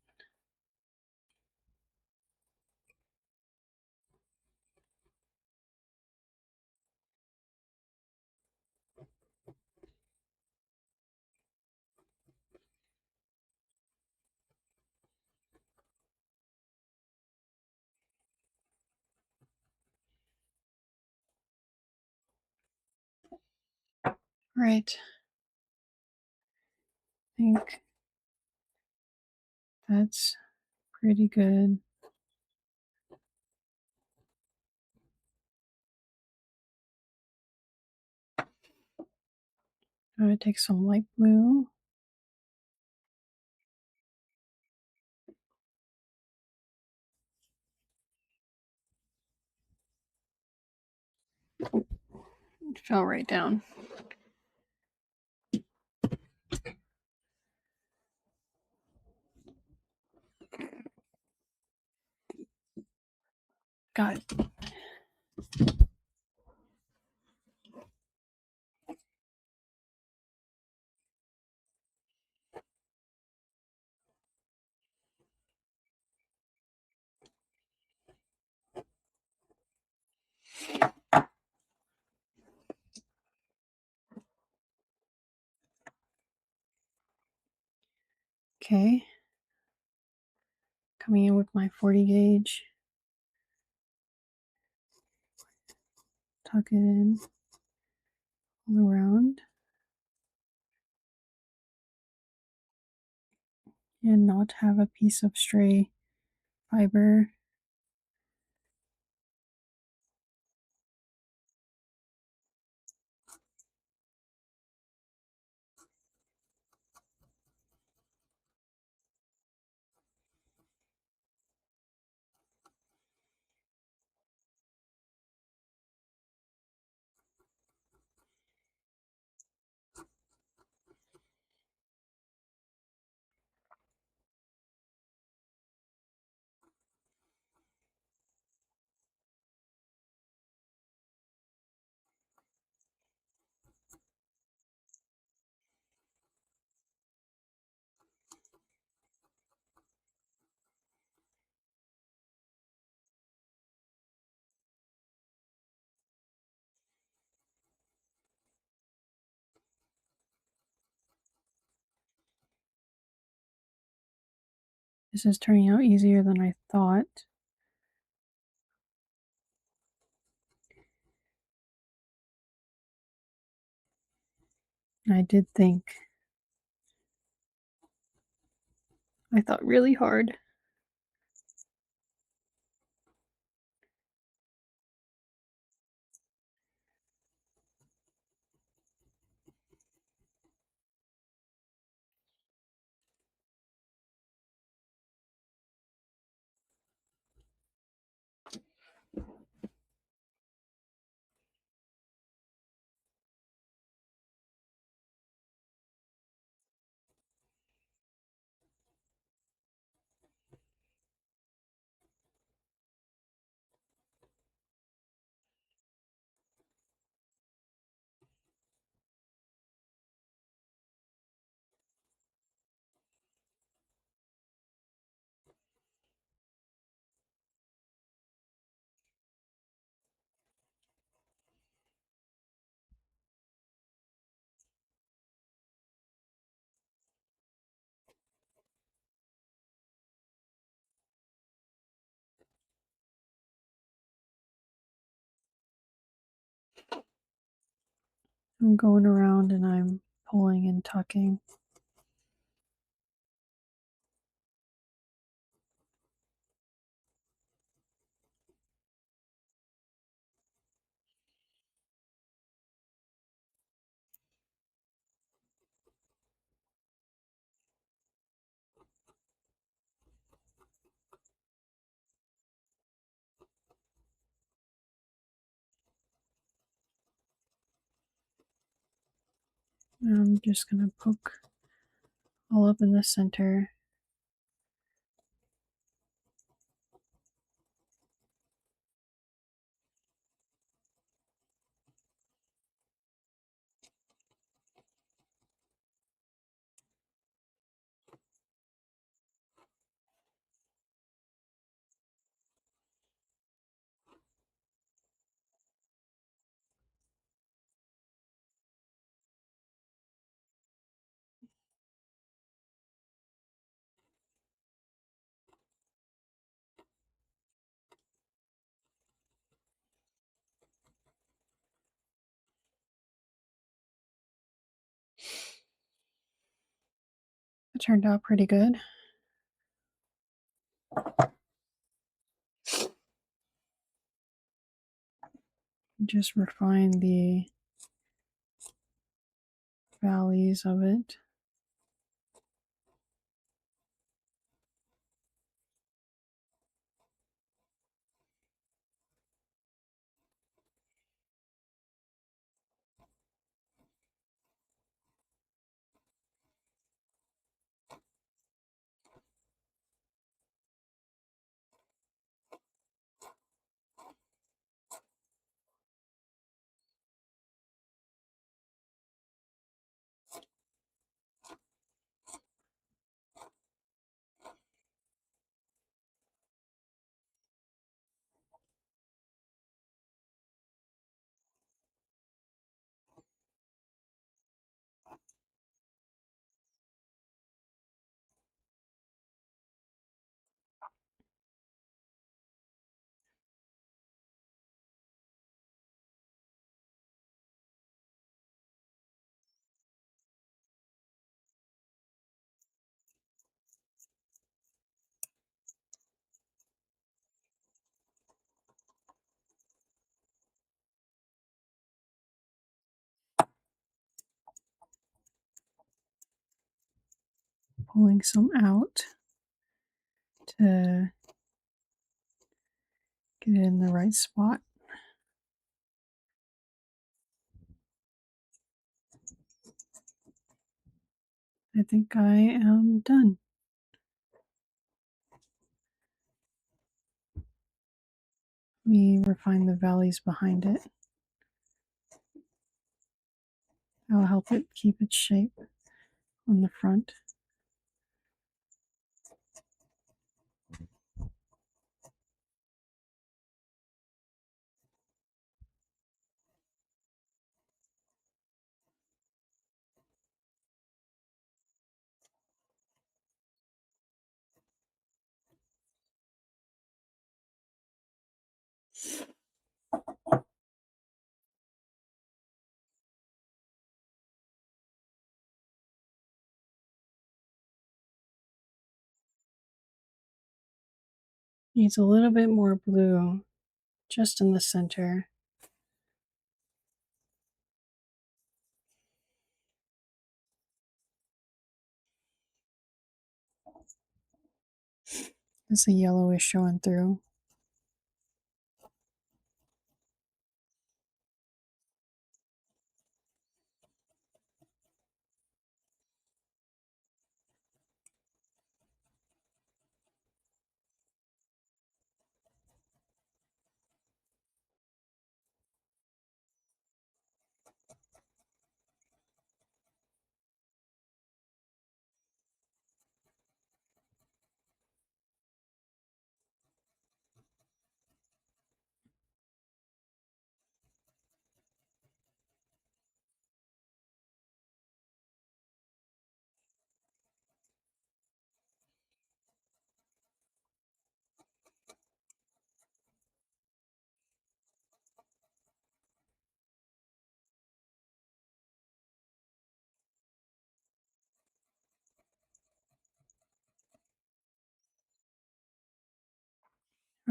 Right. I think that's pretty good. I'm going to take some light blue. It fell right down. Got it. Okay. Coming in with my 40 gauge. Tuck it in all around. And not have a piece of stray fiber. This is turning out easier than I thought. I did think. I thought really hard. I'm going around and I'm pulling and tucking. I'm just going to poke all up in the center. It turned out pretty good. Just refine the valleys of it. Pulling some out to get it in the right spot. I think I am done. Let me refine the valleys behind it. That'll help it keep its shape on the front. Needs a little bit more blue just in the center. As the yellow is showing through.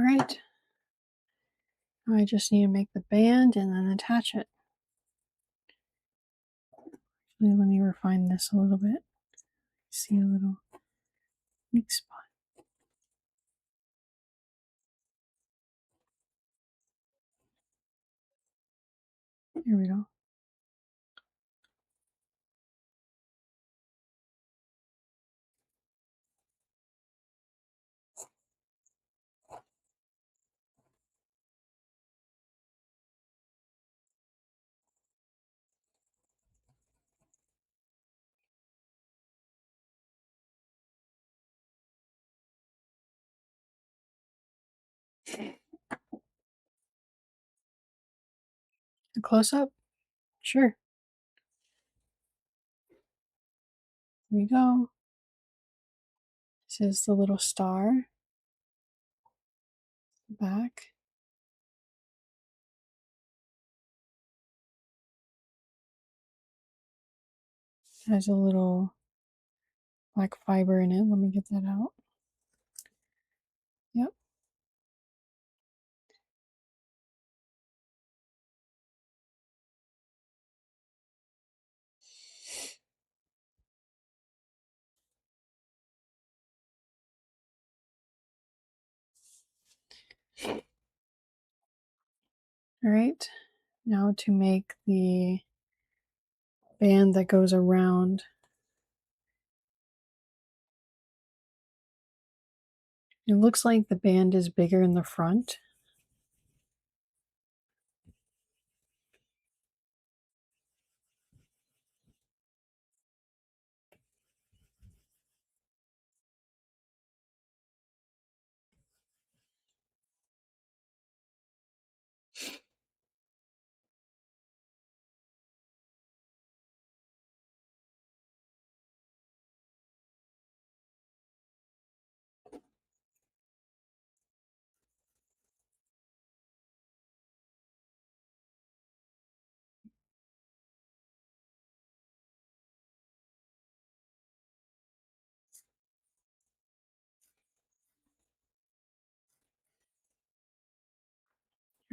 All right. I just need to make the band and then attach it. Actually, let me refine this a little bit. See a little weak spot. Here we go. A close up? Sure. Here we go. This is the little star. Back. It has a little black fiber in it. Let me get that out. Yep. All right. Now to make the band that goes around. It looks like the band is bigger in the front.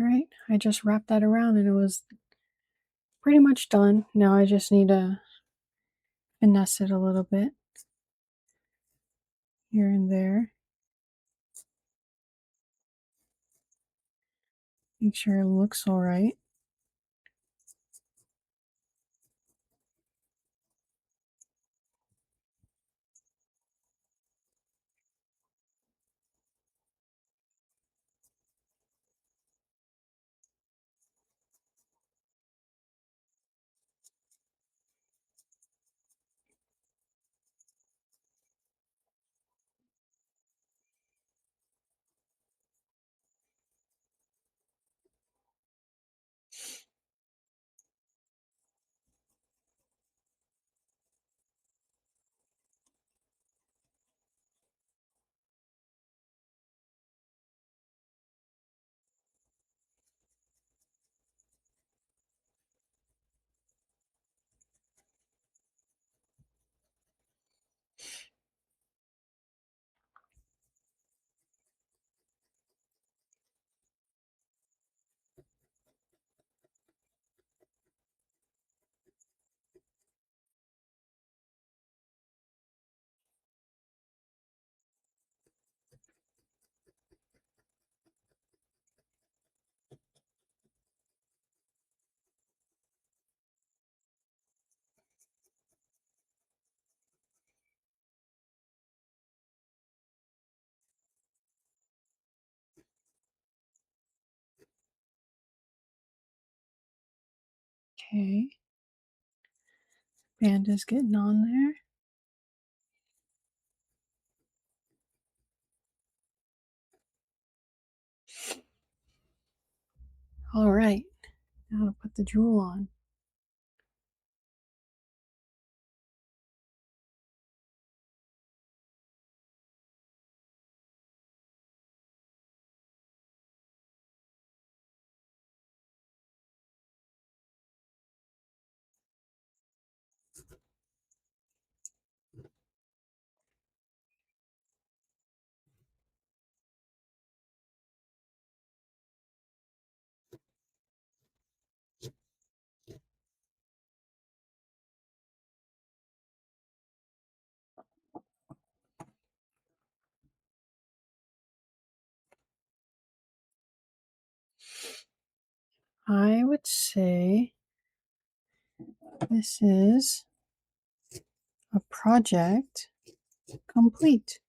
All right, I just wrapped that around and it was pretty much done. Now I just need to finesse it a little bit here and there. Make sure it looks all right. Okay. Band is getting on there. All right. Now to put the jewel on. I would say this is a project complete.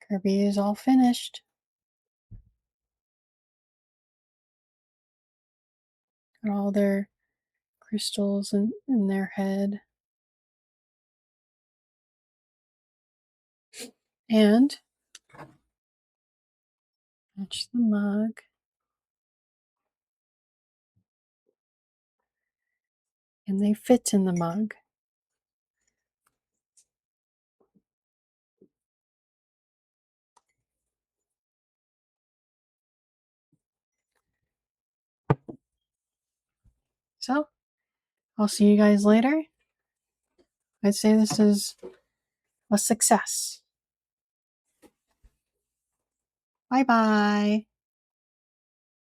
Kirby is all finished. Got all their crystals in their head. And match the mug. And they fit in the mug. So, I'll see you guys later. I'd say this is a success. Bye bye.